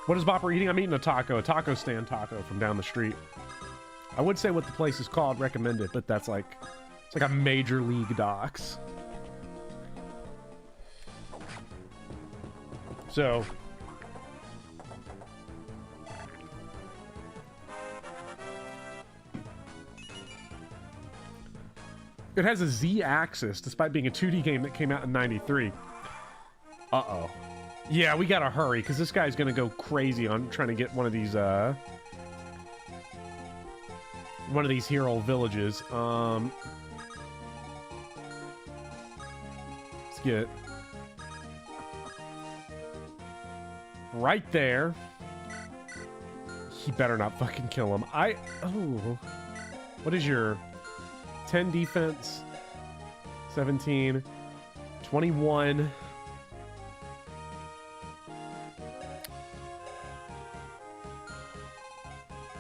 What is Bopper eating? I'm eating a taco stand taco from down the street. I would say what the place is called, recommend it, but that's like, it's like a major league docs. So... it has a Z-axis, despite being a 2D game that came out in '93. Uh-oh. Yeah, we gotta hurry, because this guy's gonna go crazy on trying to get one of these, one of these hero villages. Let's get right there. He better not fucking kill him. Oh, what is your 10 defense, 17, 21.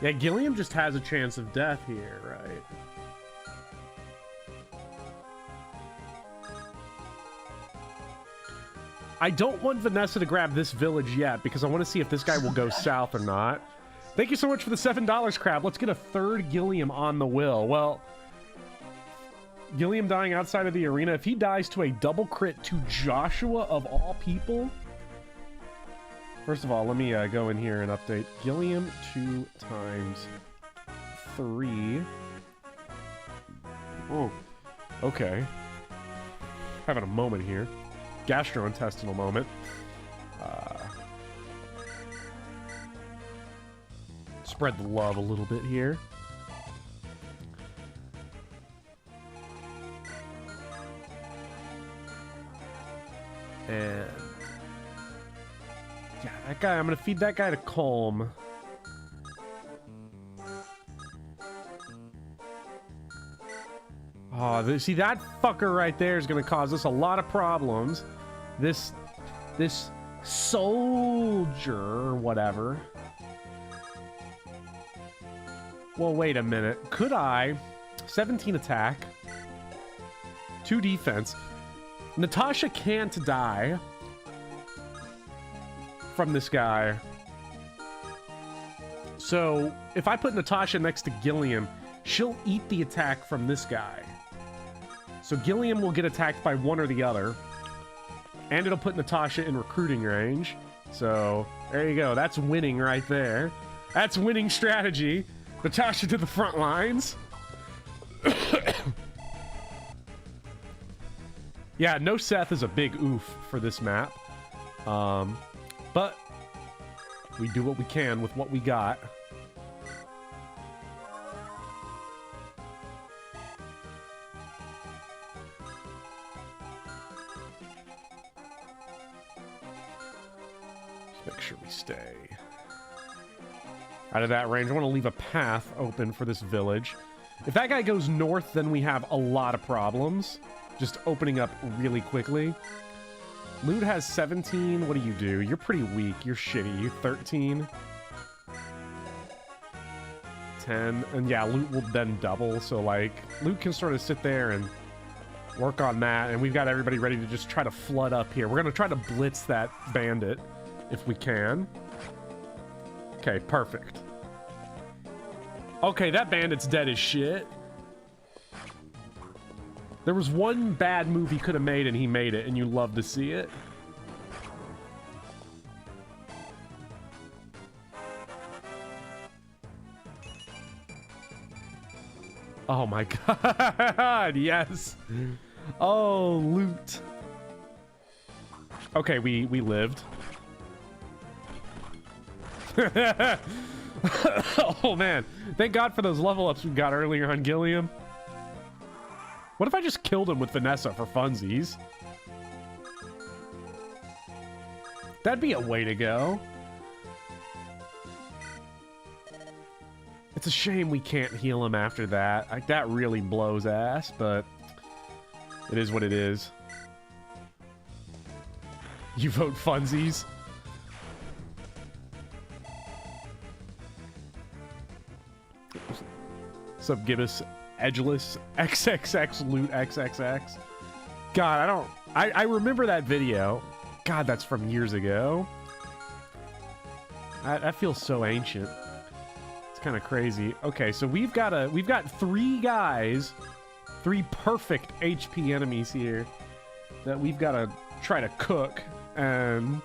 Yeah, Gilliam just has a chance of death here, right? I don't want Vanessa to grab this village yet because I want to see if this guy will go south or not. Thank you so much for the $7, Crab. Let's get a third Gilliam on the will. Well, Gilliam dying outside of the arena. If he dies to a double crit to Joshua of all people... First of all, let me go in here and update. Gilliam 2 times 3. Oh, okay. Having a moment here. Gastrointestinal moment. Spread the love a little bit here. And... yeah, that guy, I'm gonna feed that guy to Calm. Oh, see, that fucker right there is gonna cause us a lot of problems. This soldier or whatever. Well, wait a minute. Could I... 17 attack. 2 defense. Natasha can't die from this guy. So, if I put Natasha next to Gilliam, she'll eat the attack from this guy. So Gilliam will get attacked by one or the other. And it'll put Natasha in recruiting range. So, there you go. That's winning right there. That's winning strategy. Natasha to the front lines. Yeah, no Seth is a big oof for this map. But we do what we can with what we got. Just make sure we stay out of that range. I want to leave a path open for this village. If that guy goes north, then we have a lot of problems. Just opening up really quickly. Loot has 17. What do? You're pretty weak. You're shitty. You 13. 10. And yeah, loot will then double. So, like, loot can sort of sit there and work on that. And we've got everybody ready to just try to flood up here. We're going to try to blitz that bandit if we can. Okay, perfect. Okay, that bandit's dead as shit. There was one bad move he could have made, and he made it, and you love to see it. Oh my god, yes. Oh, loot. Okay, we lived. Oh man, thank God for those level ups we got earlier on Gilliam. What if I just killed him with Vanessa for funsies? That'd be a way to go. It's a shame we can't heal him after that. Like, that really blows ass, but it is what it is. You vote funsies? Sup, Gibbous? Edgeless XXX loot XXX. God, I remember that video. God, that's from years ago. That feels so ancient. It's kind of crazy. Okay, so we've got 3 guys, 3 perfect HP enemies here that we've got to try to cook. And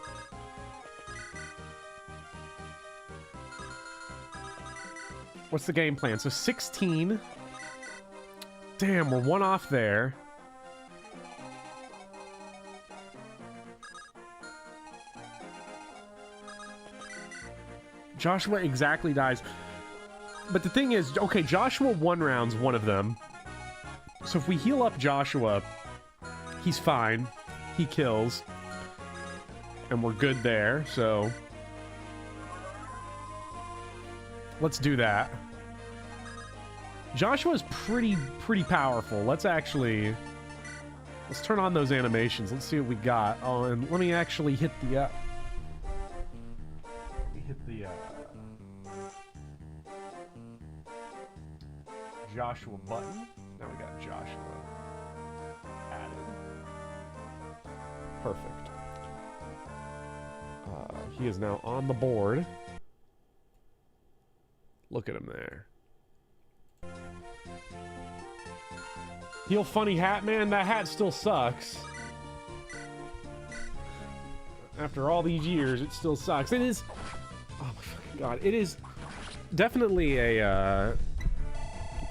what's the game plan? So 16. Damn, we're 1 off there. Joshua exactly dies. But the thing is, okay, Joshua 1 rounds one of them. So if we heal up Joshua, he's fine. He kills. And we're good there, so... let's do that. Joshua's pretty powerful. Let's actually... let's turn on those animations. Let's see what we got. Oh, and let me actually hit the... let me hit the... Joshua button. Now we got Joshua added. Perfect. He is now on the board. Look at him there. Heal funny hat, man. That hat still sucks. After all these years, it still sucks. It is... oh my fucking god. It is definitely a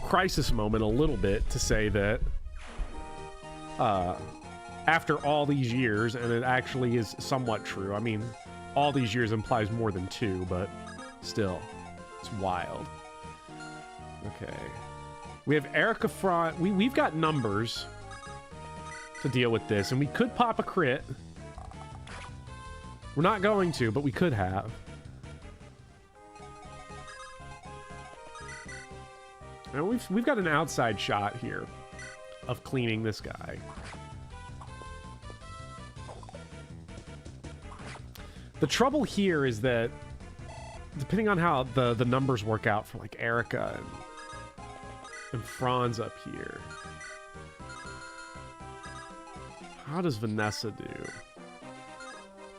crisis moment a little bit to say that after all these years, and it actually is somewhat true. I mean, all these years implies more than 2, but still, it's wild. Okay. We have Erica Fraud. We've got numbers to deal with this, and we could pop a crit. We're not going to, but we could have. And we've got an outside shot here of cleaning this guy. The trouble here is that depending on how the numbers work out for like Erica and Franz up here, how does Vanessa do?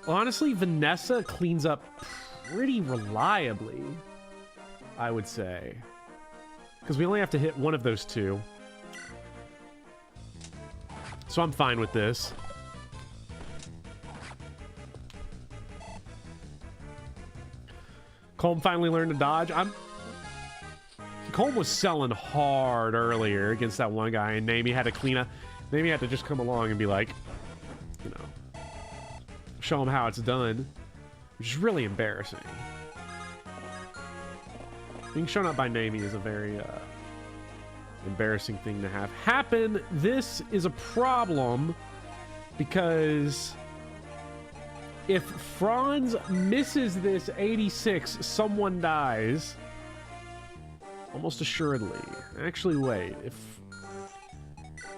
Well, honestly, Vanessa cleans up pretty reliably, I would say. Because we only have to hit one of those 2. So I'm fine with this. Colm finally learned to dodge. Colm was selling hard earlier against that one guy, and Naomi had to clean up. Naomi had to just come along and be like, you know, show him how it's done, which is really embarrassing. Being shown up by Naomi is a very embarrassing thing to have happen. This is a problem because if Franz misses this 86, someone dies. Almost assuredly. Actually, wait. If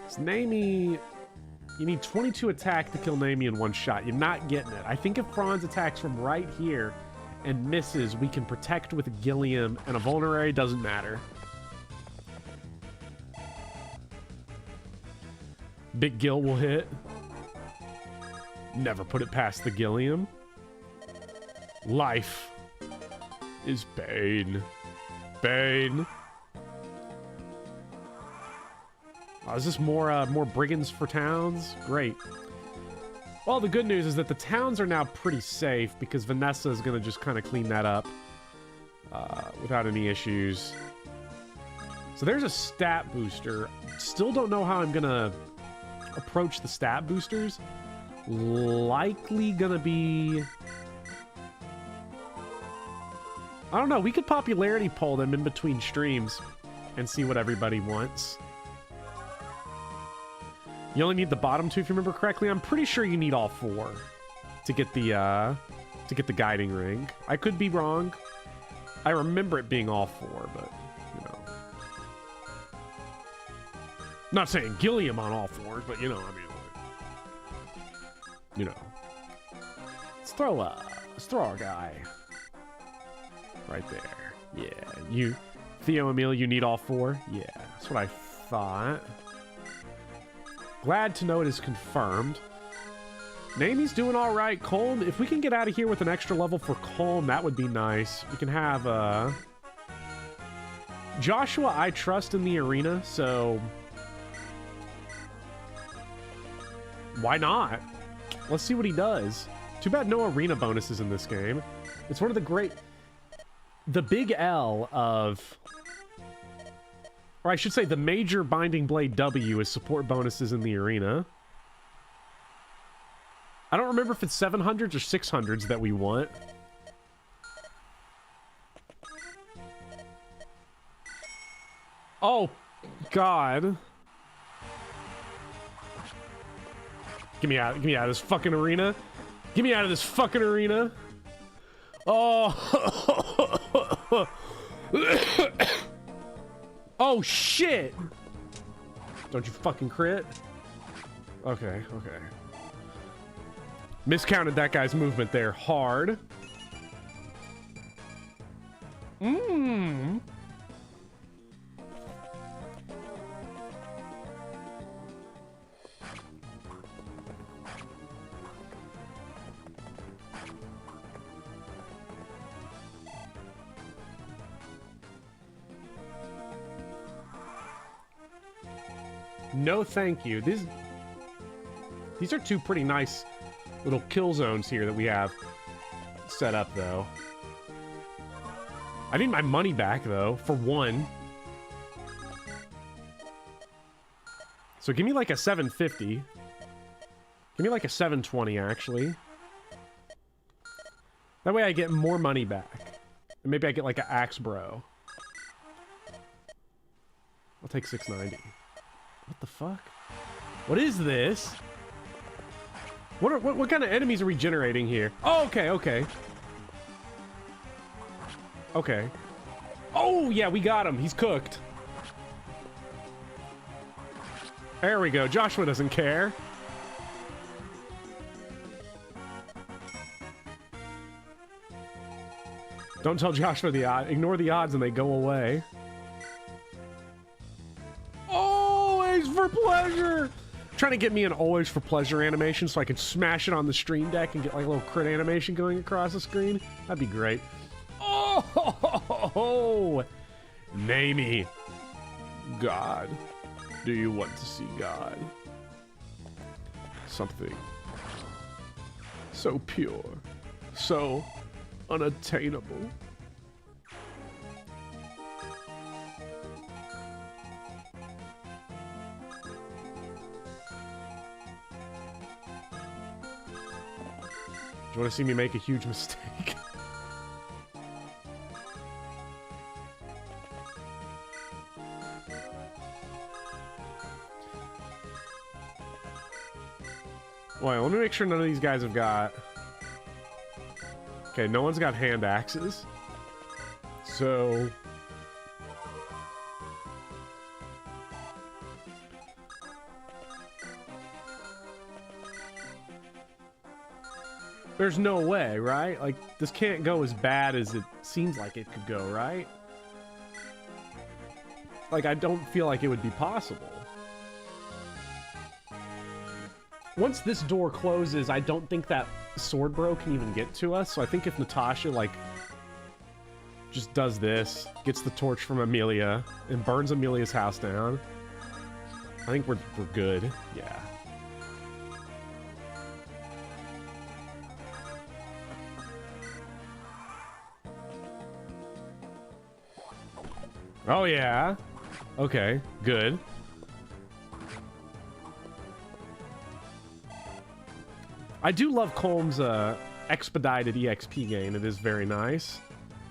it's Naomi, you need 22 attack to kill Naomi in one shot. You're not getting it. I think if Franz attacks from right here and misses, we can protect with Gilliam, and a vulnerary doesn't matter. Big Gil will hit. Never put it past the Gilliam. Life is pain. Pain. Oh, is this more brigands for towns? Great. Well, the good news is that the towns are now pretty safe because Vanessa is going to just kind of clean that up without any issues. So there's a stat booster. Still don't know how I'm going to approach the stat boosters. Likely going to be... I don't know. We could popularity poll them in between streams and see what everybody wants. You only need the bottom 2 if you remember correctly. I'm pretty sure you need all 4 to get the guiding ring. I could be wrong. I remember it being all 4, but you know. Not saying Gilliam on all 4s, but you know, I mean, you know. Let's throw our guy right there. Yeah, you, Theo Emil, you need all 4. Yeah, that's what I thought. Glad to know it is confirmed. Naomi's doing all right. Colm, if we can get out of here with an extra level for Colm, that would be nice. We can have Joshua, I trust in the arena, so why not? Let's see what he does. Too bad no arena bonuses in this game. It's one of the big L of... or I should say the major Binding Blade W is support bonuses in the arena. I don't remember if it's 700s or 600s that we want. Oh, God. Get me out of this fucking arena. Get me out of this fucking arena. Oh. Oh, shit. Don't you fucking crit. Okay, okay. Miscounted that guy's movement there hard. Mmm. No, thank you. These are two pretty nice little kill zones here that we have set up, though. I need my money back, though, for one. So give me like a 750. Give me like a 720, actually. That way I get more money back. And maybe I get like an axe bro. I'll take 690. What the fuck? What is this? What kind of enemies are we generating here? Oh, okay, okay. Okay. Oh, yeah, we got him. He's cooked. There we go. Joshua doesn't care. Don't tell Joshua the odd. Ignore the odds and they go away. Always for pleasure. Trying to get me an always for pleasure animation so I can smash it on the stream deck and get like a little crit animation going across the screen. That'd be great. Oh, Namey. God. Do you want to see God? Something so pure, so unattainable. Do you want to see me make a huge mistake? Wait, let me make sure none of these guys have got... Okay, no one's got hand axes. So... There's no way, right? Like, this can't go as bad as it seems like it could go, right? Like, I don't feel like it would be possible. Once this door closes, I don't think that sword bro can even get to us. So I think if Natasha, like, just does this, gets the torch from Amelia, and burns Amelia's house down, I think we're good. Yeah. Oh, yeah. Okay, good. I do love Colm's expedited EXP gain. It is very nice.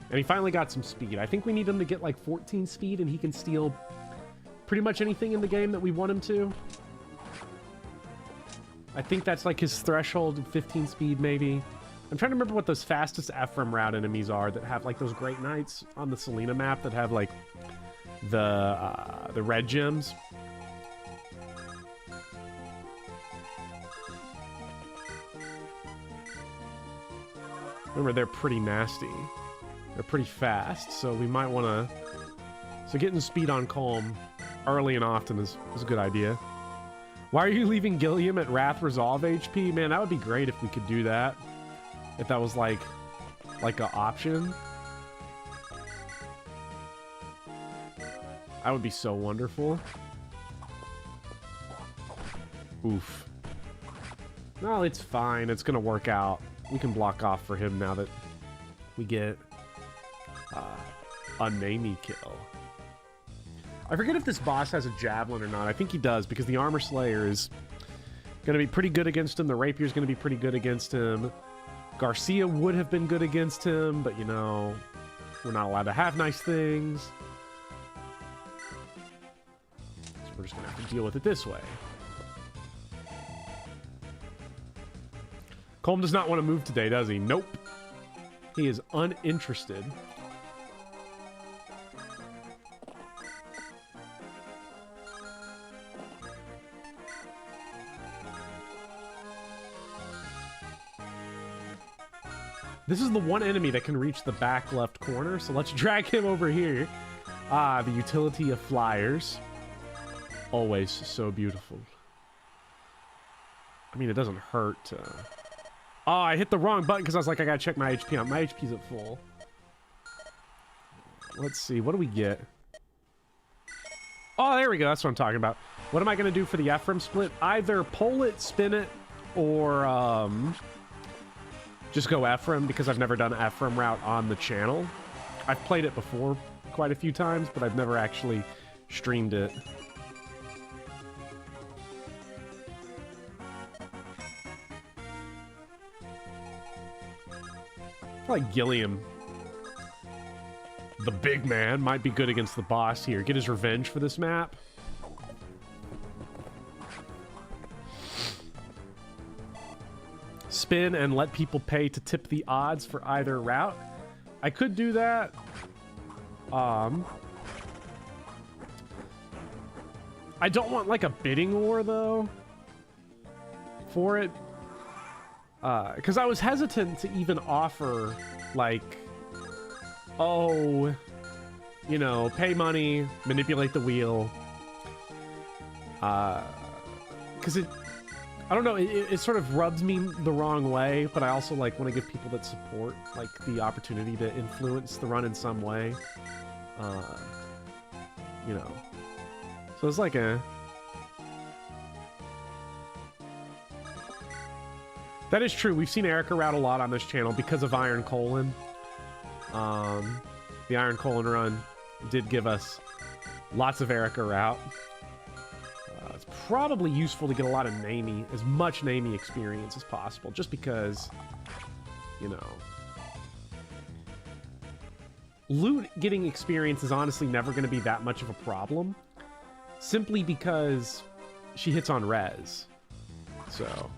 And he finally got some speed. I think we need him to get like 14 speed and he can steal pretty much anything in the game that we want him to. I think that's like his threshold, 15 speed maybe. I'm trying to remember what those fastest Ephraim route enemies are that have like those great knights on the Selena map that have like the red gems. Remember, they're pretty nasty. They're pretty fast, so we might want to... So getting speed on Calm early and often is a good idea. Why are you leaving Gilliam at Wrath Resolve HP? Man, that would be great if we could do that. If that was like an option. That would be so wonderful. Oof. No, it's fine. It's going to work out. We can block off for him now that we get a Namey kill. I forget if this boss has a javelin or not. I think he does because the Armor Slayer is going to be pretty good against him. The Rapier is going to be pretty good against him. Garcia would have been good against him, but you know, we're not allowed to have nice things. we're just gonna have to deal with it this way. Colm does not want to move today, does he? Nope. He is uninterested. This is the one enemy that can reach the back left corner, so let's drag him over here. Ah, the utility of flyers. Always so beautiful. I mean, it doesn't hurt to... Oh, I hit the wrong button because I was like, I gotta check my HP out. My HP's at full. Let's see, what do we get? Oh, there we go, that's what I'm talking about. What am I gonna do for the Ephraim split? Either pull it, spin it, or just go Ephraim, because I've never done Ephraim route on the channel. I've played it before quite a few times, but I've never actually streamed it. I feel like Gilliam, the big man, might be good against the boss here. Get his revenge for this map. Spin and let people pay to tip the odds for either route. I could do that. I don't want like a bidding war though for it. Because I was hesitant to even offer, like, oh, you know, pay money, manipulate the wheel. Because I don't know, it sort of rubs me the wrong way, but I also, like, want to give people that support, like, the opportunity to influence the run in some way. You know. So it's like a... That is true. We've seen Erica route a lot on this channel because of Iron Colon. The Iron Colon run did give us lots of Erica route. It's probably useful to get a lot of Namey, as much Namey experience as possible, just because, you know, loot getting experience is honestly never going to be that much of a problem, simply because she hits on res. So...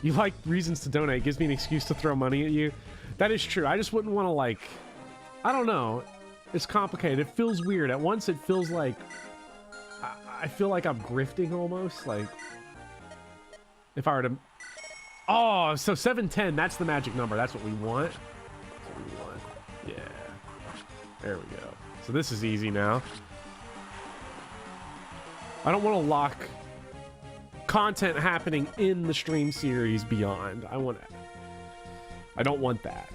You like reasons to donate. It gives me an excuse to throw money at you. That is true. I just wouldn't want to, like... I don't know. It's complicated. It feels weird. At once, it feels like... I feel like I'm grifting almost. Like... If I were to... Oh, so 710. That's the magic number. That's what we want. That's what we want. Yeah. There we go. So this is easy now. I don't want to lock... content happening in the stream series beyond. I don't want that.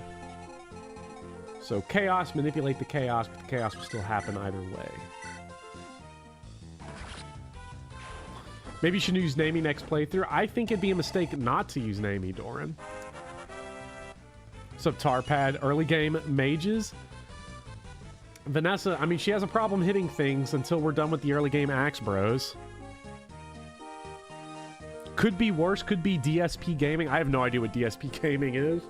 So chaos, manipulate the chaos, but the chaos will still happen either way. Maybe you should use Namey next playthrough. I think it'd be a mistake not to use Namey, Doran. What's up, Tarpad? Early game mages. Vanessa, I mean, she has a problem hitting things until we're done with the early game axe bros. Could be worse, could be DSP gaming. I have no idea what DSP gaming is.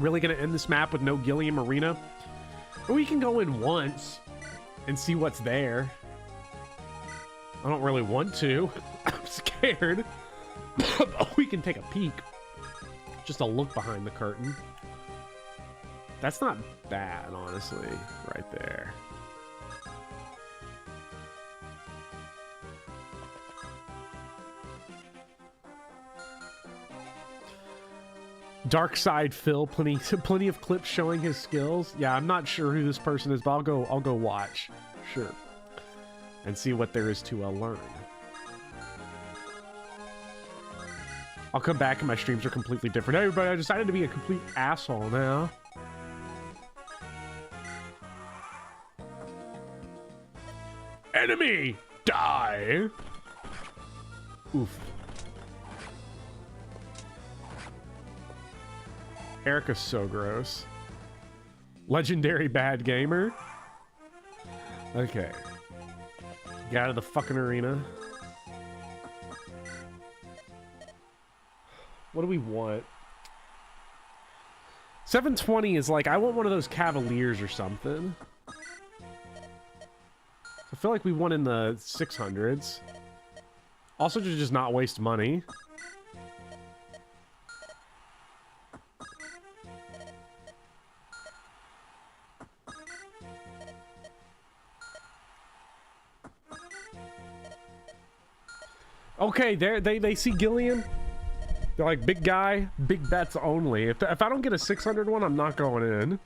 Really gonna end this map with no Gilliam Arena? Or we can go in once and see what's there. I don't really want to. I'm scared. But we can take a peek. Just a look behind the curtain. That's not bad, honestly, right there. Dark Side Phil, plenty of clips showing his skills. Yeah, I'm not sure who this person is, but I'll go watch, sure, and see what there is to learn. I'll come back and my streams are completely different. Hey, everybody, I decided to be a complete asshole now. Enemy, die. Oof. Erica's so gross. Legendary bad gamer. Okay. Get out of the fucking arena. What do we want? 720 is like, I want one of those Cavaliers or something. feel like we won in the 600s. Also to just not waste money. Okay, they see Gillian. They're like, big guy, big bets only. If I don't get a 600 one, I'm not going in.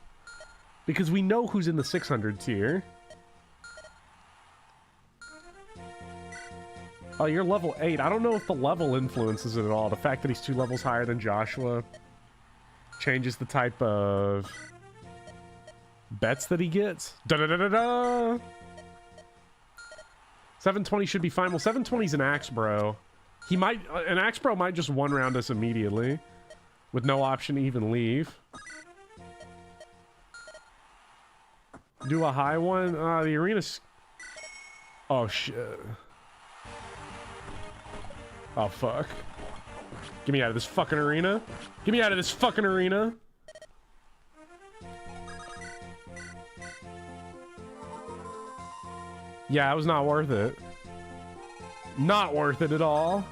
Because we know who's in the 600 tier. Oh, you're level 8. I don't know if the level influences it at all. The fact that he's 2 levels higher than Joshua changes the type of bets that he gets. Da-da-da-da-da! 720 should be fine. Well, 720's an axe bro. He might... An axe bro might just one-round us immediately. With no option to even leave. Do a high one? The arena's... Oh, shit. Oh, fuck. Get me out of this fucking arena. Get me out of this fucking arena. Yeah, it was not worth it. Not worth it at all.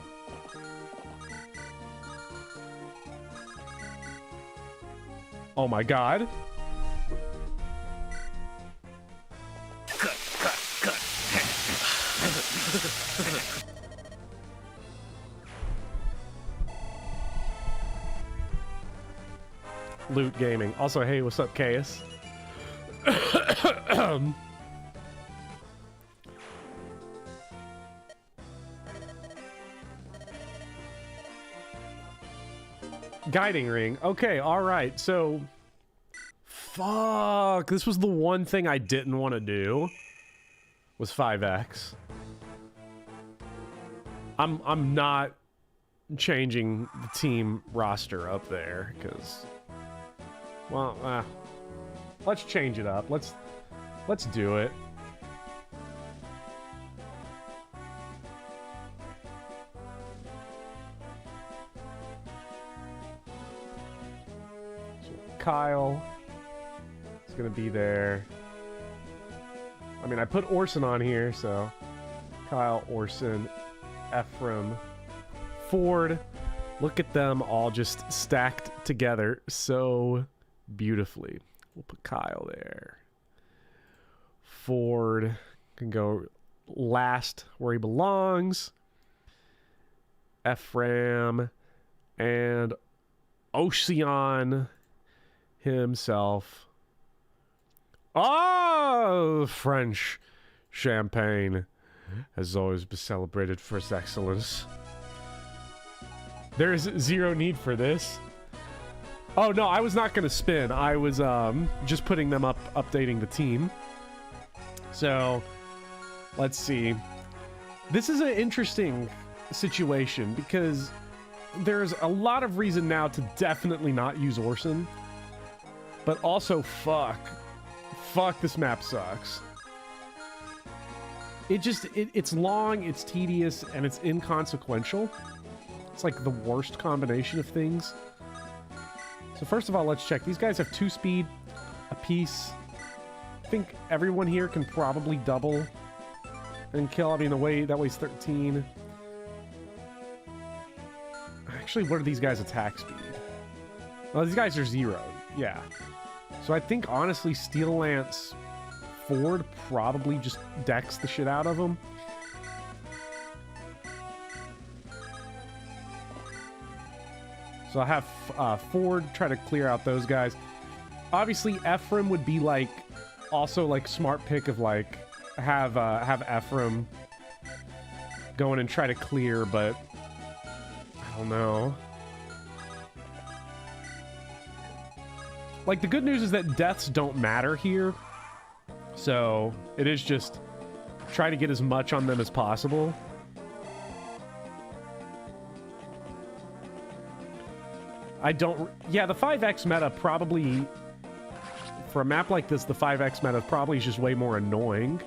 Oh my god. Loot Gaming. Also, hey, what's up, Caius? Guiding ring. Okay, alright, so... Fuck, this was the one thing I didn't want to do. Was 5x. I'm not changing the team roster up there, because... Well, let's change it up. Let's do it. So Kyle is gonna be there. I mean, I put Orson on here, so Kyle, Orson, Ephraim, Ford. Look at them all just stacked together so beautifully. We'll put Kyle there. Ford can go last where he belongs. Ephraim and Ocean himself. Oh, French champagne has always been celebrated for its excellence. There is zero need for this. Oh, no, I was not going to spin. I was just putting them up, updating the team. So, let's see. This is an interesting situation because there's a lot of reason now to definitely not use Orson. But also, fuck, this map sucks. It's long, it's tedious, and it's inconsequential. It's like the worst combination of things. So first of all, let's check. These guys have 2 speed apiece. I think everyone here can probably double and kill. I mean, that weighs 13. Actually, what are these guys' attack speed? Well, these guys are 0. Yeah. So I think, honestly, Steel Lance Ford probably just decks the shit out of them. So I'll have Ford try to clear out those guys. Obviously, Ephraim would be like, also like smart pick of like, have Ephraim go in and try to clear, but I don't know. Like, the good news is that deaths don't matter here. So it is just try to get as much on them as possible. Yeah, the 5x meta probably, for a map like this, the 5x meta probably is just way more annoying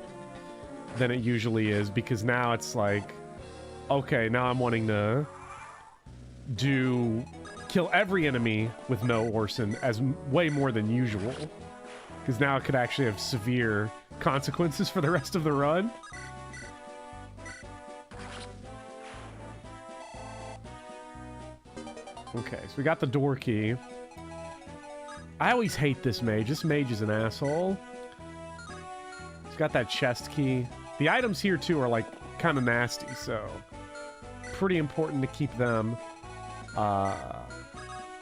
than it usually is, because now it's like, okay, now I'm wanting to kill every enemy with no Orson as way more than usual, because now it could actually have severe consequences for the rest of the run. Okay, so we got the door key. I always hate this mage. This mage is an asshole. He's got that chest key. The items here, too, are, like, kind of nasty, so... pretty important to keep them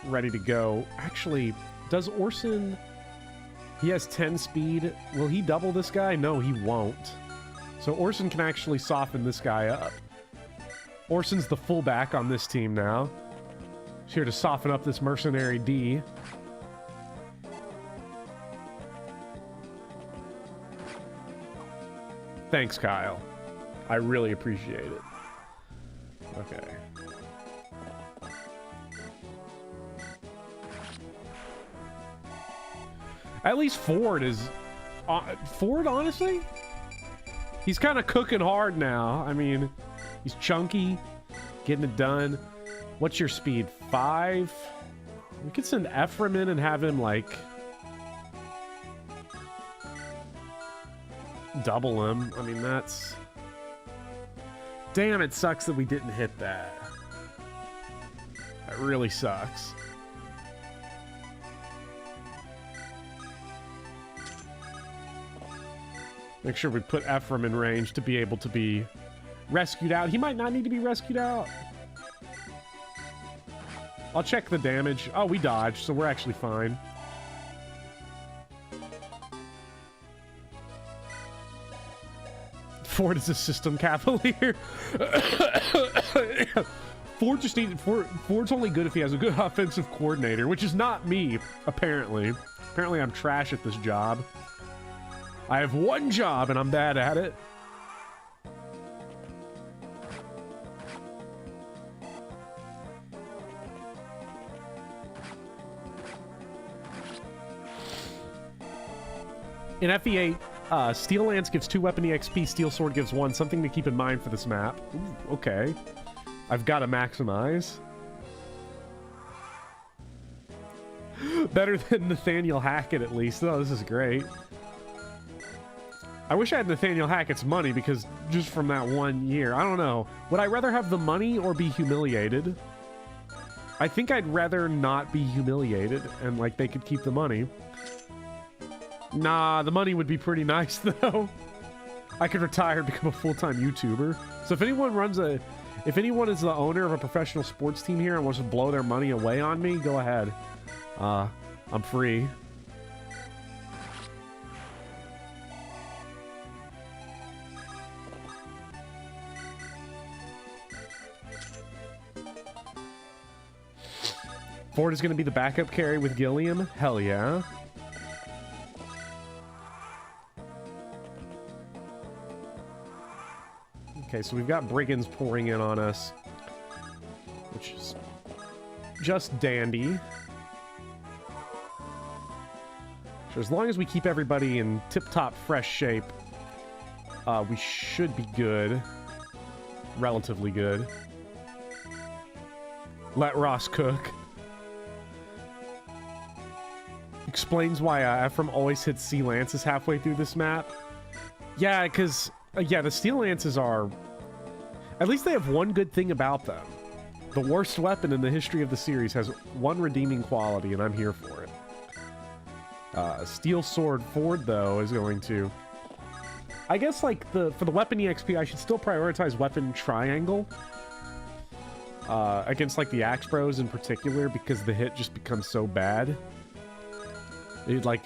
ready to go. Actually, does Orson... he has 10 speed. Will he double this guy? No, he won't. So Orson can actually soften this guy up. Orson's the fullback on this team now. He's here to soften up this mercenary D. Thanks, Kyle. I really appreciate it. Okay. At least Ford is... Ford, honestly? He's kind of cooking hard now. I mean, he's chunky, getting it done. What's your speed? 5? We could send Ephraim in and have him, like... double him. I mean, that's... damn, it sucks that we didn't hit that. That really sucks. Make sure we put Ephraim in range to be able to be rescued out. He might not need to be rescued out. I'll check the damage. Oh, we dodged, so we're actually fine. Ford is a system cavalier. Ford's only good if he has a good offensive coordinator, which is not me, apparently. Apparently I'm trash at this job. I have one job and I'm bad at it. In FE8, Steel Lance gives 2 weapon EXP, Steel Sword gives 1. Something to keep in mind for this map. Ooh, okay. I've got to maximize. Better than Nathaniel Hackett, at least. Oh, this is great. I wish I had Nathaniel Hackett's money, because just from that 1 year, I don't know. Would I rather have the money or be humiliated? I think I'd rather not be humiliated, and, like, they could keep the money. Nah, the money would be pretty nice, though. I could retire and become a full-time YouTuber. So if anyone runs a... if anyone is the owner of a professional sports team here and wants to blow their money away on me, go ahead. I'm free. Ford is going to be the backup carry with Gilliam? Hell yeah. Okay, so we've got brigands pouring in on us, which is just dandy. So as long as we keep everybody in tip-top fresh shape, we should be good. Relatively good. Let Ross cook. Explains why Ephraim always hits Sea Lances halfway through this map. Yeah, because... yeah, the Steel Lances are... at least they have one good thing about them. The worst weapon in the history of the series has one redeeming quality, and I'm here for it. Steel Sword Ford, though, is going to... I guess, like, for the weapon EXP, I should still prioritize weapon triangle. Against, like, the Axe Bros in particular, because the hit just becomes so bad. It, like,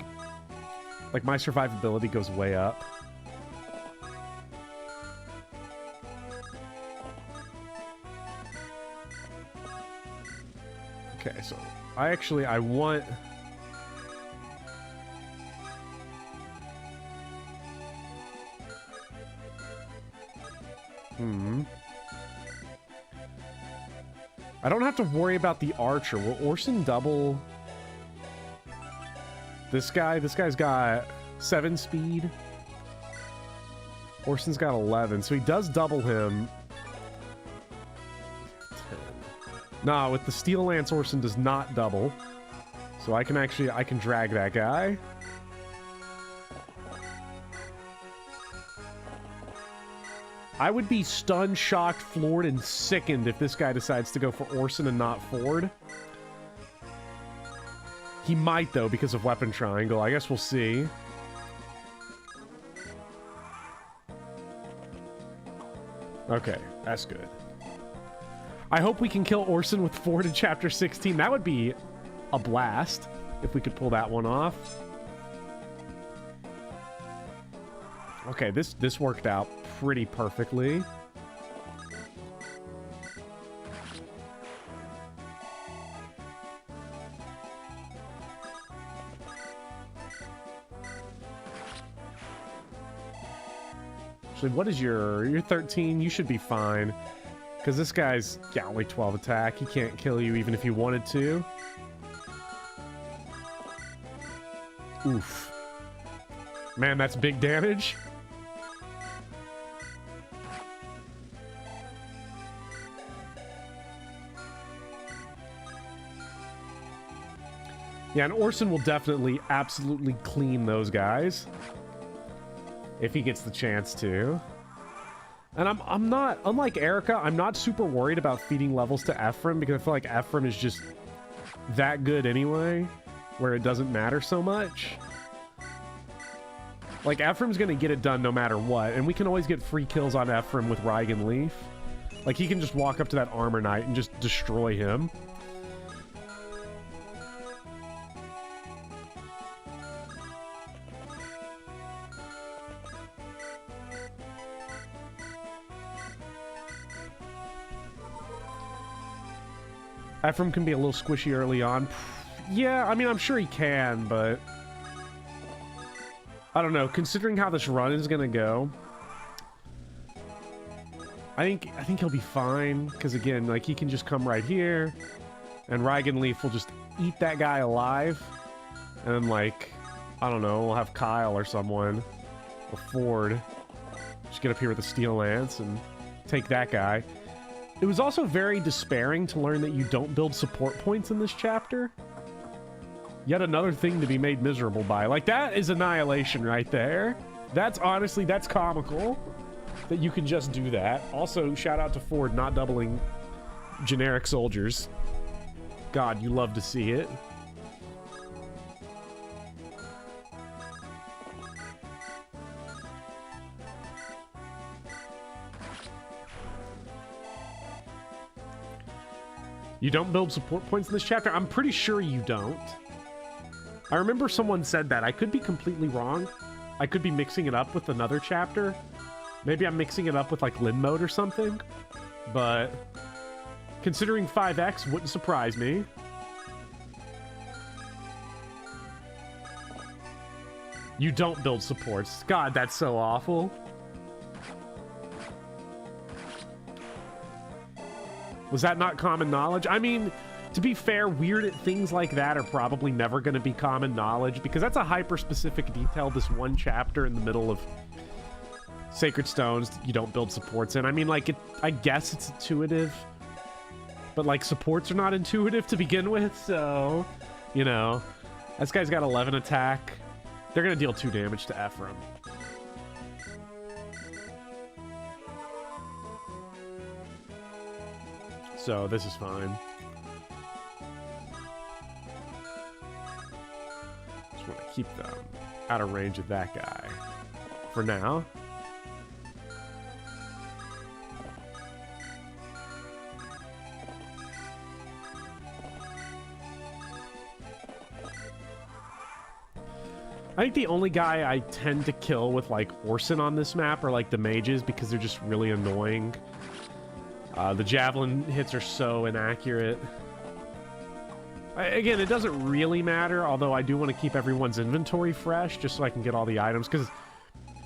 my survivability goes way up. Okay, so I want... I don't have to worry about the archer. Will Orson double this guy? This guy's got 7 speed. Orson's got 11, so he does double him. 10. Nah, with the Steel Lance, Orson does not double. So I can drag that guy. I would be stunned, shocked, floored, and sickened if this guy decides to go for Orson and not Ford. He might, though, because of Weapon Triangle. I guess we'll see. Okay, that's good. I hope we can kill Orson with Ford in Chapter 16. That would be a blast if we could pull that one off. Okay, this worked out pretty perfectly. Actually, what is you're 13? You should be fine. Because this guy's, yeah, only 12 attack. He can't kill you even if he wanted to. Oof. Man, that's big damage. Yeah, and Orson will definitely, absolutely clean those guys. If he gets the chance to. And I'm not, unlike Erica, I'm not super worried about feeding levels to Ephraim because I feel like Ephraim is just that good anyway, where it doesn't matter so much. Like, Ephraim's gonna get it done no matter what, and we can always get free kills on Ephraim with Reigen Leaf. Like, he can just walk up to that Armor Knight and just destroy him. Ephraim can be a little squishy early on. Yeah, I mean, I'm sure he can, but I don't know. Considering how this run is gonna go, I think he'll be fine. Because again, like, he can just come right here, and Reigen Leaf will just eat that guy alive, and then, like, I don't know, we'll have Kyle or someone, or Ford, just get up here with a Steel Lance and take that guy. It was also very despairing to learn that you don't build support points in this chapter. Yet another thing to be made miserable by. Like, that is annihilation right there. That's honestly, that's comical that you can just do that. Also, shout out to Ford not doubling generic soldiers. God, you love to see it. You don't build support points in this chapter? I'm pretty sure you don't. I remember someone said that. I could be completely wrong. I could be mixing it up with another chapter. Maybe I'm mixing it up with, like, Lin Mode or something. But considering 5X wouldn't surprise me. You don't build supports. God, that's so awful. Was that not common knowledge? I mean, to be fair, weird things like that are probably never going to be common knowledge because that's a hyper-specific detail, this one chapter in the middle of Sacred Stones you don't build supports in. I mean, like, I guess it's intuitive, but, like, supports are not intuitive to begin with, so, you know. This guy's got 11 attack. They're going to deal 2 damage to Ephraim. So this is fine. Just want to keep them out of range of that guy for now. I think the only guy I tend to kill with, like, Orson on this map are, like, the mages because they're just really annoying. The javelin hits are so inaccurate. Again, it doesn't really matter, although I do want to keep everyone's inventory fresh just so I can get all the items. Because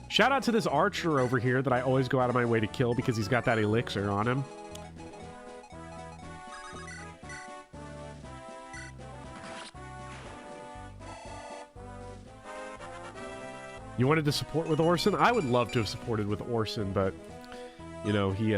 shout out to this archer over here that I always go out of my way to kill because he's got that elixir on him. You wanted to support with Orson? I would love to have supported with Orson, but, you know, he,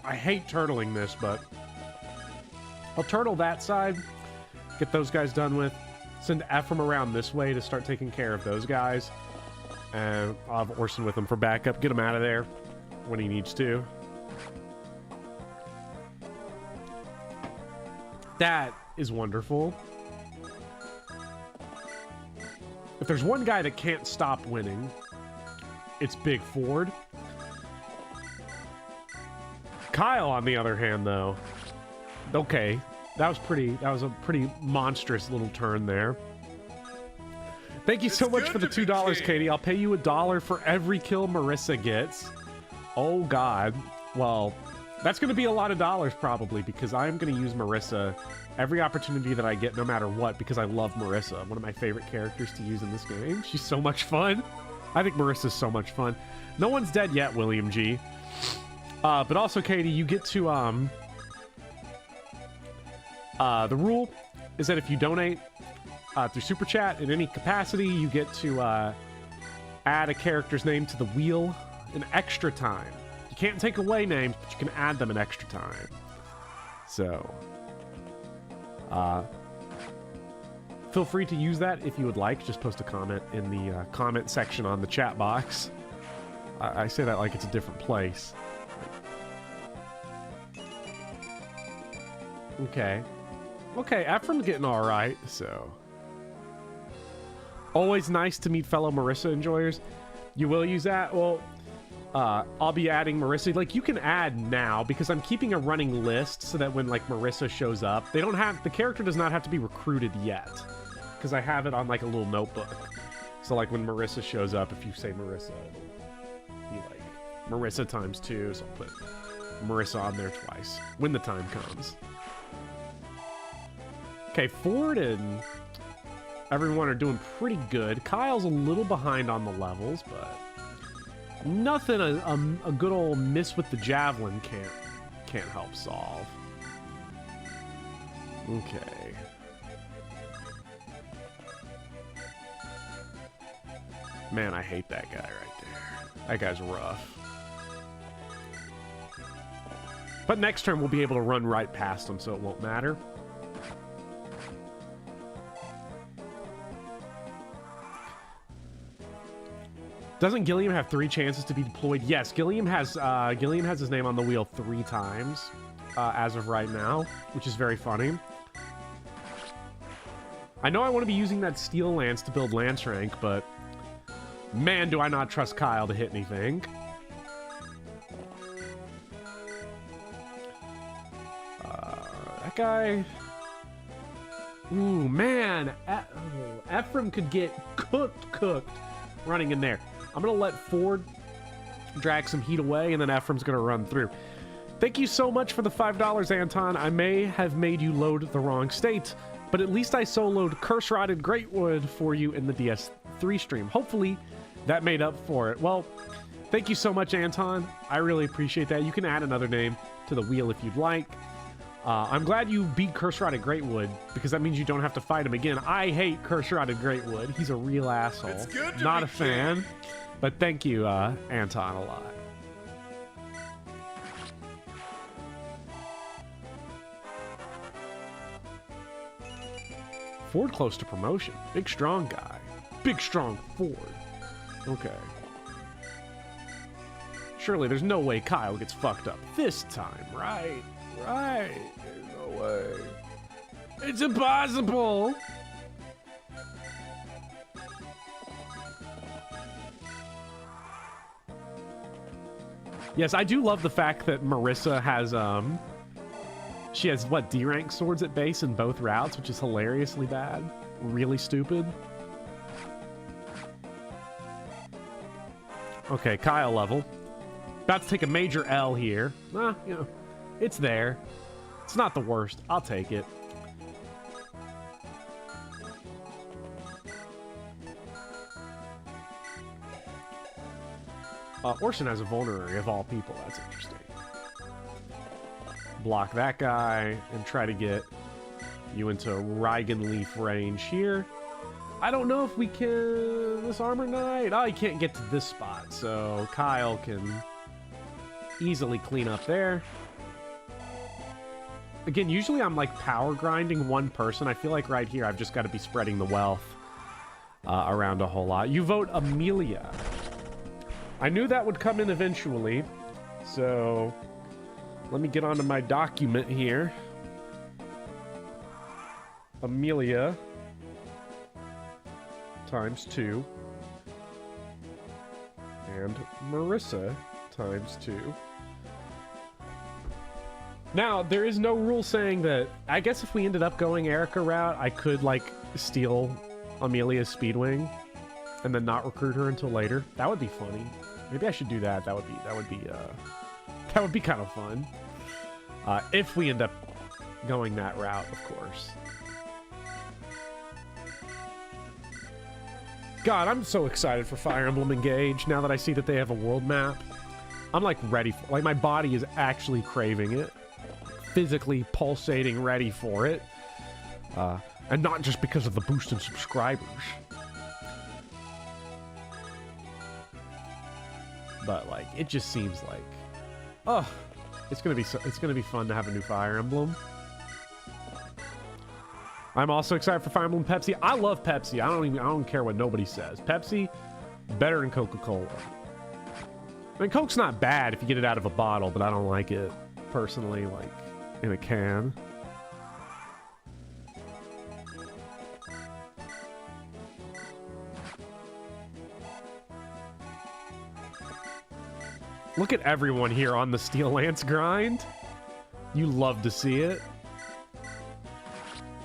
I hate turtling this, but I'll turtle that side, get those guys done with, send Ephraim around this way to start taking care of those guys, and I'll have Orson with him for backup, get him out of there when he needs to. That is wonderful. If there's one guy that can't stop winning, it's Big Ford. Kyle, on the other hand, though, okay, that was a pretty monstrous little turn there. Thank you so much for the $2, Katie. I'll pay you $1 for every kill Marissa gets. Oh God. Well, that's going to be a lot of dollars probably, because I'm going to use Marissa every opportunity that I get, no matter what, because I love Marissa. One of my favorite characters to use in this game. She's so much fun. I think Marissa's so much fun. No one's dead yet, William G. But also, Katie, you get to, the rule is that if you donate through Super Chat in any capacity, you get to add a character's name to the wheel an extra time. You can't take away names, but you can add them an extra time. So, feel free to use that if you would like. Just post a comment in the comment section on the chat box. I say that like it's a different place. Okay. Okay, Ephraim's getting all right, so. Always nice to meet fellow Marissa enjoyers. You will use that? Well, I'll be adding Marissa. Like, you can add now, because I'm keeping a running list so that when, like, Marissa shows up, they don't have, the character does not have to be recruited yet, because I have it on, like, a little notebook. So, like, when Marissa shows up, if you say Marissa, it'll be, like, Marissa times 2, so I'll put Marissa on there twice when the time comes. Okay, Ford and everyone are doing pretty good. Kyle's a little behind on the levels, but nothing a good old miss with the javelin can't help solve. Okay. Man, I hate that guy right there. That guy's rough. But next turn we'll be able to run right past him, so it won't matter. Doesn't Gilliam have 3 chances to be deployed? Yes, Gilliam has his name on the wheel 3 times as of right now, which is very funny. I know I want to be using that steel lance to build lance rank, but man, do I not trust Kyle to hit anything. That guy. Ooh, man, Ephraim could get cooked running in there. I'm going to let Ford drag some heat away, and then Ephraim's going to run through. Thank you so much for the $5, Anton. I may have made you load the wrong state, but at least I soloed Curse-Rotted Greatwood for you in the DS3 stream. Hopefully, that made up for it. Well, thank you so much, Anton. I really appreciate that. You can add another name to the wheel if you'd like. I'm glad you beat Curse-Rotted Greatwood, because that means you don't have to fight him again. I hate Curse-Rotted Greatwood. He's a real asshole. It's good to Not be a fan. king. But thank you, Anton, a lot. Ford close to promotion. Big, strong guy. Big, strong Ford. Okay. Surely there's no way Kyle gets fucked up this time, right? Right. There's no way. It's impossible. Yes, I do love the fact that Marissa has, she has, what, D-rank swords at base in both routes, which is hilariously bad. Really stupid. Okay, Kyle level. About to take a major L here. You know, it's there. It's not the worst. I'll take it. Orson has a vulnerary of all people. That's interesting. Block that guy and try to get you into Reigen Leaf range here. I don't know if we can... This Armor Knight? Oh, he can't get to this spot, so Kyle can easily clean up there. Again, usually I'm like power grinding one person. I feel like right here I've just got to be spreading the wealth around a whole lot. You vote Amelia. I knew that would come in eventually. So let me get onto my document here. Amelia times 2. And Marissa times 2. Now, there is no rule saying that... I guess if we ended up going Erica route, I could, like, steal Amelia's Speedwing and then not recruit her until later. That would be funny. Maybe I should do that. That would be kind of fun. If we end up going that route, of course. God, I'm so excited for Fire Emblem Engage now that I see that they have a world map. I'm, like, ready for... Like, my body is actually craving it. Physically pulsating, ready for it. And not just because of the boost in subscribers. But, like, it just seems like... Oh, it's gonna be fun to have a new Fire Emblem. I'm also excited for Fire Emblem Pepsi. I love Pepsi. I don't care what nobody says. Pepsi, better than Coca-Cola. I mean, Coke's not bad if you get it out of a bottle, but I don't like it personally, like, in a can. Look at everyone here on the Steel Lance grind. You love to see it.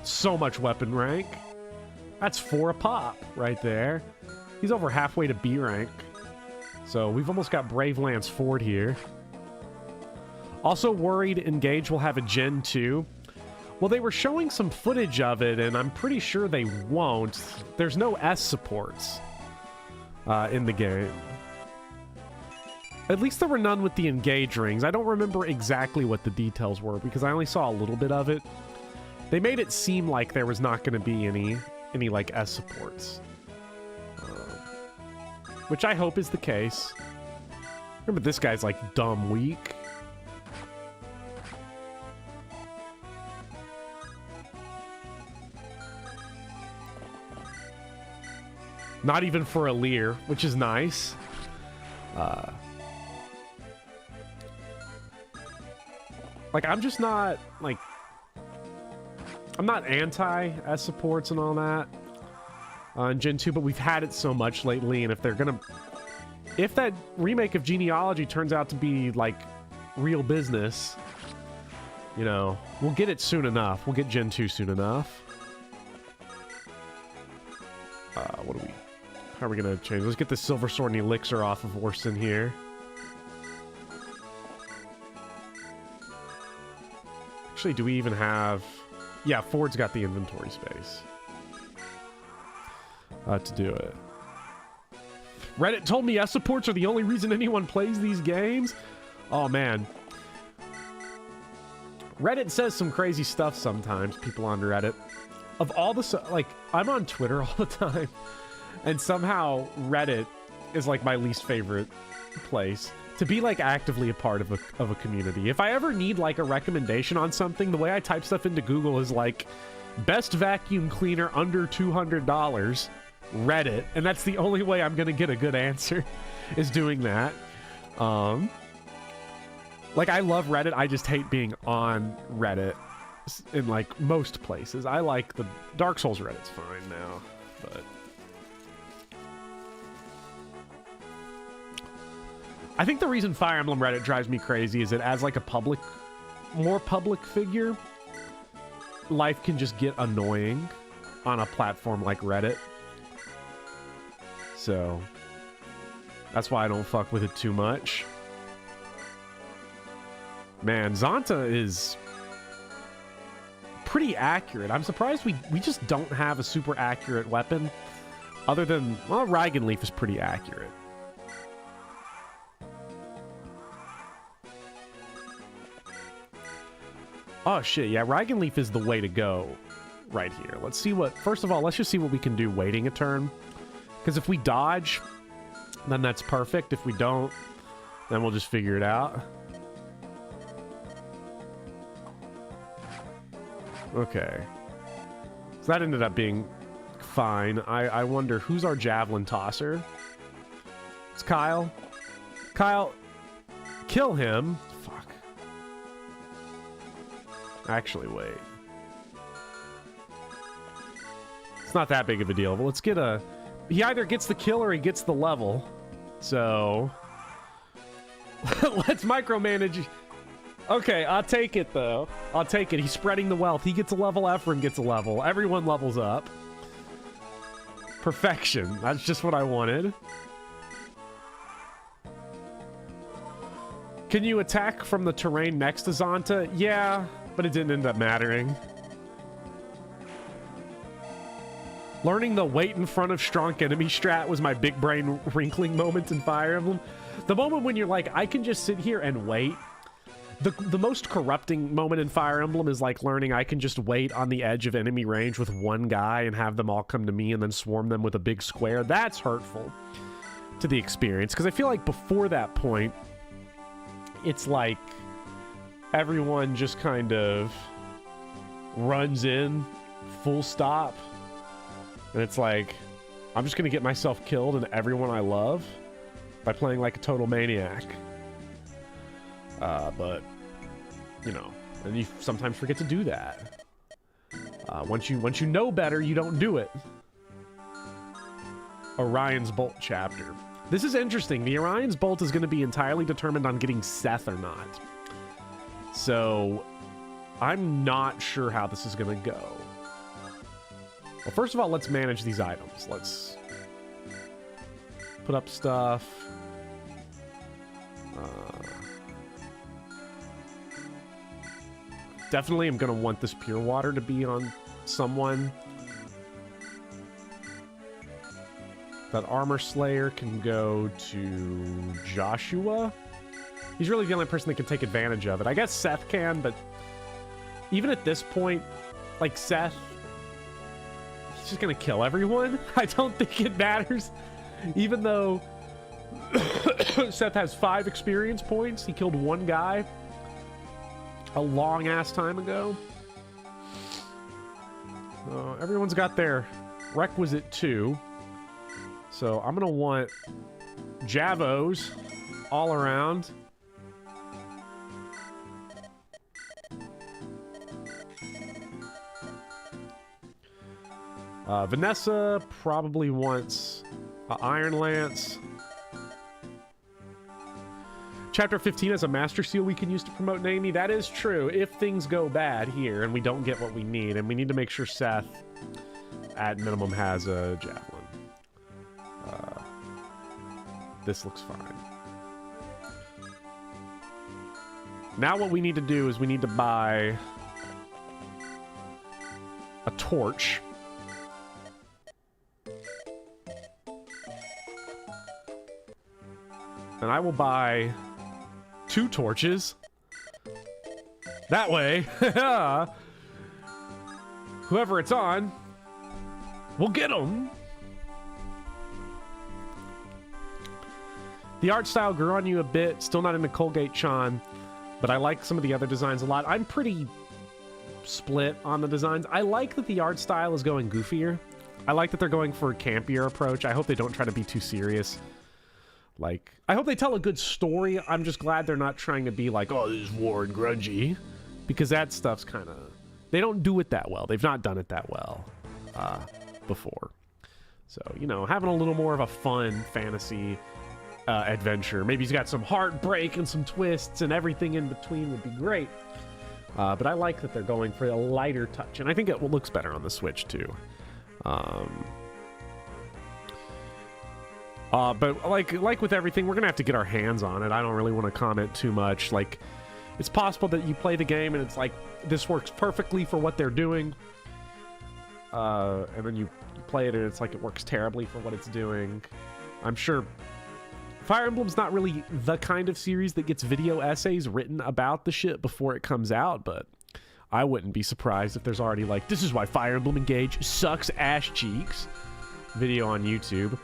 So much weapon rank. That's 4 a pop right there. He's over halfway to B rank. So we've almost got Brave Lance Ford here. Also worried Engage will have a Gen 2. Well, they were showing some footage of it, and I'm pretty sure they won't. There's no S supports in the game. At least there were none with the Engage rings. I don't remember exactly what the details were because I only saw a little bit of it. They made it seem like there was not going to be any like S supports, which I hope is the case. Remember, this guy's like dumb weak. Not even for a Lear, which is nice. Like, I'm just not, like... I'm not anti-S supports and all that in Gen 2, but we've had it so much lately, and if they're gonna... If that remake of Genealogy turns out to be, like, real business, you know, we'll get it soon enough. We'll get Gen 2 soon enough. What do we... How are we gonna change? Let's get the Silver Sword and Elixir off of Orson here. Actually, do we even have... Yeah, Ford's got the inventory space to do it. Reddit told me S supports are the only reason anyone plays these games. Oh, man. Reddit says some crazy stuff sometimes, people on Reddit. Of all the... Like, I'm on Twitter all the time, and somehow Reddit is, like, my least favorite place to be, like, actively a part of a community. If I ever need, like, a recommendation on something, the way I type stuff into Google is, like, best vacuum cleaner under $200, Reddit, and that's the only way I'm gonna get a good answer, is doing that. Like, I love Reddit, I just hate being on Reddit in, like, most places. I like the Dark Souls Reddit's fine now, but... I think the reason Fire Emblem Reddit drives me crazy is that as, like, a more public figure, life can just get annoying on a platform like Reddit. So, that's why I don't fuck with it too much. Man, Zonta is pretty accurate. I'm surprised we just don't have a super accurate weapon. Other than, well, Raigan Leaf is pretty accurate. Oh shit, yeah, Raigan Leaf is the way to go right here. Let's see what... First of all, let's just see what we can do waiting a turn. Because if we dodge, then that's perfect. If we don't, then we'll just figure it out. Okay. So that ended up being fine. I wonder who's our javelin tosser? It's Kyle. Kyle, kill him. Fuck. Actually, wait. It's not that big of a deal, but let's get a... He either gets the kill or he gets the level. So... let's micromanage... Okay, I'll take it, though. I'll take it. He's spreading the wealth. He gets a level, Ephraim gets a level. Everyone levels up. Perfection. That's just what I wanted. Can you attack from the terrain next to Zonta? Yeah, but it didn't end up mattering. Learning the wait in front of strong enemy strat was my big brain wrinkling moment in Fire Emblem. The moment when you're like, I can just sit here and wait. The most corrupting moment in Fire Emblem is like learning I can just wait on the edge of enemy range with one guy and have them all come to me and then swarm them with a big square. That's hurtful to the experience, because I feel like before that point, it's like everyone just kind of runs in full stop. And it's like, I'm just going to get myself killed and everyone I love by playing like a total maniac. But, you know, and you sometimes forget to do that. Once you know better, you don't do it. Orion's Bolt chapter. This is interesting. The Orion's Bolt is going to be entirely determined on getting Seth or not. So, I'm not sure how this is going to go. Well, first of all, let's manage these items. Let's put up stuff. Definitely I'm going to want this pure water to be on someone. That armor slayer can go to Joshua. He's really the only person that can take advantage of it. I guess Seth can, but even at this point, like Seth, he's just going to kill everyone. I don't think it matters. Even though Seth has 5 experience points, he killed one guy a long-ass time ago. Everyone's got their requisite 2. So I'm going to want Javos all around. Vanessa probably wants an Iron Lance. Chapter 15 has a Master Seal we can use to promote Naomi. That is true if things go bad here and we don't get what we need. And we need to make sure Seth, at minimum, has a Javelin. This looks fine. Now what we need to do is we need to buy a torch. And I will buy 2 torches. That way, whoever it's on, we'll get them. The art style grew on you a bit. Still not into Colgate-chan, but I like some of the other designs a lot. I'm pretty split on the designs. I like that the art style is going goofier. I like that they're going for a campier approach. I hope they don't try to be too serious. Like, I hope they tell a good story. I'm just glad they're not trying to be like, oh, this is war and grungy. Because that stuff's kind of... They don't do it that well. They've not done it that well before. So, you know, having a little more of a fun fantasy adventure. Maybe he's got some heartbreak and some twists and everything in between would be great. But I like that they're going for a lighter touch. And I think it looks better on the Switch, too. But like with everything, we're gonna have to get our hands on it. I don't really want to comment too much. Like, it's possible that you play the game and it's like, this works perfectly for what they're doing. And then you play it and it's like it works terribly for what it's doing. I'm sure Fire Emblem's not really the kind of series that gets video essays written about the shit before it comes out, but I wouldn't be surprised if there's already like, this is why Fire Emblem Engage sucks ass cheeks video on YouTube.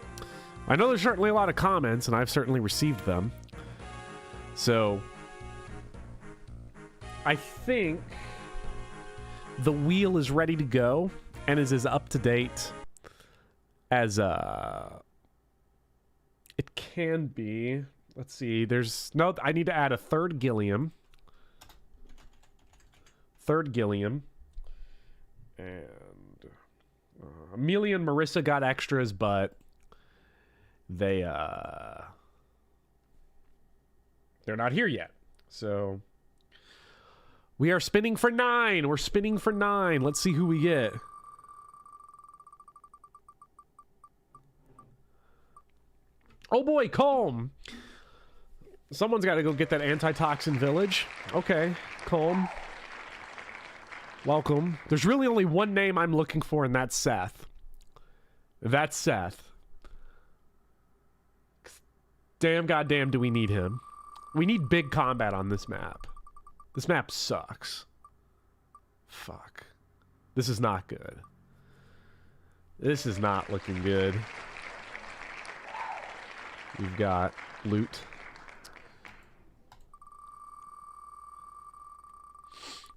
I know there's certainly a lot of comments, and I've certainly received them. So, I think the wheel is ready to go and is as up to date as it can be. Let's see. There's no. I need to add a third Gilliam. And Amelia and Marissa got extras, but they're not here yet. So we are spinning for 9. We're spinning for 9. Let's see who we get. Oh boy, Calm. Someone's got to go get that antitoxin village. Okay, Calm. Welcome. There's really only one name I'm looking for, and that's Seth. That's Seth. Damn goddamn do we need him. We need big combat on this map. This map sucks. Fuck. This is not good. This is not looking good. We've got loot.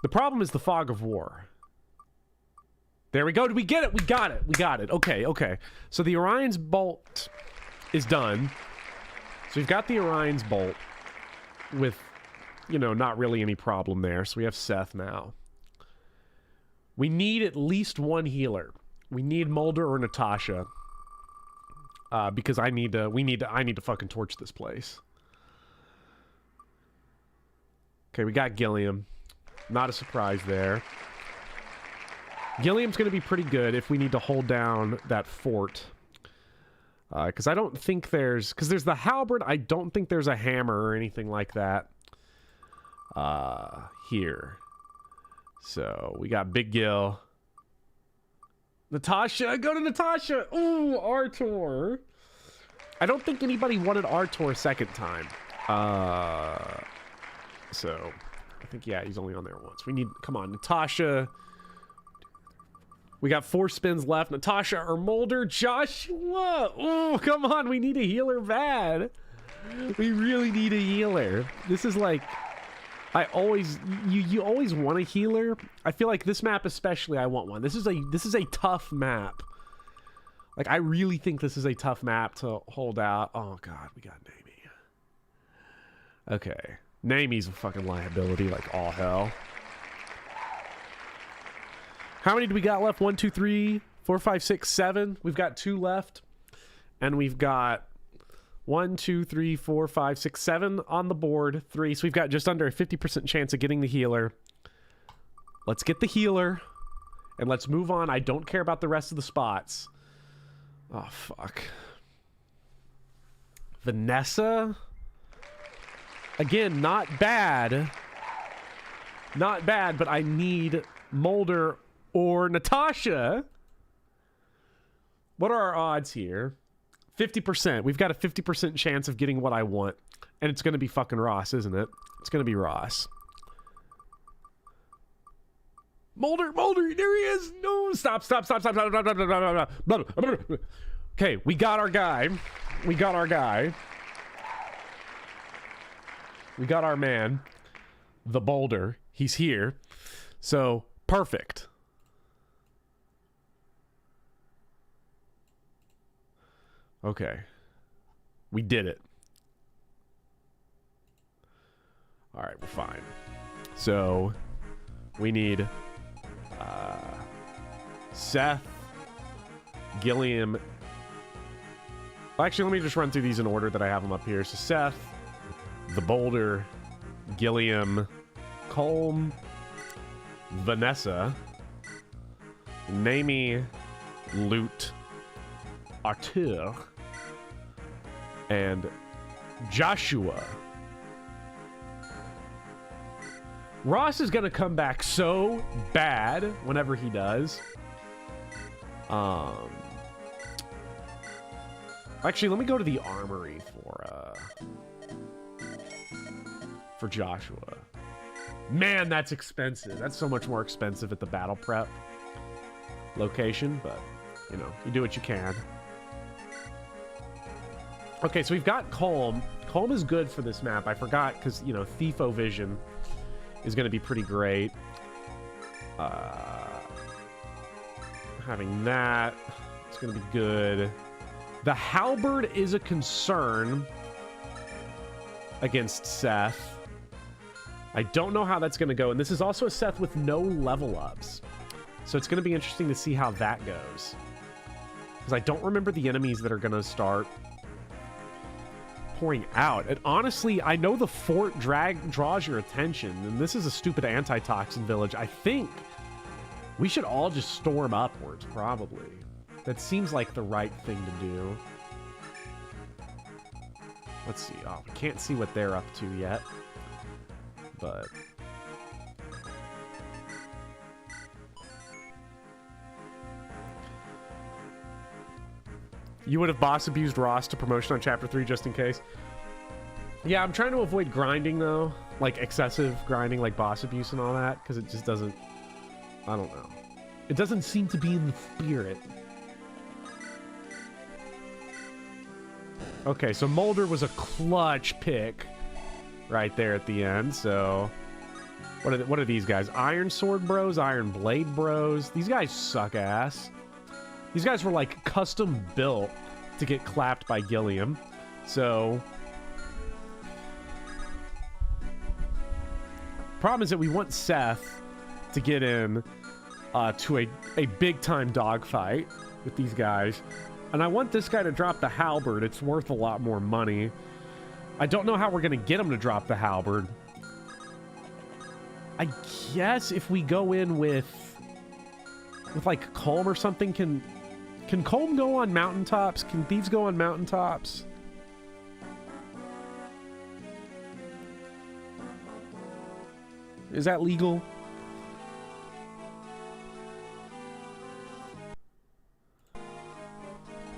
The problem is the fog of war. There we go. Did we get it? We got it. We got it. Okay, okay. So the Orion's bolt is done. So we've got the Orion's bolt with, you know, not really any problem there. So we have Seth now. We need at least one healer. We need Mulder or Natasha. Because I need to fucking torch this place. Okay, we got Gilliam. Not a surprise there. Gilliam's going to be pretty good if we need to hold down that fort. Because I don't think there's... Because there's the halberd. I don't think there's a hammer or anything like that here. So, we got Big Gil. Natasha! Go to Natasha! Ooh, Artor! I don't think anybody wanted Artor second time. So... I think, yeah, he's only on there once. We need... Come on, Natasha. We got 4 spins left. Natasha or Mulder. Joshua. Oh, come on. We need a healer bad. We really need a healer. This is like... I always... You always want a healer. I feel like this map especially, I want one. This is a tough map. Like, I really think this is a tough map to hold out. Oh, God. We got Namie. Okay. Namie's a fucking liability like all hell. How many do we got left? 1, 2, 3, 4, 5, 6, 7. We've got 2 left. And we've got 1, 2, 3, 4, 5, 6, 7 on the board. 3. So we've got just under a 50% chance of getting the healer. Let's get the healer. And let's move on. I don't care about the rest of the spots. Oh, fuck. Vanessa? Again, not bad. Not bad, but I need Mulder or Natasha. What are our odds here? 50%. We've got a 50% chance of getting what I want. And it's going to be fucking Ross, isn't it? It's going to be Ross. Mulder, Mulder, there he is. No, stop. Okay, we got our guy. We got our guy. We got our man, the boulder. He's here. So, perfect. Okay. We did it. All right, we're fine. So, we need Seth, Gilliam. Actually, let me just run through these in order that I have them up here. So, Seth, the Boulder, Gilliam, Colm, Vanessa, Namie, Loot, Artur, and Joshua. Ross is going to come back so bad whenever he does. Actually, let me go to the armory for Joshua. Man, that's expensive. That's so much more expensive at the battle prep location, but, you know, you do what you can. Okay, so we've got Calm. Calm is good for this map. I forgot, because, you know, Thief-O Vision is going to be pretty great. Having that, it's going to be good. The halberd is a concern against Seth. I don't know how that's going to go. And this is also a Seth with no level ups. So it's going to be interesting to see how that goes. Because I don't remember the enemies that are going to start pouring out. And honestly, I know the fort draws your attention. And this is a stupid antitoxin village. I think we should all just storm upwards, probably. That seems like the right thing to do. Let's see. Oh, we can't see what they're up to yet. But you would have boss abused Ross to promotion on chapter 3 just in case. Yeah, I'm trying to avoid grinding though, like excessive grinding, like boss abuse and all that, because it just doesn't, I don't know, it doesn't seem to be in the spirit. Okay, so Mulder was a clutch pick right there at the end. So what are these guys? Iron Sword Bros, Iron Blade Bros. These guys suck ass. These guys were like custom built to get clapped by Gilliam. So problem is that we want Seth to get in to a big time dogfight with these guys. And I want this guy to drop the halberd. It's worth a lot more money. I don't know how we're going to get him to drop the halberd. I guess if we go in with like Colm or something, can Colm go on mountaintops? Can thieves go on mountaintops? Is that legal?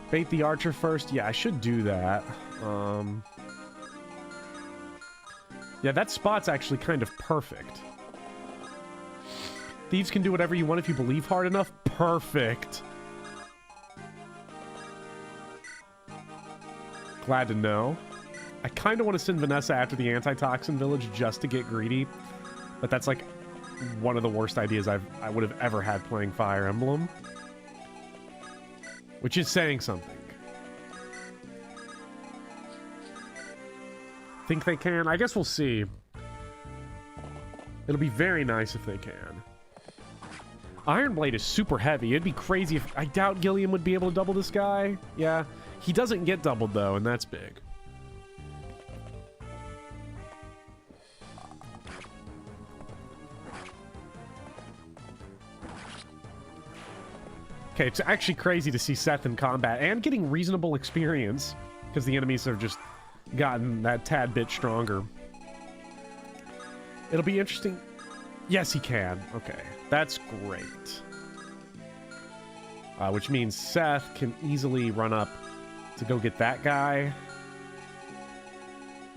Bait the archer first? Yeah, I should do that. Yeah, that spot's actually kind of perfect. Thieves can do whatever you want if you believe hard enough. Perfect. Glad to know. I kind of want to send Vanessa after the antitoxin village just to get greedy. But that's like one of the worst ideas I would have ever had playing Fire Emblem. Which is saying something. Think they can? I guess we'll see. It'll be very nice if they can. Iron Blade is super heavy. It'd be crazy if... I doubt Gilliam would be able to double this guy. Yeah. He doesn't get doubled, though, and that's big. Okay, it's actually crazy to see Seth in combat and getting reasonable experience because the enemies have just gotten that tad bit stronger. It'll be interesting. Yes, he can. Okay, that's great. Which means Seth can easily run up to go get that guy.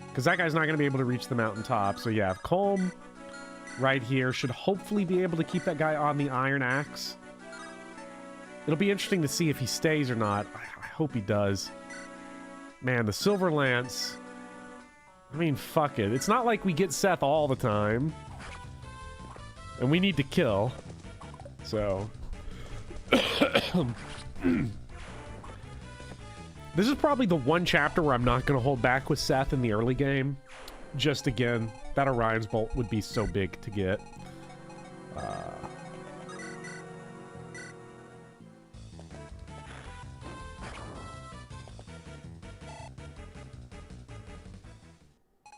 Because that guy's not going to be able to reach the mountaintop. So yeah, Colm right here should hopefully be able to keep that guy on the Iron Axe. It'll be interesting to see if he stays or not. I hope he does. Man, the Silver Lance... I mean, fuck it. It's not like we get Seth all the time. And we need to kill. So... This is probably the one chapter where I'm not going to hold back with Seth in the early game. Just again, that Orion's Bolt would be so big to get.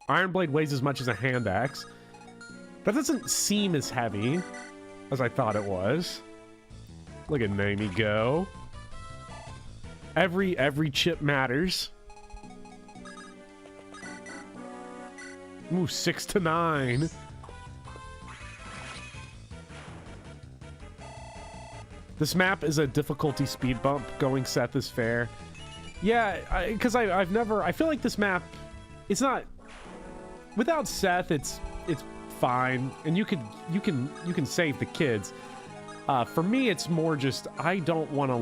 Iron Blade weighs as much as a hand axe. That doesn't seem as heavy as I thought it was. Look at Naomi go. Every chip matters. Ooh, 6 to 9. This map is a difficulty speed bump. Going Seth is fair. Yeah, because I've never... I feel like this map... It's not... Without Seth, it's fine, and you can save the kids. For me, it's more just I don't want to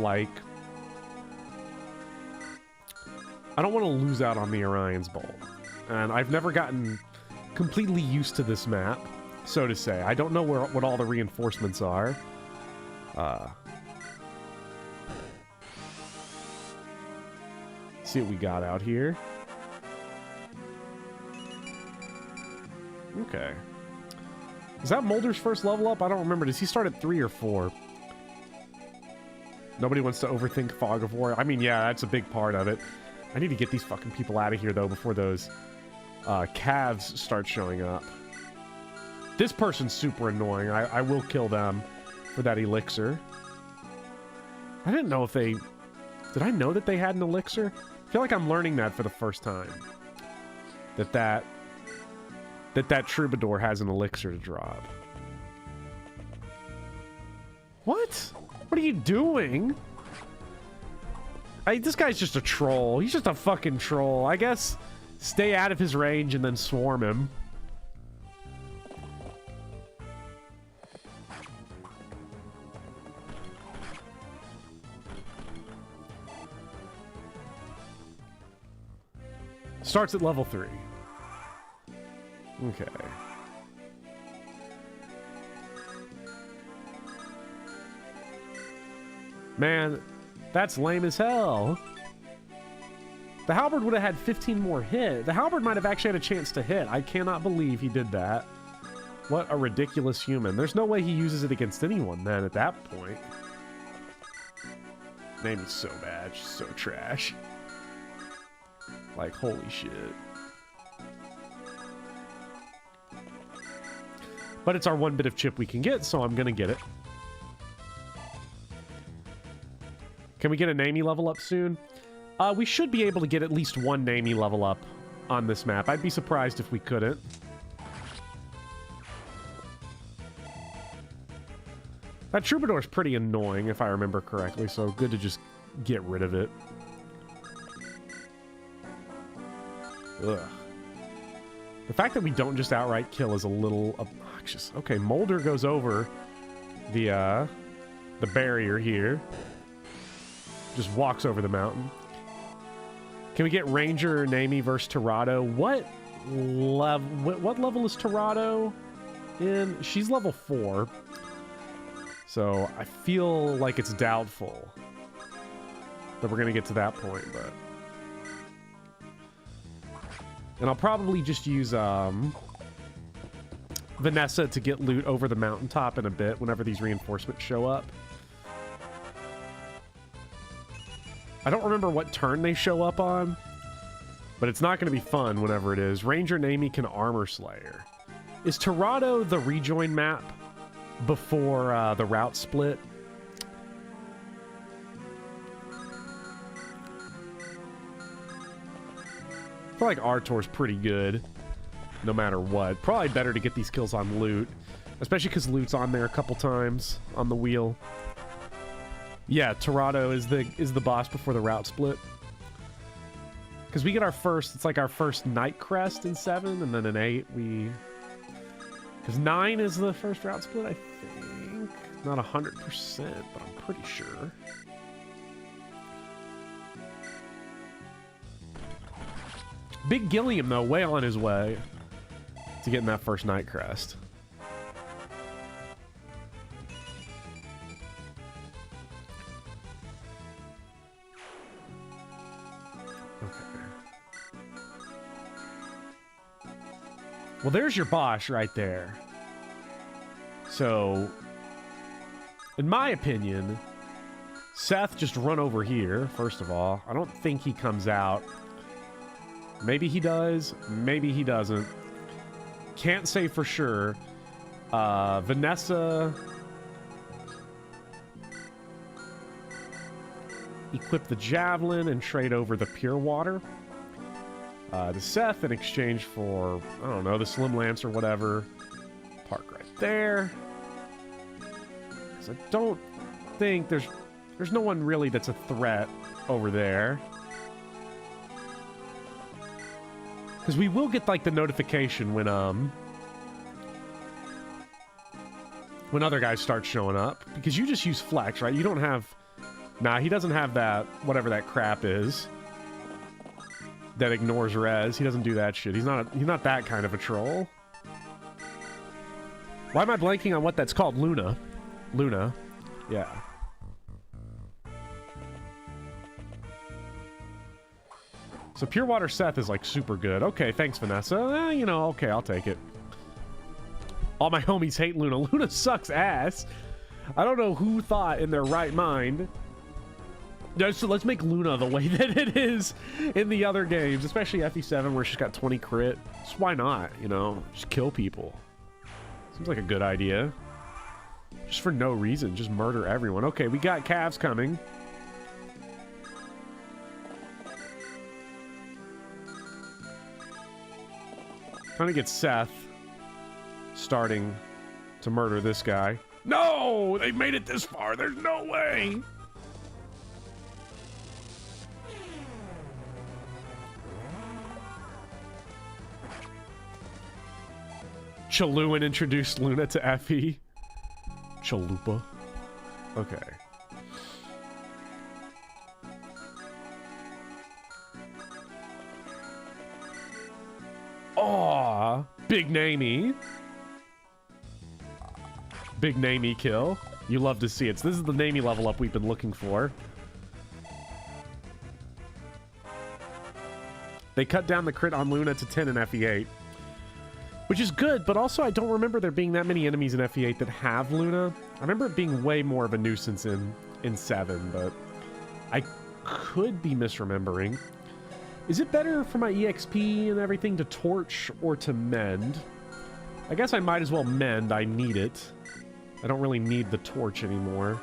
lose out on the Orion's Bolt, and I've never gotten completely used to this map. so to say. I don't know what all the reinforcements are. See what we got out here. Okay. Is that Mulder's first level up? I don't remember. Does he start at 3 or 4? Nobody wants to overthink Fog of War. I mean, yeah, that's a big part of it. I need to get these fucking people out of here, though, before those calves start showing up. This person's super annoying. I will kill them for that elixir. I didn't know if they... Did I know that they had an elixir? I feel like I'm learning that for the first time. That troubadour has an elixir to drop. What? What are you doing? This guy's just a troll. He's just a fucking troll. I guess stay out of his range and then swarm him. Starts at level 3. Okay. Man, that's lame as hell. The halberd would have had 15 more hit. The halberd might have actually had a chance to hit. I cannot believe he did that. What a ridiculous human. There's no way he uses it against anyone then at that point. Name is so bad. She's so trash. Like, holy shit. But it's our one bit of chip we can get, so I'm gonna get it. Can we get a Namey level up soon? We should be able to get at least one Namey level up on this map. I'd be surprised if we couldn't. That troubadour's pretty annoying, if I remember correctly, so good to just get rid of it. Ugh. The fact that we don't just outright kill is a little obnoxious. Okay, Mulder goes over the barrier here. Just walks over the mountain. Can we get Ranger Namey versus Torado? What level is Torado in? She's level 4. So I feel like it's doubtful that we're going to get to that point, but... And I'll probably just use Vanessa to get loot over the mountaintop in a bit whenever these reinforcements show up. I don't remember what turn they show up on, but it's not going to be fun whenever it is. Ranger Namey can Armor Slayer. Is Torado the rejoin map before the route split? I feel like Artor's pretty good, no matter what. Probably better to get these kills on loot, especially because loot's on there a couple times on the wheel. Yeah, Torado is the boss before the route split. Because we get our first, it's like our first Night Crest in 7, and then in 8 we... Because 9 is the first route split, I think. Not 100%, but I'm pretty sure. Big Gilliam, though, way on his way to getting that first Night Crest. Well, there's your boss right there. So, in my opinion, Seth just run over here, first of all. I don't think he comes out. Maybe he does. Maybe he doesn't. Can't say for sure. Vanessa... equip the Javelin and trade over the Pure Water. To Seth in exchange for, I don't know, the Slim Lance or whatever. Park right there. Because I don't think there's no one really that's a threat over there. Because we will get, like, the notification when other guys start showing up. Because you just use Flex, right? You don't have... Nah, he doesn't have that, whatever that crap is. That ignores res. He doesn't do that shit. He's not that kind of a troll. Why am I blanking on what that's called? Luna. Luna. Yeah. So Pure Water Seth is like super good. Okay, thanks, Vanessa. You know, okay, I'll take it. All my homies hate Luna. Luna sucks ass. I don't know who thought in their right mind. So let's make Luna the way that it is in the other games, especially FE7 where she's got 20 crit. Just why not, you know? Just kill people. Seems like a good idea. Just for no reason. Just murder everyone. Okay, we got calves coming. Trying to get Seth starting to murder this guy. No! They've made it this far. There's no way! Chaluin introduced Luna to FE. Chalupa. Okay. Aw, big namey. Big namey kill. You love to see it. So this is the namey level up we've been looking for. They cut down the crit on Luna to 10 in FE8. Which is good, but also I don't remember there being that many enemies in FE8 that have Luna. I remember it being way more of a nuisance in 7, but I could be misremembering. Is it better for my EXP and everything to torch or to mend? I guess I might as well mend. I need it. I don't really need the torch anymore.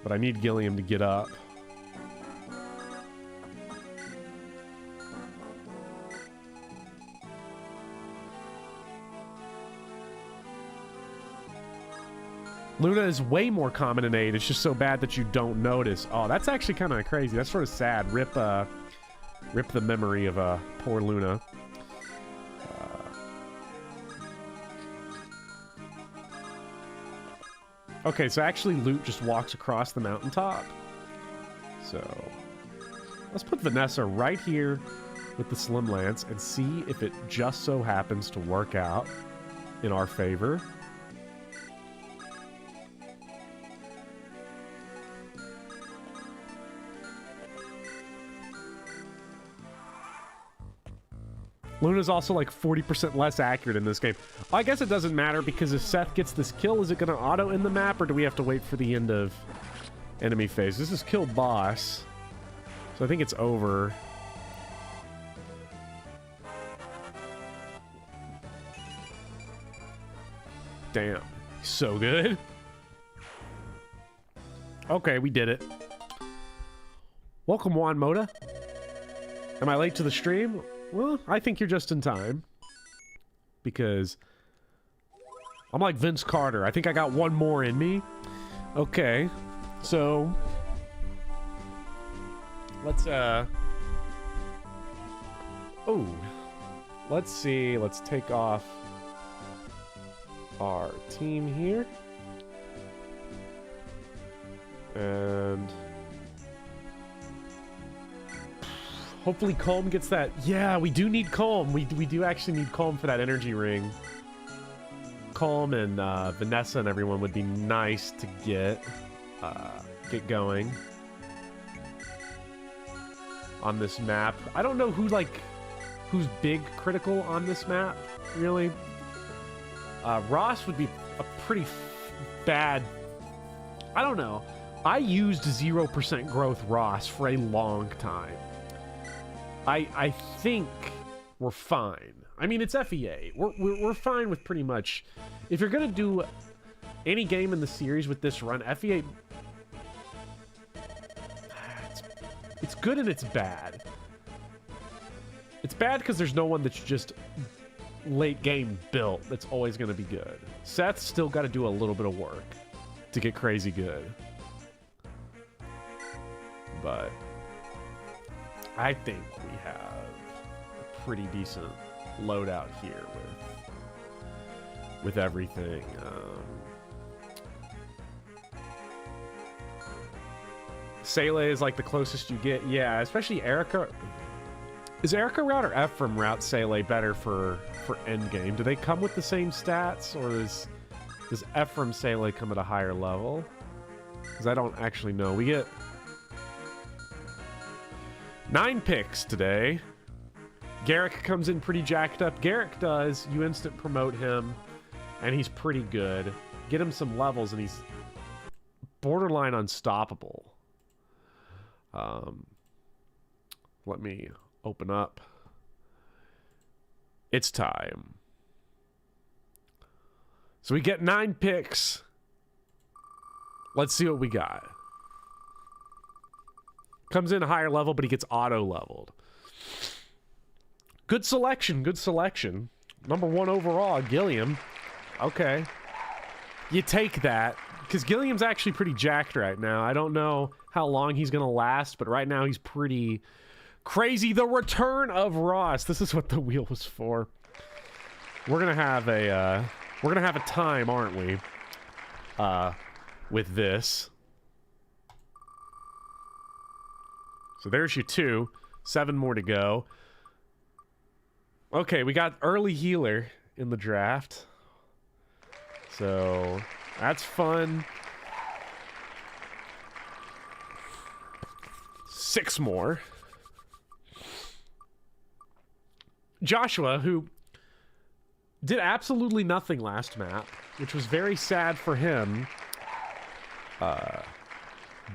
But I need Gilliam to get up. Luna is way more common in 8. It's just so bad that you don't notice. Oh, that's actually kind of crazy. That's sort of sad. Rip the memory of poor Luna. Okay, so actually Lute just walks across the mountaintop. So let's put Vanessa right here with the Slim Lance and see if it just so happens to work out in our favor. Luna's also like 40% less accurate in this game. I guess it doesn't matter because if Seth gets this kill, is it going to auto in the map or do we have to wait for the end of enemy phase? This is kill boss. So I think it's over. Damn. So good. Okay, we did it. Welcome, Juan Moda. Am I late to the stream? Well, I think you're just in time. Because I'm like Vince Carter. I think I got one more in me. Okay. So let's let's see. Let's take off our team here. And hopefully Calm gets that. Yeah, we do need Calm. We do actually need Calm for that energy ring. Calm and Vanessa and everyone would be nice to get going on this map. I don't know who's big critical on this map, really. Ross would be a pretty bad. I don't know. I used 0% growth Ross for a long time. I think we're fine. I mean, it's FEA. We're fine with pretty much. If you're gonna do any game in the series with this run, FEA, it's good and it's bad. It's bad because there's no one that's just late game built that's always gonna be good. Seth's still got to do a little bit of work to get crazy good, but I think we have a pretty decent loadout here with everything. Seele is like the closest you get. Yeah, especially Erica. Is Erica route or Ephraim route Sele better for endgame? Do they come with the same stats, or does Ephraim Sele come at a higher level? Because I don't actually know. We get 9 picks today. Garrick comes in pretty jacked up. Garrick does. You instant promote him, and he's pretty good. Get him some levels, and he's borderline unstoppable. Let me open up. It's time. So we get 9 picks. Let's see what we got. Comes in a higher level, but he gets auto-leveled. Good selection, good selection. Number 1 overall, Gilliam. Okay. You take that, because Gilliam's actually pretty jacked right now. I don't know how long he's going to last, but right now he's pretty crazy. The return of Ross. This is what the wheel was for. We're going to have a time, aren't we? With this. So there's your 2. 7 more to go. Okay, we got early healer in the draft. So that's fun. 6 more. Joshua, who did absolutely nothing last map, which was very sad for him.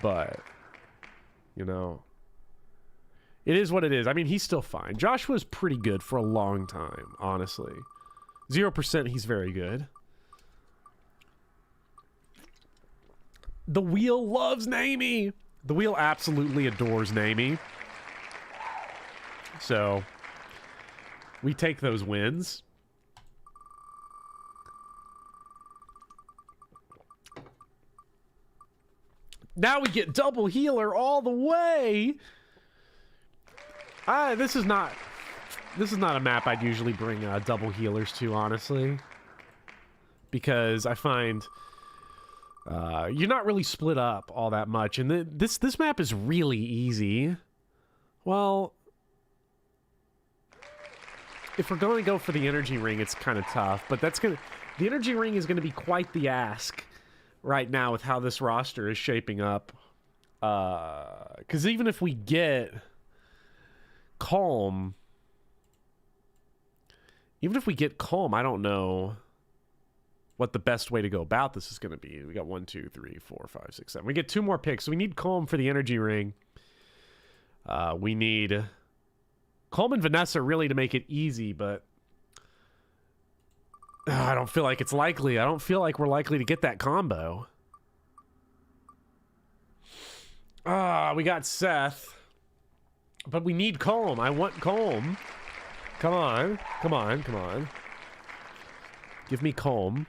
But, you know, it is what it is. I mean, he's still fine. Joshua's pretty good for a long time, honestly. 0%, he's very good. The wheel loves Namie. The wheel absolutely adores Namie. So, we take those wins. Now we get double healer all the way. This is not a map I'd usually bring double healers to, honestly, because I find you're not really split up all that much, and this map is really easy. Well, if we're going to go for the energy ring, it's kind of tough, but the energy ring is going to be quite the ask right now with how this roster is shaping up. Because even if we get Calm, I don't know what the best way to go about this is going to be. We got 1, 2, 3, 4, 5, 6, 7. We get 2 more picks. So we need Calm for the energy ring. We need Calm and Vanessa really to make it easy, but I don't feel like it's likely. I don't feel like we're likely to get that combo. We got Seth. But we need Calm. I want Calm. Come on. Come on. Come on. Give me Calm.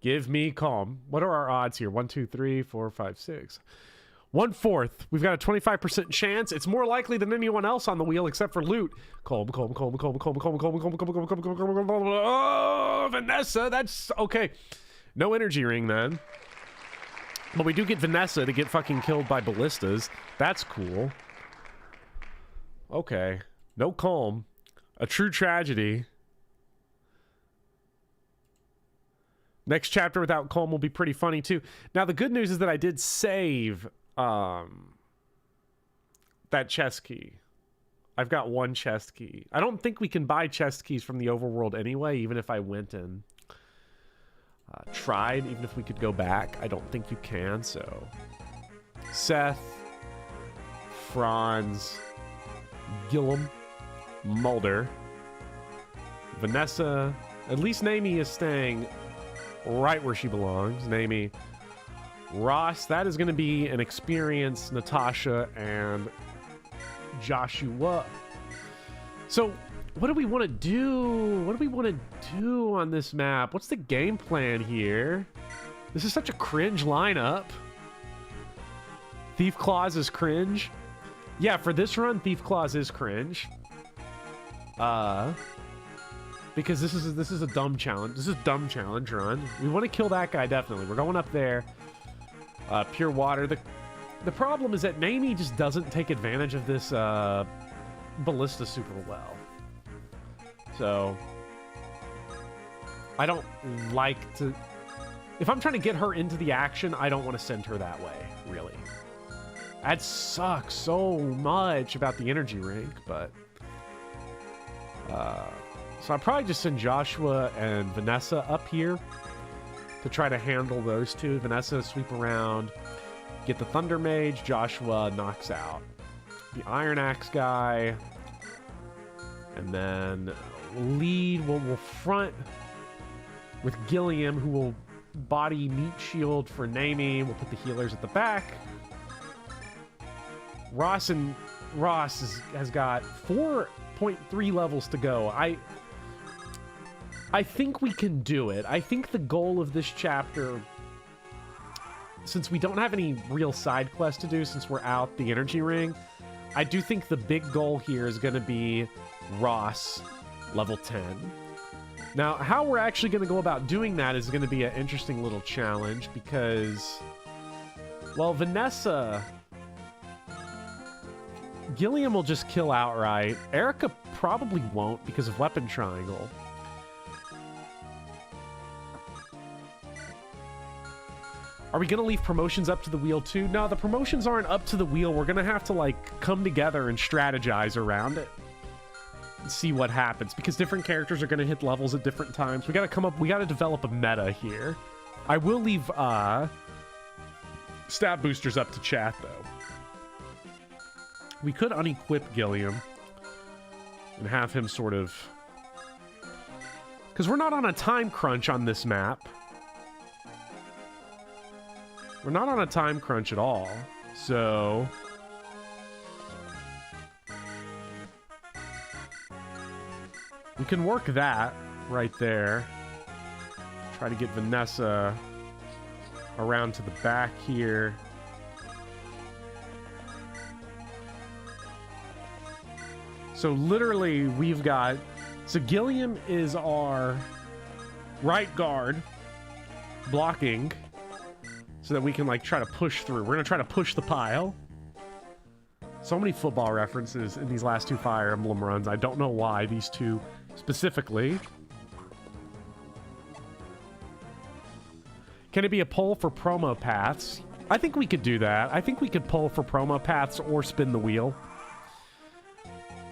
Give me Calm. What are our odds here? 1, 2, 3, 4, 5, 6. 1/4. We've got a 25% chance. It's more likely than anyone else on the wheel except for Loot. Calm, calm, calm, calm, calm, calm, calm, calm, calm, calm, calm, calm, calm. Oh, Vanessa, that's okay. No energy ring then. But we do get Vanessa to get fucking killed by ballistas. That's cool. Okay. No Calm. A true tragedy. Next chapter without Calm will be pretty funny too. Now the good news is that I did save that chest key. I've got 1 chest key. I don't think we can buy chest keys from the overworld anyway, even if I went and tried, even if we could go back. I don't think you can, so Seth, Franz, Gillum, Mulder, Vanessa. At least Namie is staying right where she belongs. Namie. Ross, that is going to be an experience. Natasha and Joshua. So what do we want to do? What do we want to do on this map? What's the game plan here? This is such a cringe lineup. Thief Claws is cringe. Yeah, for this run, Thief Claws is cringe. Because this is a dumb challenge. This is a dumb challenge run. We want to kill that guy, definitely. We're going up there. Pure water. The problem is that Naomi just doesn't take advantage of this ballista super well. So I don't like to... If I'm trying to get her into the action, I don't want to send her that way, really. That sucks so much about the energy rink, but... so I'll probably just send Joshua and Vanessa up here to try to handle those two. Vanessa sweep around, get the Thunder Mage. Joshua knocks out the Iron Axe guy. And then lead, we'll front with Gilliam, who will body meat shield for Naomi. We'll put the healers at the back. Ross has got 4.3 levels to go. I think we can do it. I think the goal of this chapter, since we don't have any real side quests to do since we're out the energy ring, I do think the big goal here is going to be Ross level 10. Now, how we're actually going to go about doing that is going to be an interesting little challenge because, well, Vanessa... Gilliam will just kill outright. Erica probably won't because of Weapon Triangle. Are we going to leave promotions up to the wheel too? No, the promotions aren't up to the wheel. We're going to have to, like, come together and strategize around it. And see what happens. Because different characters are going to hit levels at different times. We got to develop a meta here. I will leave, stat boosters up to chat, though. We could unequip Gilliam and have him sort of... Because we're not on a time crunch on this map. We're not on a time crunch at all, so... We can work that right there. Try to get Vanessa around to the back here. So literally, we've got... So Gilliam is our right guard, blocking, so that we can, like, try to push through. We're going to try to push the pile. So many football references in these last two Fire Emblem runs. I don't know why these two specifically. Can it be a poll for promo paths? I think we could do that. I think we could poll for promo paths or spin the wheel.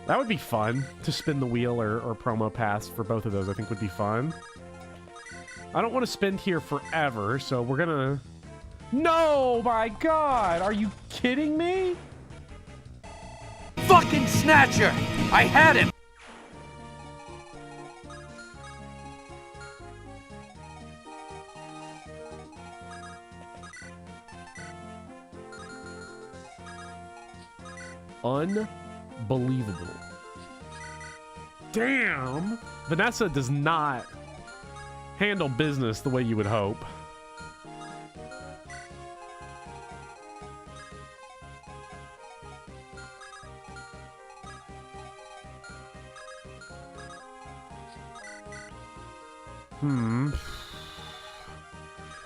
That would be fun, to spin the wheel or promo paths for both of those. I think would be fun. I don't want to spend here forever, so we're gonna... No, my God! Are you kidding me? Fucking Snatcher! I had him! Unbelievable. Damn! Vanessa does not handle business the way you would hope.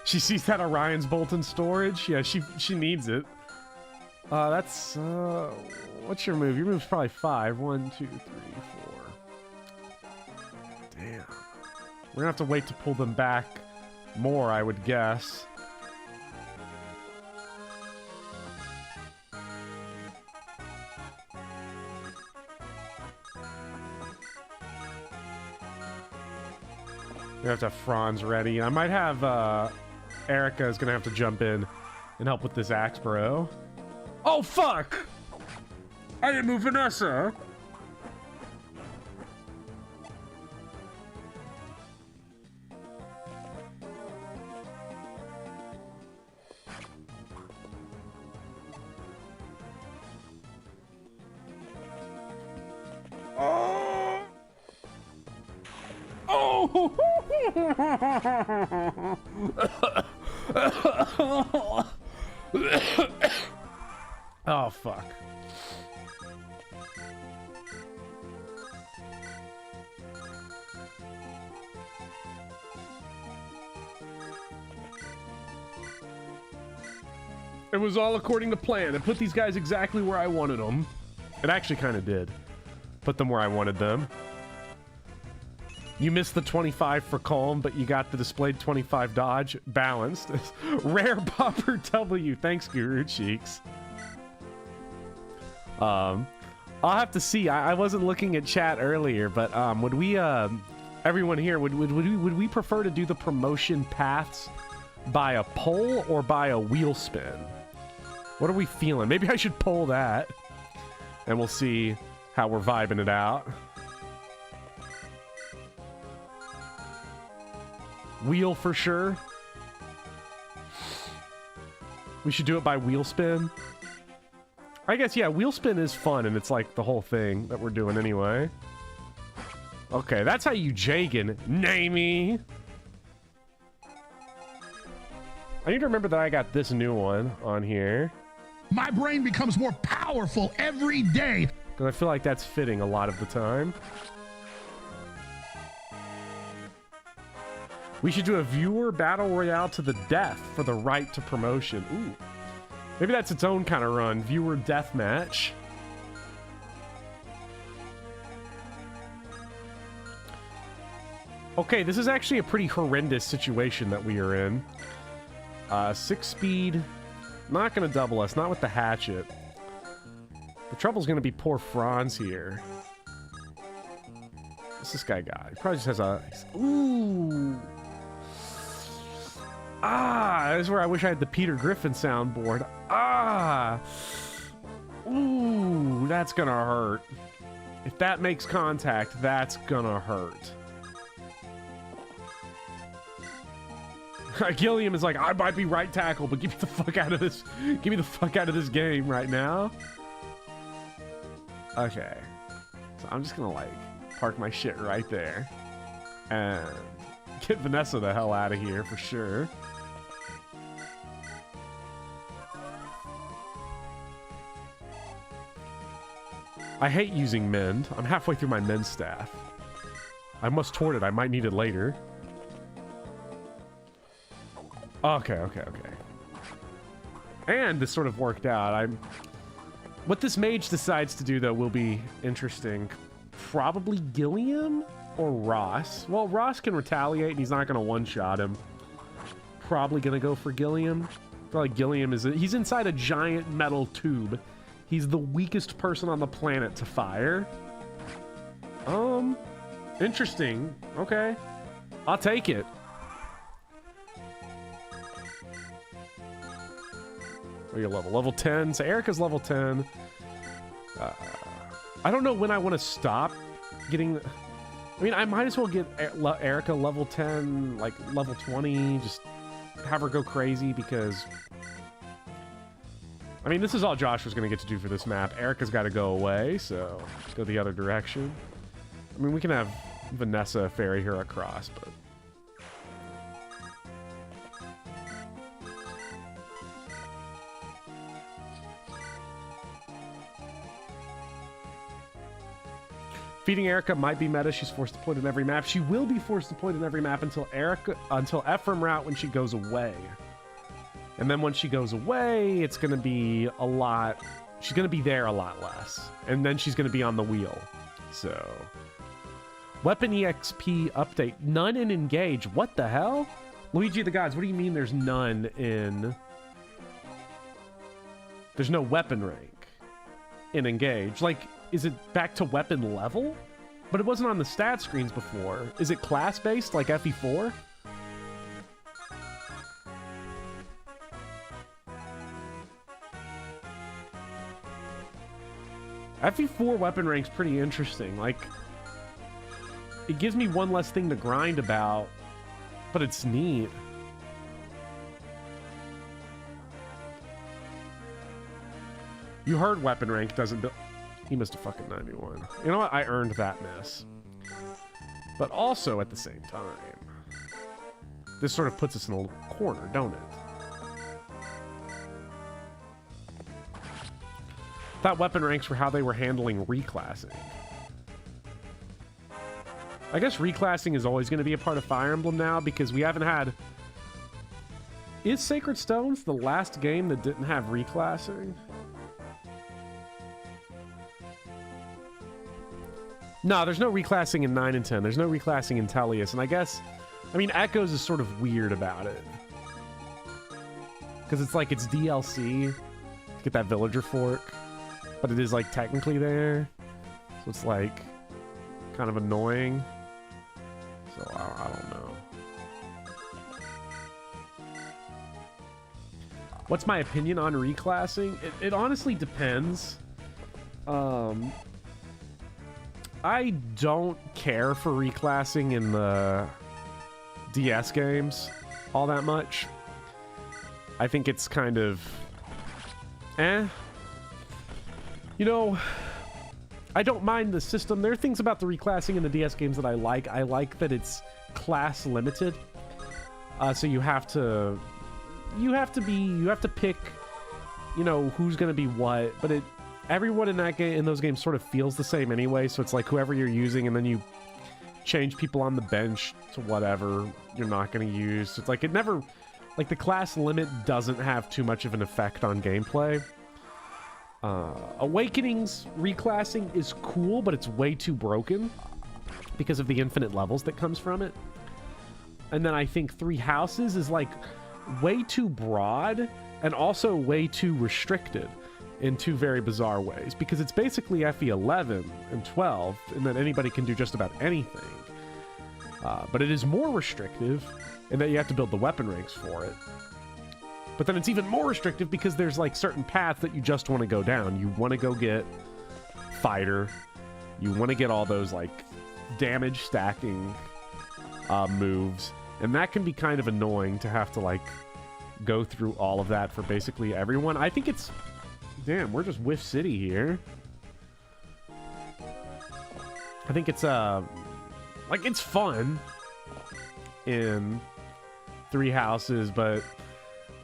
She sees that Orion's bolt in storage. Yeah, she needs it. That's what's your move? Your move's probably 5. 1, 2, 3, 4. Damn. We're gonna have to wait to pull them back more, I would guess. We have to have Franz ready. I might have Erica is gonna have to jump in and help with this axe bro. Oh fuck! I didn't move Vanessa. Oh! Oh! Oh, fuck. It was all according to plan. It put these guys exactly where I wanted them. It actually kind of did. Put them where I wanted them. You missed the 25 for calm, but you got the displayed 25 dodge. Balanced. Rare Popper W. Thanks, Guru Cheeks. I'll have to see. I wasn't looking at chat earlier, but would we, everyone here, would we prefer to do the promotion paths by a poll or by a wheel spin? What are we feeling? Maybe I should poll that, and we'll see how we're vibing it out. Wheel for sure. We should do it by wheel spin. I guess, yeah, wheel spin is fun, and it's like the whole thing that we're doing anyway. Okay, that's how you jaggin, Namey. I need to remember that I got this new one on here. My brain becomes more powerful every day. Because I feel like that's fitting a lot of the time. We should do a viewer battle royale to the death for the right to promotion. Ooh. Maybe that's its own kind of run. Viewer deathmatch. Okay, this is actually a pretty horrendous situation that we are in. 6 speed. Not going to double us. Not with the hatchet. The trouble's going to be poor Franz here. What's this guy got? He probably just has a... Ooh. Ah, this is where I wish I had the Peter Griffin soundboard. Ah. Ooh, that's gonna hurt. If that makes contact, that's gonna hurt. Gilliam is like, I might be right tackle, but get me the fuck out of this. Get me the fuck out of this game right now. Okay. So I'm just gonna like park my shit right there. And get Vanessa the hell out of here for sure. I hate using mend. I'm halfway through my mend staff. I must hoard it. I might need it later. Okay. And this sort of worked out. What this mage decides to do, though, will be interesting. Probably Gilliam or Ross. Well, Ross can retaliate, and he's not going to one-shot him. Probably going to go for Gilliam. I feel like Gilliam he's inside a giant metal tube. He's the weakest person on the planet to fire. Interesting. Okay. I'll take it. What are your level? Level 10. So Erica's level 10. I don't know when I want to stop getting... I mean, I might as well get Erica level 10, like level 20, just have her go crazy because... I mean, this is all Josh was going to get to do for this map. Erica's got to go away, so go the other direction. I mean, we can have Vanessa ferry her across, but... Feeding Erica might be meta. She's forced to point in every map. She will be forced to point in every map until Ephraim route when she goes away. And then when she goes away, it's going to be a lot... She's going to be there a lot less. And then she's going to be on the wheel. So... Weapon EXP update. None in Engage. What the hell? Luigi of the Gods, what do you mean there's none in... There's no weapon rank in Engage. Like, is it back to weapon level? But it wasn't on the stat screens before. Is it class-based like FE4? FE4 weapon rank's pretty interesting. Like, it gives me one less thing to grind about, but it's neat. You heard weapon rank doesn't build... He missed a fucking 91. You know what? I earned that miss. But also, at the same time, this sort of puts us in a corner, don't it? Thought weapon ranks were how they were handling reclassing. I guess reclassing is always going to be a part of Fire Emblem now because we haven't had... Is Sacred Stones the last game that didn't have reclassing? No, there's no reclassing in 9 and 10. There's no reclassing in Tellius. And I mean, Echoes is sort of weird about it. Because it's like, it's DLC to get that villager fork. But it is, like, technically there. So it's, like, kind of annoying. So, I don't know. What's my opinion on reclassing? It honestly depends. I don't care for reclassing in the DS games all that much. I think it's kind of... You know, I don't mind the system. There are things about the reclassing in the DS games that I like. I like that it's class limited. So you have to pick, you know, who's going to be what, but everyone in that game, in those games, sort of feels the same anyway. So it's like whoever you're using, and then you change people on the bench to whatever you're not going to use. So it's like the class limit doesn't have too much of an effect on gameplay. Awakening's reclassing is cool, but it's way too broken because of the infinite levels that comes from it. And then I think Three Houses is like way too broad and also way too restricted in two very bizarre ways, because it's basically FE11 and 12 and that anybody can do just about anything. But it is more restrictive in that you have to build the weapon ranks for it. But then it's even more restrictive because there's like certain paths that you just want to go down. You want to go get fighter. You want to get all those like damage stacking moves. And that can be kind of annoying to have to like go through all of that for basically everyone. I think it's... Damn, we're just Whiff City here. I think it's like it's fun in Three Houses, but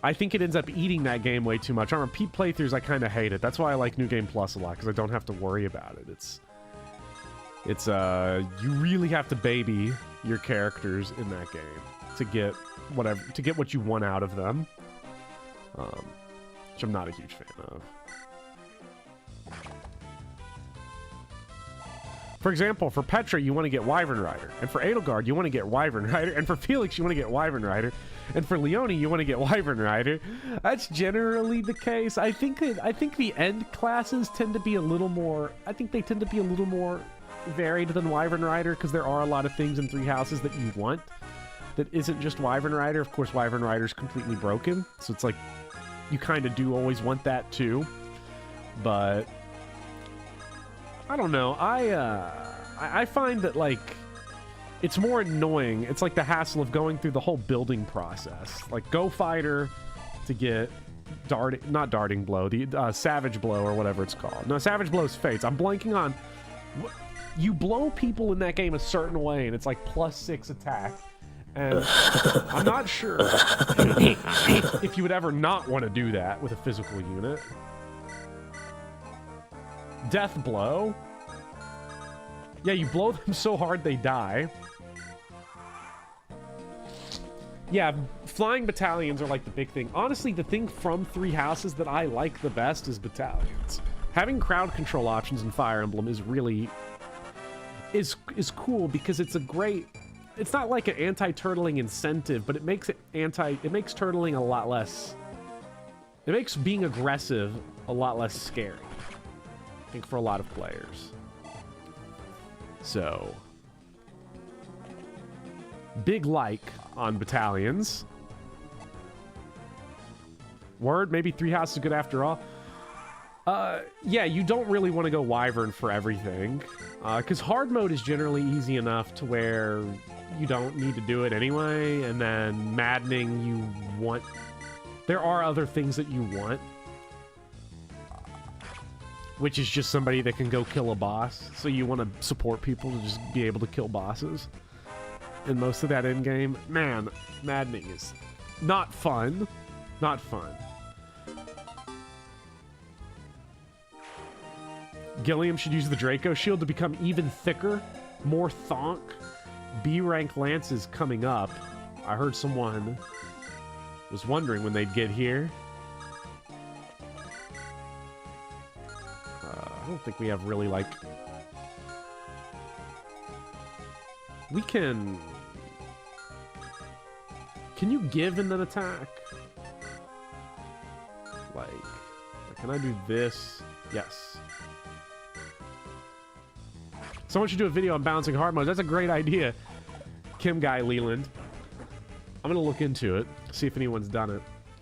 I think it ends up eating that game way too much. On repeat playthroughs, I kind of hate it. That's why I like New Game Plus a lot, because I don't have to worry about it. It's you really have to baby your characters in that game to get what you want out of them, which I'm not a huge fan of. For example, for Petra, you want to get Wyvern Rider. And for Edelgard, you want to get Wyvern Rider. And for Felix, you want to get Wyvern Rider. And for Leone, you want to get Wyvern Rider. That's generally the case. I think the end classes tend to be a little more... I think they tend to be a little more varied than Wyvern Rider, because there are a lot of things in Three Houses that you want that isn't just Wyvern Rider. Of course, Wyvern Rider's completely broken. So it's like, you kind of do always want that too. But... I don't know. I find that, like, it's more annoying. It's like the hassle of going through the whole building process. Like, go fighter to get not darting blow, the savage blow or whatever it's called. No, savage blow's fates. I'm blanking on. You blow people in that game a certain way, and it's like +6 attack. And I'm not sure if you would ever not want to do that with a physical unit. Death blow. Yeah, you blow them so hard they die. Yeah, flying battalions are like the big thing. Honestly, the thing from Three Houses that I like the best is battalions. Having crowd control options in Fire Emblem is really... is cool, because it's a great... It's not like an anti-turtling incentive, but it makes turtling a lot less... It makes being aggressive a lot less scary, I think, for a lot of players. So, big like on battalions. Word, maybe Three Houses is good after all. Yeah, you don't really want to go Wyvern for everything, because hard mode is generally easy enough to where you don't need to do it anyway, and then maddening, you want... There are other things that you want, which is just somebody that can go kill a boss. So you want to support people to just be able to kill bosses. And most of that endgame, man, maddening is not fun. Not fun. Gilliam should use the Draco Shield to become even thicker, more thonk. B rank lances coming up. I heard someone Was wondering when they'd get here. I don't think we have really, like... We can... Can you give and then attack? Like, can I do this? Yes. Someone should do a video on balancing hard modes. That's a great idea. Kim Guy Leland. I'm gonna look into it, see if anyone's done it.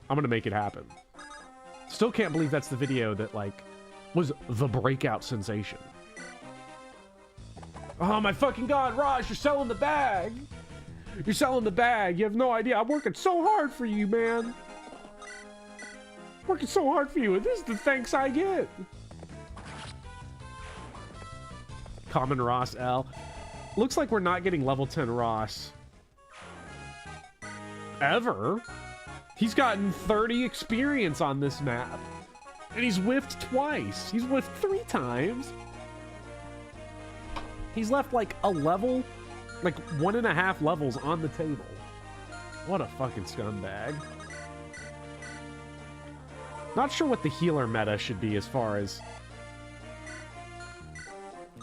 I'm gonna make it happen. Still can't believe that's the video that, like, was the breakout sensation. Oh my fucking god, Raj, you're selling the bag! You're selling the bag. You have no idea. I'm working so hard for you, man. Working so hard for you, and this is the thanks I get. Common Ross L. Looks like we're not getting level 10 Ross. Ever. He's gotten 30 experience on this map. And he's whiffed twice. He's whiffed 3 times. He's left like a level, like 1.5 levels on the table. What a fucking scumbag. Not sure what the healer meta should be as far as...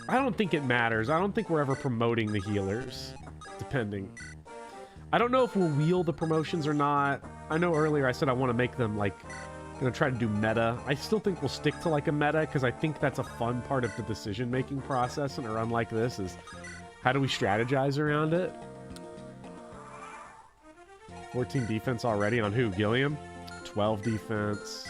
I don't think it matters. I don't think we're ever promoting the healers, depending. I don't know if we'll wheel the promotions or not. I know earlier I said I want to make them, like, gonna try to do meta. I still think we'll stick to, like, a meta, because I think that's a fun part of the decision-making process in a run like this, is how do we strategize around it? 14 defense already on who? Gilliam? 12 defense.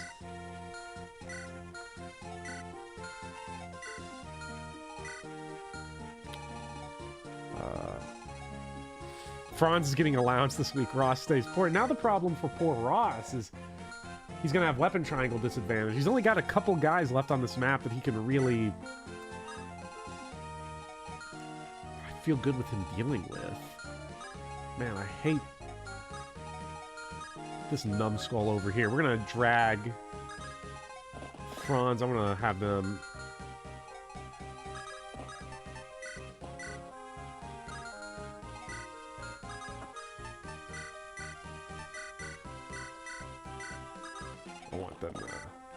Franz is getting allowance this week. Ross stays poor. Now the problem for poor Ross is he's going to have weapon triangle disadvantage. He's only got a couple guys left on this map that he can really... I feel good with him dealing with. Man, I hate this numbskull over here. We're going to drag Franz. I'm going to have them... I want them to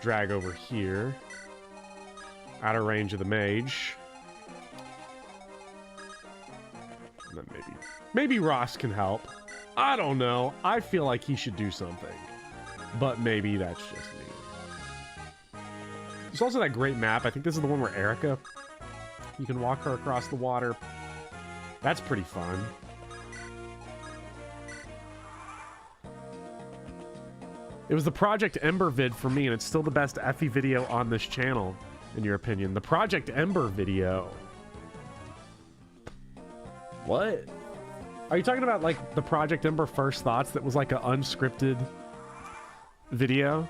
drag over here. Out of range of the mage. And then maybe Ross can help. I don't know. I feel like he should do something. But maybe that's just me. There's also that great map. I think this is the one where Erica, you can walk her across the water. That's pretty fun. It was the Project Ember vid for me, and it's still the best Effie video on this channel, in your opinion. The Project Ember video. What? Are you talking about, like, the Project Ember First Thoughts that was, like, an unscripted video?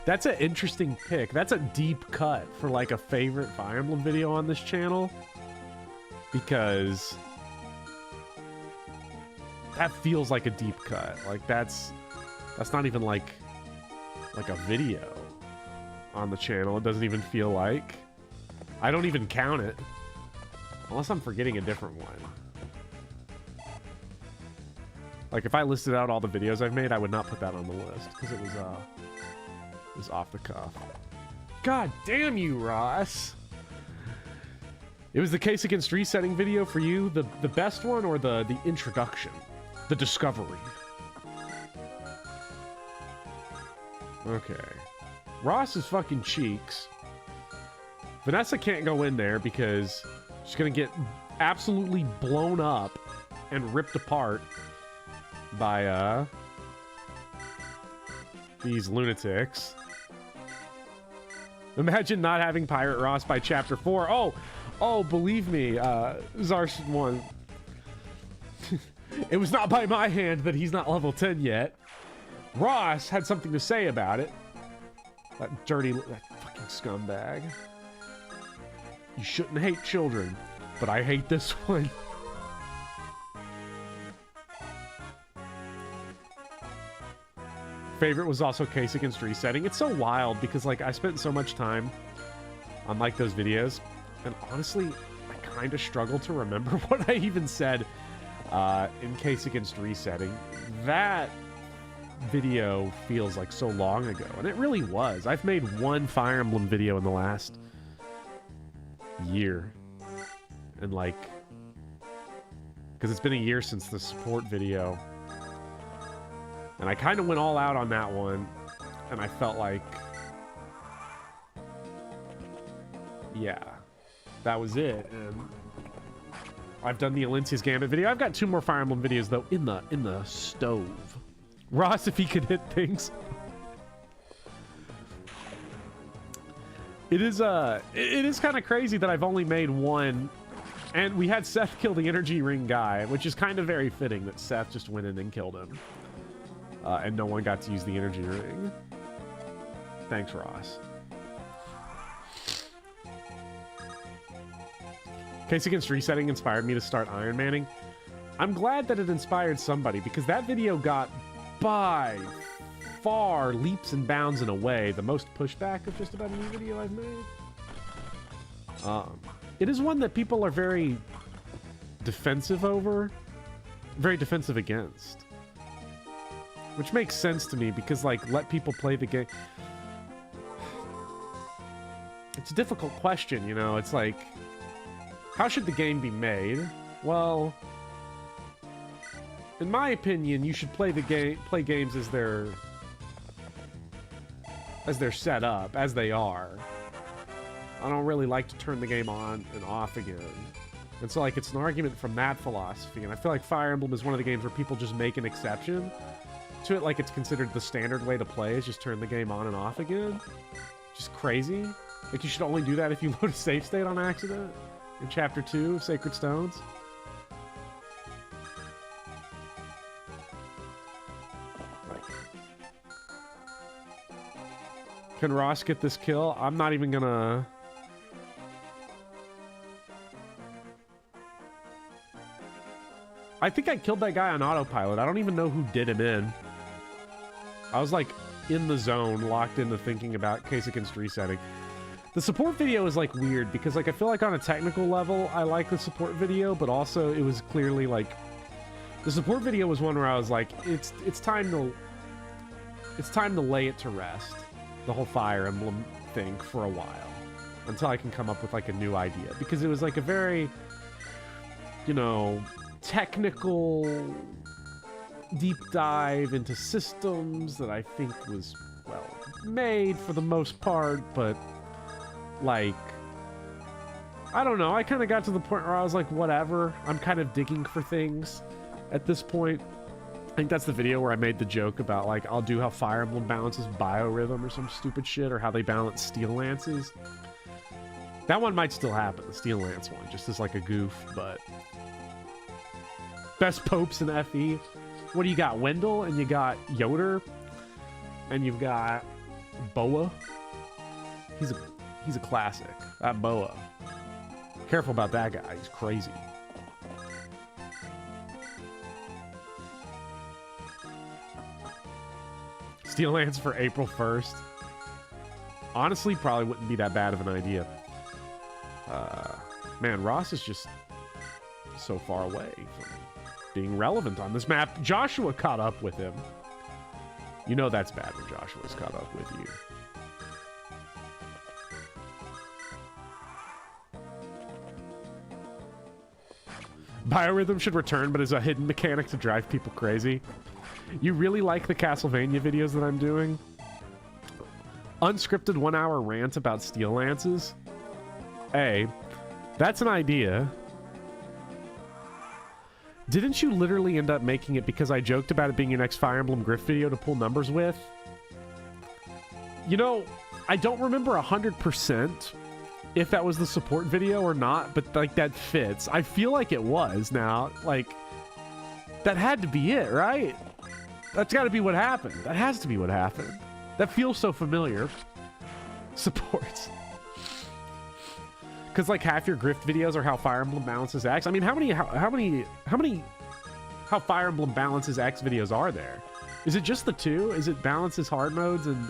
That's an interesting pick. That's a deep cut for, like, a favorite Fire Emblem video on this channel. Because that feels like a deep cut. Like, that's not even, like a video on the channel. It doesn't even feel like. I don't even count it. Unless I'm forgetting a different one. Like, if I listed out all the videos I've made, I would not put that on the list, because it was off the cuff. God damn you, Ross! It was the Case Against Resetting video for you, the best one, or the introduction? The discovery? Okay. Ross is fucking cheeks. Vanessa can't go in there because she's gonna get absolutely blown up and ripped apart by these lunatics. Imagine not having Pirate Ross by chapter 4. Oh, believe me, Zarsh one. It was not by my hand that he's not level 10 yet. Ross had something to say about it. That fucking scumbag. You shouldn't hate children, but I hate this one. Favorite was also Case Against Resetting. It's so wild because, like, I spent so much time on, like, those videos, and honestly, I kind of struggle to remember what I even said in Case Against Resetting. That video feels like so long ago, and it really was. I've made one Fire Emblem video in the last year, and like, because it's been a year since the support video, and I kind of went all out on that one, and I felt like, yeah, that was it. And I've done the Alincia's Gambit video. I've got 2 more Fire Emblem videos though in the stove. Ross, if he could hit things. It is kind of crazy that I've only made one, and we had Seth kill the energy ring guy, which is kind of very fitting that Seth just went in and killed him, and no one got to use the energy ring. Thanks, Ross. Case Against Resetting inspired me to start Iron Manning. I'm glad that it inspired somebody, because that video got by far leaps and bounds in a way the most pushback of just about any video I've made. It is one that people are very defensive over, very defensive against, which makes sense to me, because like, let people play the game. It's a difficult question, you know. It's like, how should the game be made? Well, in my opinion, you should play games as they're set up, as they are. I don't really like to turn the game on and off again. And so like, it's an argument from that philosophy, and I feel like Fire Emblem is one of the games where people just make an exception to it, like it's considered the standard way to play is just turn the game on and off again. Just crazy. Like, you should only do that if you load a save state on accident in Chapter 2 of Sacred Stones. Like, can Ross get this kill? I'm not even gonna... I think I killed that guy on autopilot. I don't even know who did him in. I was like in the zone, locked into thinking about Case Against Resetting. The support video is like weird because like I feel like on a technical level I like the support video, but also it was clearly like the support video was one where I was like, it's time to lay it to rest, the whole Fire Emblem thing, for a while, until I can come up with like a new idea, because it was like a very, you know, technical deep dive into systems that I think was well made for the most part, but like, I don't know, I kind of got to the point where I was like, whatever, I'm kind of digging for things at this point. I think that's the video where I made the joke about like, I'll do how Fire Emblem balances biorhythm or some stupid shit, or how they balance steel lances. That one might still happen, the steel lance one, just as like a goof. But best popes in FE. What do you got? Wendell, and you got Yoder, and you've got Boa. He's a classic. That Boa. Careful about that guy. He's crazy. Steel Lance for April 1st. Honestly, probably wouldn't be that bad of an idea. Man, Ross is just so far away from being relevant on this map. Joshua caught up with him. You know that's bad when Joshua's caught up with you. Biorhythm should return, but is a hidden mechanic to drive people crazy. You really like the Castlevania videos that I'm doing? Unscripted 1-hour rant about steel lances? Hey, that's an idea. Didn't you literally end up making it because I joked about it being your next Fire Emblem Griff video to pull numbers with? You know, I don't remember 100% if that was the support video or not, but like that fits. I feel like it was now. Like, that had to be it, right? That's got to be what happened. That has to be what happened. That feels so familiar. Supports. Because like half your grift videos are how Fire Emblem balances X. I mean, how many Fire Emblem balances X videos are there? Is it just the 2? Is it balances hard modes and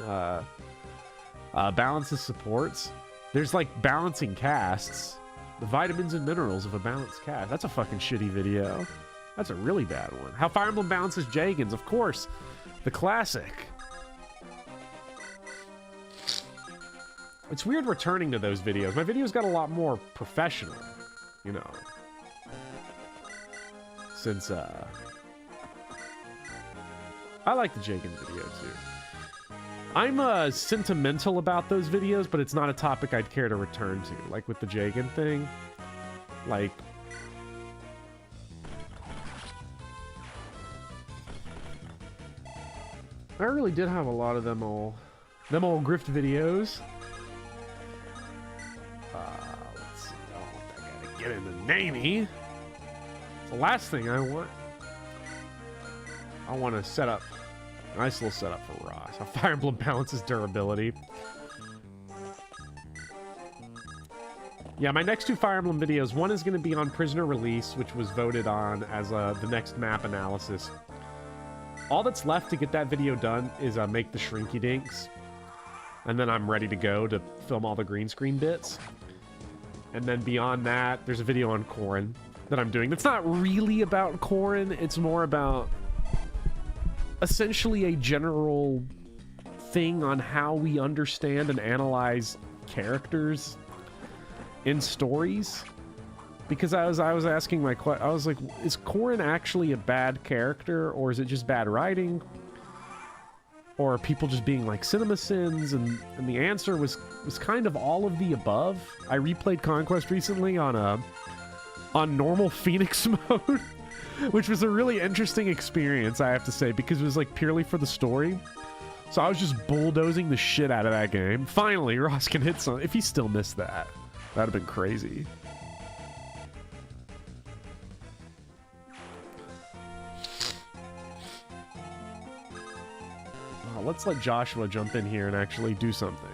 balances supports? There's like balancing casts. The vitamins and minerals of a balanced cast. That's a fucking shitty video. That's a really bad one. How Fire Emblem balances Jagans, of course. The classic. It's weird returning to those videos. My videos got a lot more professional, you know. Since, I like the Jagan video, too. I'm, sentimental about those videos, but it's not a topic I'd care to return to. Like, with the Jagan thing. Like... I really did have a lot of them old grift videos. Let's see. I don't want that guy to get into Namey. The last thing I want to set up a nice little setup for Ross. How Fire Emblem balances durability. Yeah, my next 2 Fire Emblem videos. One is going to be on Prisoner Release, which was voted on as the next map analysis. All that's left to get that video done is make the Shrinky Dinks. And then I'm ready to go to film all the green screen bits. And then beyond that, there's a video on Corrin that I'm doing. That's not really about Corrin. It's more about essentially a general thing on how we understand and analyze characters in stories. Because I was asking I was like, is Corrin actually a bad character, or is it just bad writing? Or are people just being like cinema sins? And the answer was kind of all of the above. I replayed Conquest recently on normal Phoenix mode, which was a really interesting experience, I have to say, because it was like purely for the story. So I was just bulldozing the shit out of that game. Finally, Ross can hit some. If he still missed that, that'd have been crazy. Let's let Joshua jump in here and actually do something.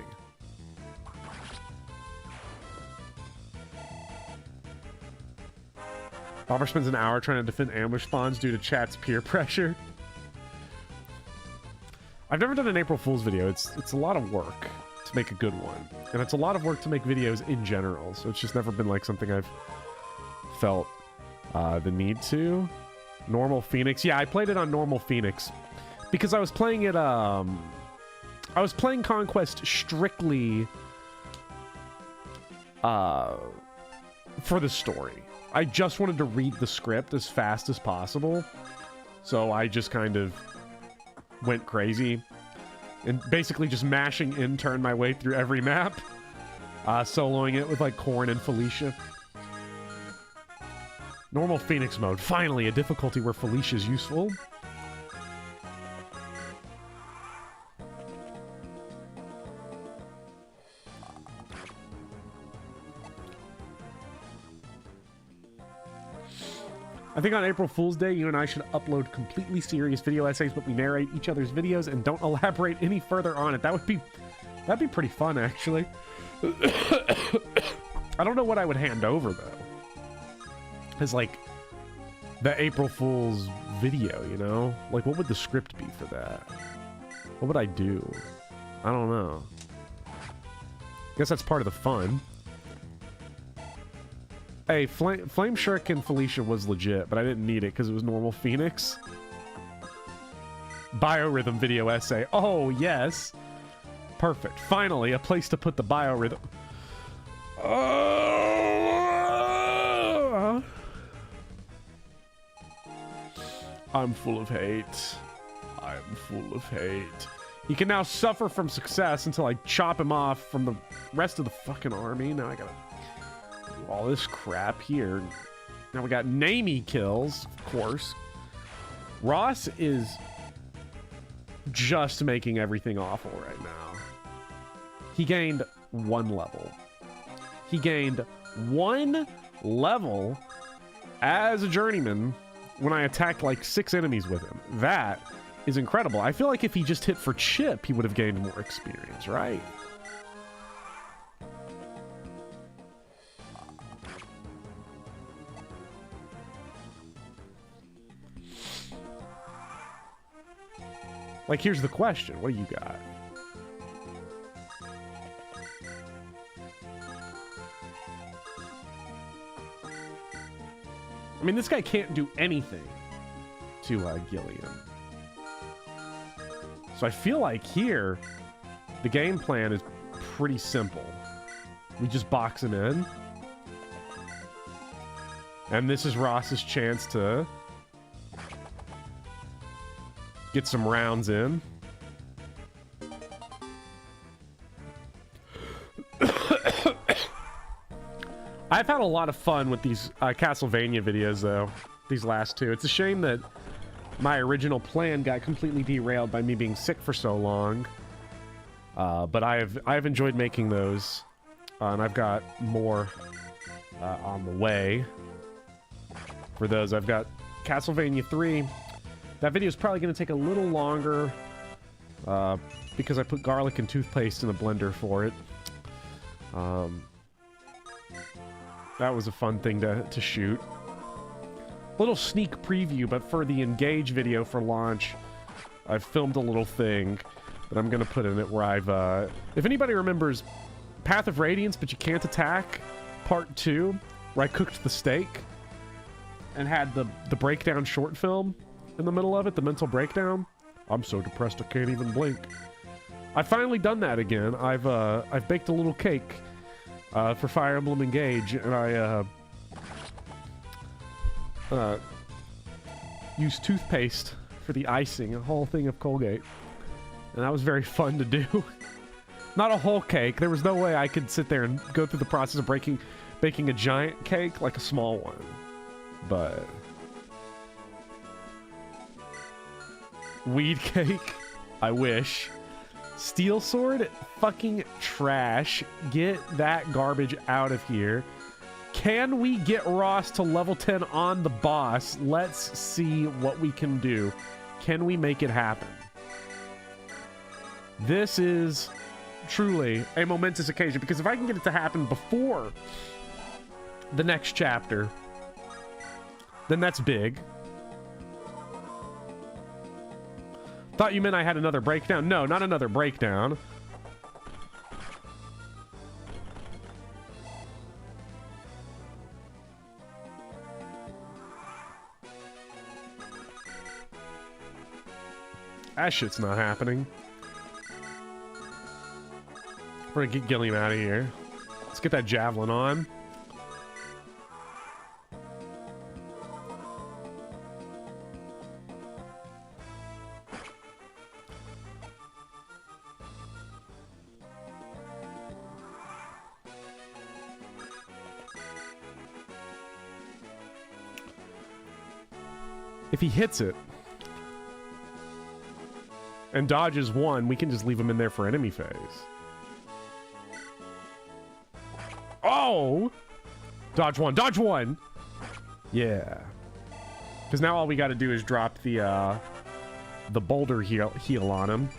Bobber spends an hour trying to defend ambush spawns due to chat's peer pressure. I've never done an April Fool's video. It's a lot of work to make a good one. And it's a lot of work to make videos in general. So it's just never been like something I've felt the need to. Normal Phoenix. Yeah, I played it on normal Phoenix. Because I was playing it, I was playing Conquest strictly for the story. I just wanted to read the script as fast as possible. So I just kind of went crazy. And basically just mashing intern my way through every map. Soloing it with like Corrin and Felicia. Normal Phoenix mode. Finally, a difficulty where Felicia's useful. I think on April Fool's Day, you and I should upload completely serious video essays, but we narrate each other's videos and don't elaborate any further on it. That'd be pretty fun, actually. I don't know what I would hand over, though. As, like, the April Fool's video, you know? Like, what would the script be for that? What would I do? I don't know. Guess that's part of the fun. Hey, Flame Shuriken Felicia was legit, but I didn't need it because it was normal Phoenix. Biorhythm video essay. Oh, yes. Perfect. Finally, a place to put the biorhythm. I'm full of hate. I'm full of hate. He can now suffer from success until I chop him off from the rest of the fucking army. Now I gotta do all this crap here. Now we got Namey kills, of course. Ross is just making everything awful right now. He gained 1 level. He gained 1 level as a journeyman when I attacked like 6 enemies with him. That is incredible. I feel like if he just hit for chip, he would have gained more experience, right? Like, here's the question. What do you got? I mean, this guy can't do anything to Gilliam. So I feel like here, the game plan is pretty simple. We just box him in. And this is Ross's chance to get some rounds in. I've had a lot of fun with these Castlevania videos, though. These last two. It's a shame that my original plan got completely derailed by me being sick for so long. But I've enjoyed making those, and I've got more on the way. For those, I've got Castlevania 3. That video is probably going to take a little longer because I put garlic and toothpaste in a blender for it. That was a fun thing to shoot. Little sneak preview, but for the Engage video for launch, I've filmed a little thing that I'm going to put in it where I've... if anybody remembers Path of Radiance, but you can't attack, Part 2, where I cooked the steak and had the breakdown short film in the middle of it, the mental breakdown. I'm so depressed I can't even blink. I've finally done that again. I've baked a little cake for Fire Emblem Engage, and I used toothpaste for the icing, a whole thing of Colgate, and that was very fun to do. Not a whole cake. There was no way I could sit there and go through the process of baking a giant cake like a small one, but weed cake, I wish. Steel sword, fucking trash. Get that garbage out of here. Can we get Ross to level 10 on the boss? Let's see what we can do. Can we make it happen? This is truly a momentous occasion, because if I can get it to happen before the next chapter, then that's big. Thought you meant I had another breakdown. No, not another breakdown. That shit's not happening. We're gonna get Gilliam out of here. Let's get that javelin on. If he hits it and dodges one, we can just leave him in there for enemy phase. Oh! Dodge one, dodge one! Yeah. Because now all we got to do is drop the boulder heal on him.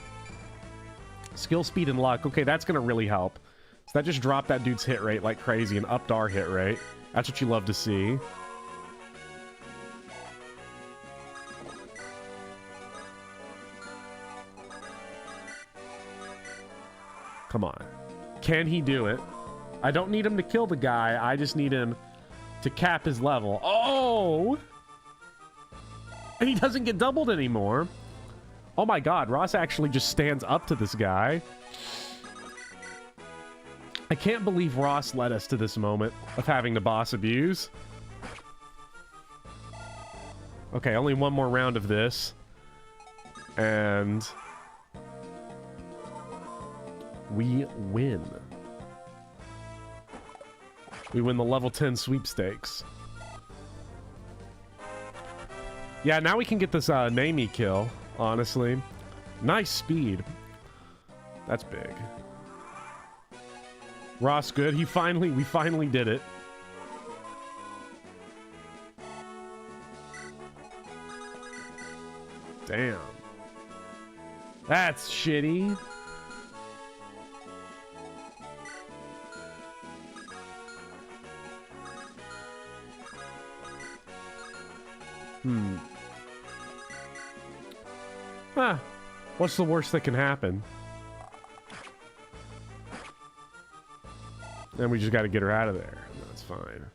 Skill, speed, and luck. Okay, that's going to really help. So that just dropped that dude's hit rate like crazy and upped our hit rate. That's what you love to see. Come on. Can he do it? I don't need him to kill the guy. I just need him to cap his level. Oh! And he doesn't get doubled anymore. Oh my god, Ross actually just stands up to this guy. I can't believe Ross led us to this moment of having to boss abuse. Okay, only one more round of this. And we win. We win the level 10 sweepstakes. Yeah, now we can get this Namie kill, honestly. Nice speed. That's big. Ross good. We finally did it. Damn. That's shitty. Huh. What's the worst that can happen? And we just got to get her out of there. That's fine.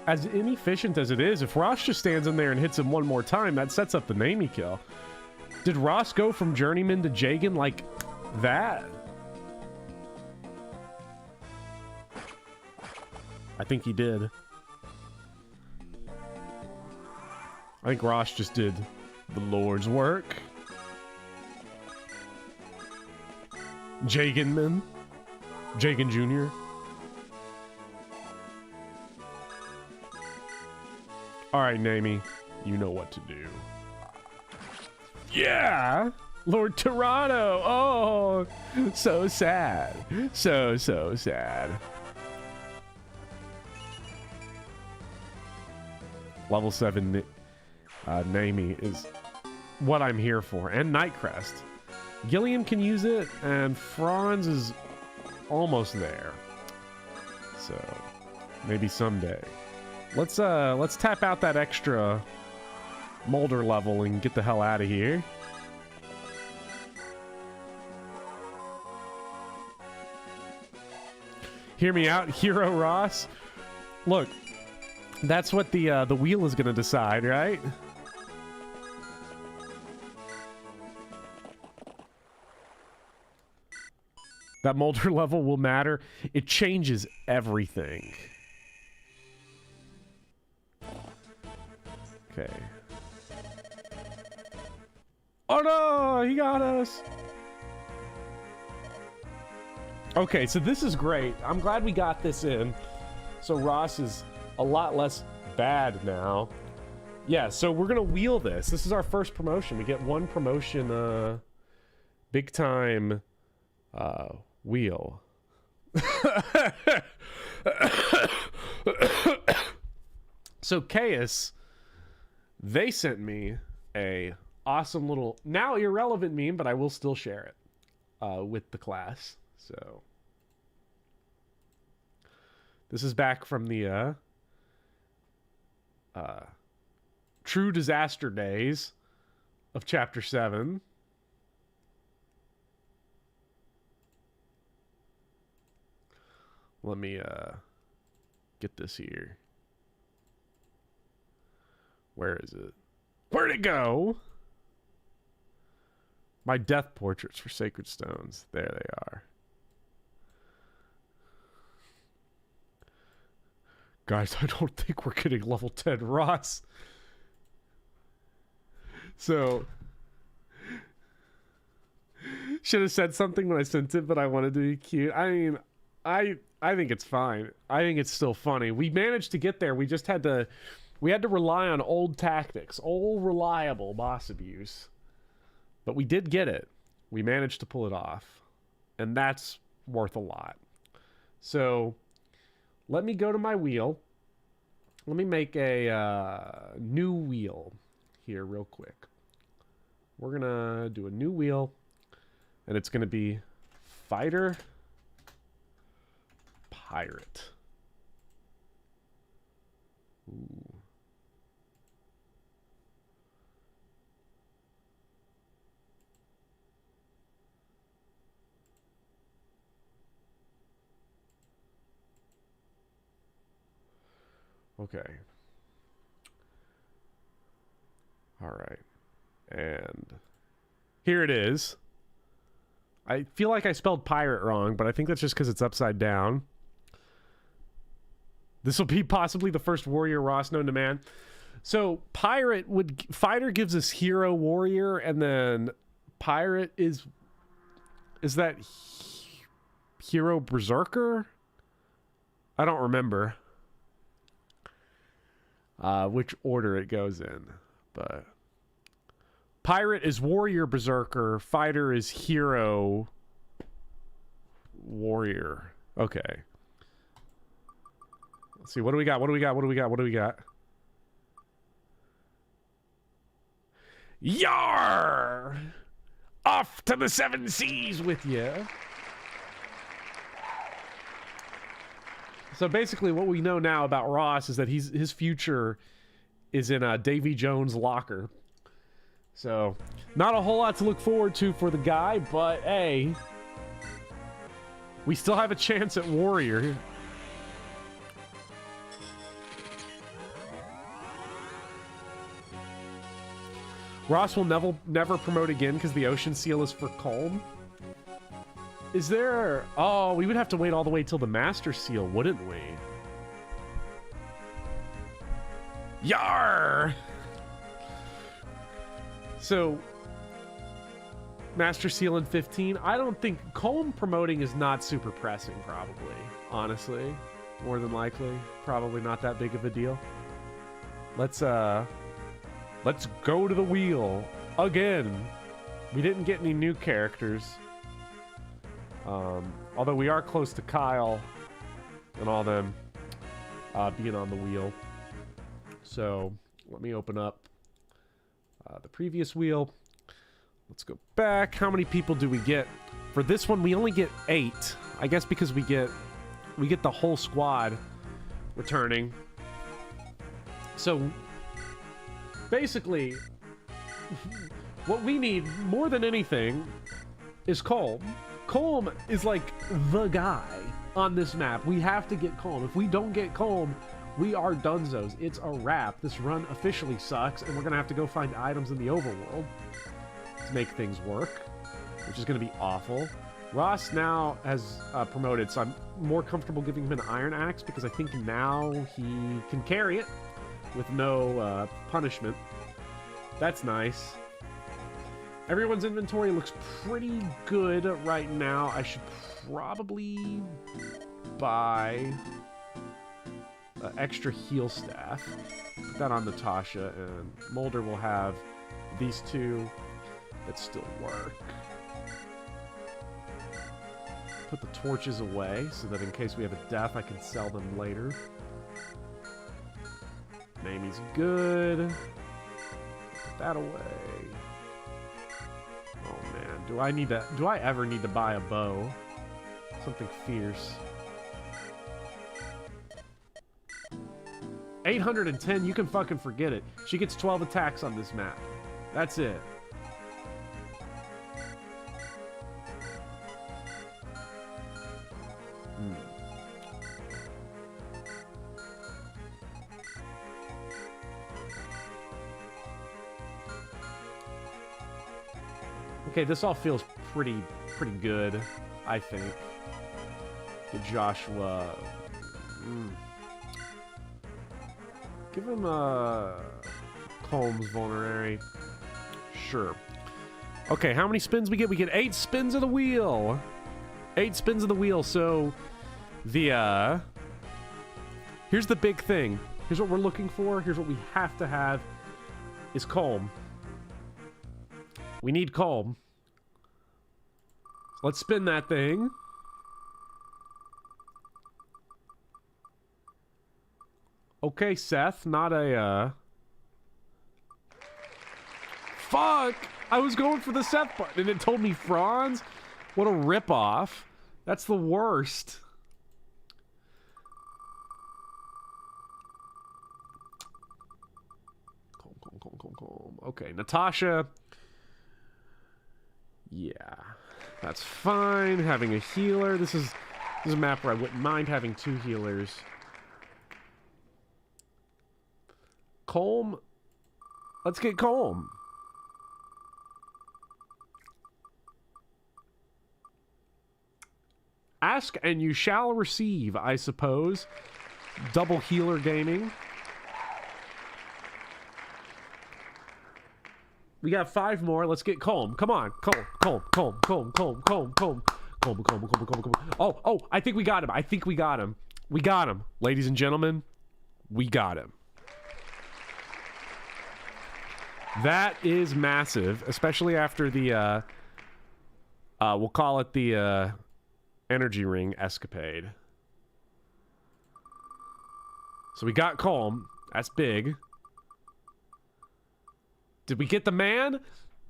as inefficient as it is, if Ross just stands in there and hits him one more time, that sets up the namey kill. Did Ross go from Journeyman to Jagan like that? I think he did. I think Ross just did the Lord's work. Jagan Jr. Alright, Namey. You know what to do. Yeah! Lord Toronto! Oh! So sad. So sad. Level 7 Namey is what I'm here for. And Nightcrest. Gilliam can use it, and Franz is almost there. So, maybe someday. Let's tap out that extra Molder level and get the hell out of here. Hear me out, Hero Ross. Look, that's what the wheel is gonna decide, right? That Molder level will matter. It changes everything. Okay. Oh no, he got us. Okay, so this is great. I'm glad we got this in. So Ross is a lot less bad now. Yeah, so we're gonna wheel this. This is our first promotion. We get one promotion, big time, wheel. So Chaos, they sent me a awesome little, now irrelevant meme, but I will still share it with the class. So this is back from the true disaster days of chapter 7. Let me get this here. Where is it? Where'd it go? My death portraits for sacred stones. There they are. Guys, I don't think we're getting level 10 Ross. So, should have said something when I sent it, but I wanted to be cute. I mean, I think it's fine. I think it's still funny. We managed to get there. We just had to rely on old tactics, old reliable boss abuse. But we did get it. We managed to pull it off. And that's worth a lot. So, let me go to my wheel. Let me make a new wheel here real quick. We're going to do a new wheel. And it's going to be Fighter, Pirate. Ooh. Okay. All right. And here it is. I feel like I spelled pirate wrong, but I think that's just because it's upside down. This will be possibly the first warrior Ross known to man. So fighter gives us hero warrior, and then pirate is that hero berserker? I don't remember which order it goes in, but pirate is warrior berserker, fighter is hero warrior. Okay. Let's see, what do we got? What do we got? Yar! Off to the 7 seas with you. So basically what we know now about Ross is that his future is in Davy Jones' locker. So, not a whole lot to look forward to for the guy, but hey, we still have a chance at warrior. Ross will never promote again because the ocean seal is for Colm. Is there... Oh, we would have to wait all the way till the master seal, wouldn't we? Yar! So, master seal in 15. I don't think... Colm promoting is not super pressing, probably. Honestly. More than likely. Probably not that big of a deal. Let's go to the wheel. Again. We didn't get any new characters. Although we are close to Kyle and all them being on the wheel. So let me open up the previous wheel. Let's go back. How many people do we get? For this one, we only get 8. I guess because we get the whole squad returning. So basically, what we need more than anything is Colm. Colm is like the guy on this map. We have to get Colm. If we don't get Colm, we are dunzos. It's a wrap. This run officially sucks, and we're gonna have to go find items in the overworld to make things work, which is gonna be awful. Ross now has promoted, so I'm more comfortable giving him an iron axe because I think now he can carry it with no punishment. That's nice. Everyone's inventory looks pretty good right now. I should probably buy an extra heal staff. Put that on Natasha, and Mulder will have these two that still work. Put the torches away so that in case we have a death, I can sell them later. Mamie's good. Put that away. Oh man, do I ever need to buy a bow? Something fierce. 810, you can fucking forget it. She gets 12 attacks on this map. That's it. Okay, this all feels pretty good, I think. Get Joshua. Give him Colm's vulnerary. Sure. Okay, how many spins we get? We get 8 spins of the wheel. 8 spins of the wheel. So the here's the big thing. Here's what we're looking for. Here's what we have to have is Colm. We need Colm. Let's spin that thing. Okay, Seth, not a, Fuck! I was going for the Seth button and it told me Franz? What a ripoff. That's the worst. Colm. Okay, Natasha. Yeah, that's fine. Having a healer. This is a map where I wouldn't mind having 2 healers. Colm. Let's get Colm. Ask and you shall receive, I suppose. Double healer gaming. We got 5 more. Let's get Colm. Come on. Colm. Oh, I think we got him. We got him. Ladies and gentlemen, we got him. That is massive, especially after the, we'll call it the, energy ring escapade. So we got Colm. That's big. Did we get the man?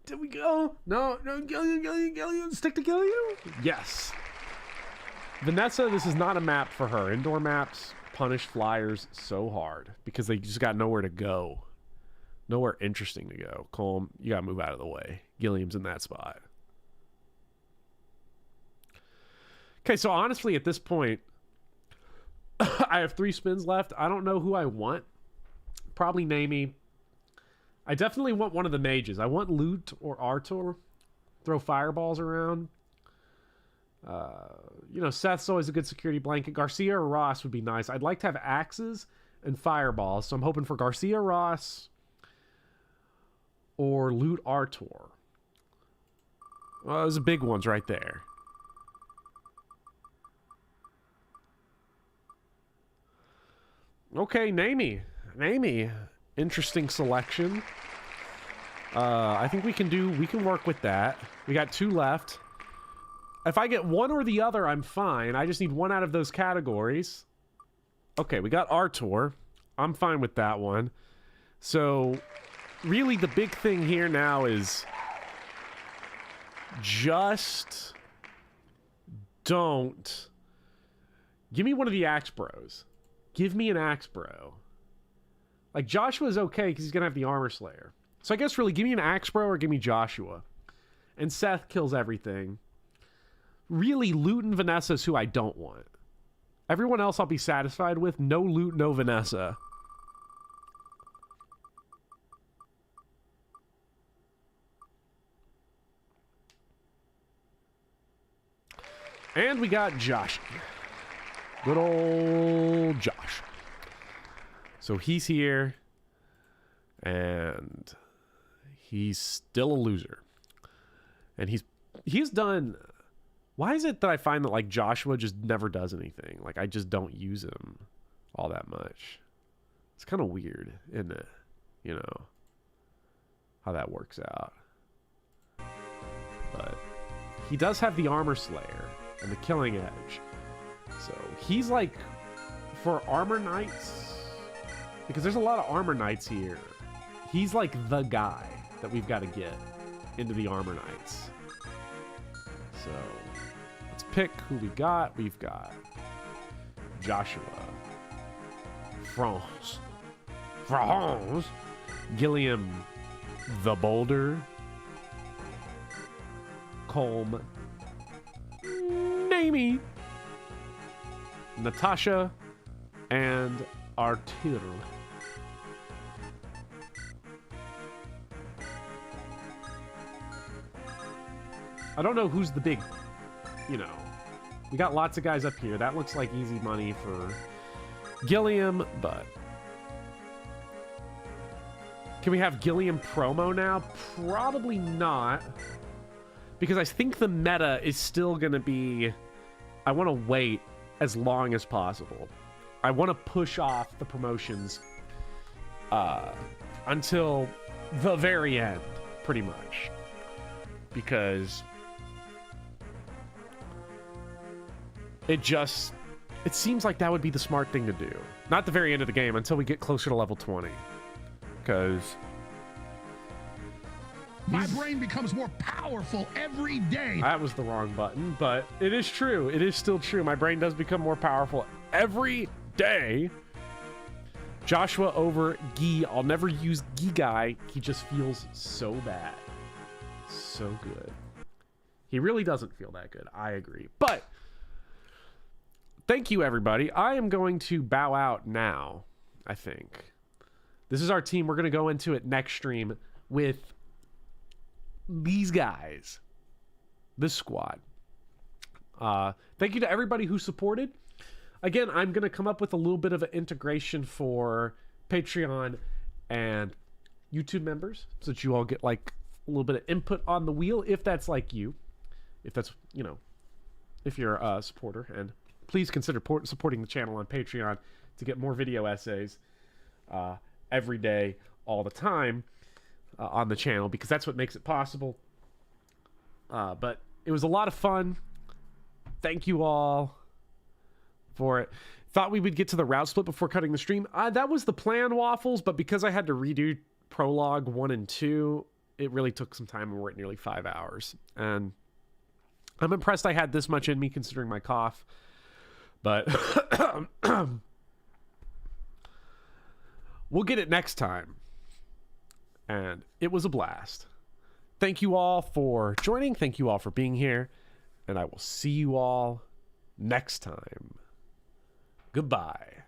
Did we go? No, Gillian, stick to Gillian? Yes. Vanessa, this is not a map for her. Indoor maps punish flyers so hard because they just got nowhere to go. Nowhere interesting to go. Colm, you gotta move out of the way. Gilliam's in that spot. Okay, so honestly, at this point, I have 3 spins left. I don't know who I want. Probably Namie. I definitely want one of the mages. I want Loot or Artur. Throw fireballs around. You know, Seth's always a good security blanket. Garcia or Ross would be nice. I'd like to have axes and fireballs, so I'm hoping for Garcia, Ross, or Loot Artur. Well, those are big ones right there. Okay, Namie. Interesting selection. I think we can work with that. We got 2 left. If I get one or the other, I'm fine. I just need one out of those categories. Okay, we got Artur. I'm fine with that one. So, really the big thing here now is just don't give me one of the axe bros. Give me an axe bro. Like, Joshua's okay because he's gonna have the armor slayer. So I guess really give me an axe bro or give me Joshua. And Seth kills everything. Really, Loot and Vanessa's who I don't want. Everyone else I'll be satisfied with. No Loot, no Vanessa. And we got Josh. Good old Josh. So he's here. And he's still a loser. And he's done... Why is it that I find that, like, Joshua just never does anything? Like, I just don't use him all that much. It's kind of weird, isn't it? You know, how that works out. But he does have the armor slayer and the killing edge. So he's like, for armor knights, because there's a lot of armor knights here, he's like the guy that we've got to get into the armor knights. So let's pick who we got. We've got Joshua, France, Gilliam, the Boulder, Colm, Namie, Natasha, and Artur. I don't know who's the big, you know, we got lots of guys up here. That looks like easy money for Gilliam, but can we have Gilliam promo now? Probably not, because I think the meta is still going to be, I want to wait as long as possible. I want to push off the promotions until the very end, pretty much, because it seems like that would be the smart thing to do. Not the very end of the game, until we get closer to level 20. Because my brain becomes more powerful every day. That was the wrong button, but it is true. It is still true. My brain does become more powerful every day. Joshua over Guy. I'll never use Guy. He just feels so bad. So good. He really doesn't feel that good. I agree. But thank you, everybody. I am going to bow out now, I think. This is our team. We're going to go into it next stream with these guys. This squad. Thank you to everybody who supported. Again, I'm going to come up with a little bit of an integration for Patreon and YouTube members so that you all get like a little bit of input on the wheel, if that's like you. If that's, you know, if you're a supporter. And please consider supporting the channel on Patreon to get more video essays every day, all the time on the channel, because that's what makes it possible. But it was a lot of fun. Thank you all for it. Thought we would get to the route split before cutting the stream. That was the plan, Waffles, but because I had to redo Prologue 1 and 2, it really took some time, and we're at nearly 5 hours. And I'm impressed I had this much in me, considering my cough. But we'll get it next time. And it was a blast. Thank you all for joining. Thank you all for being here. And I will see you all next time. Goodbye.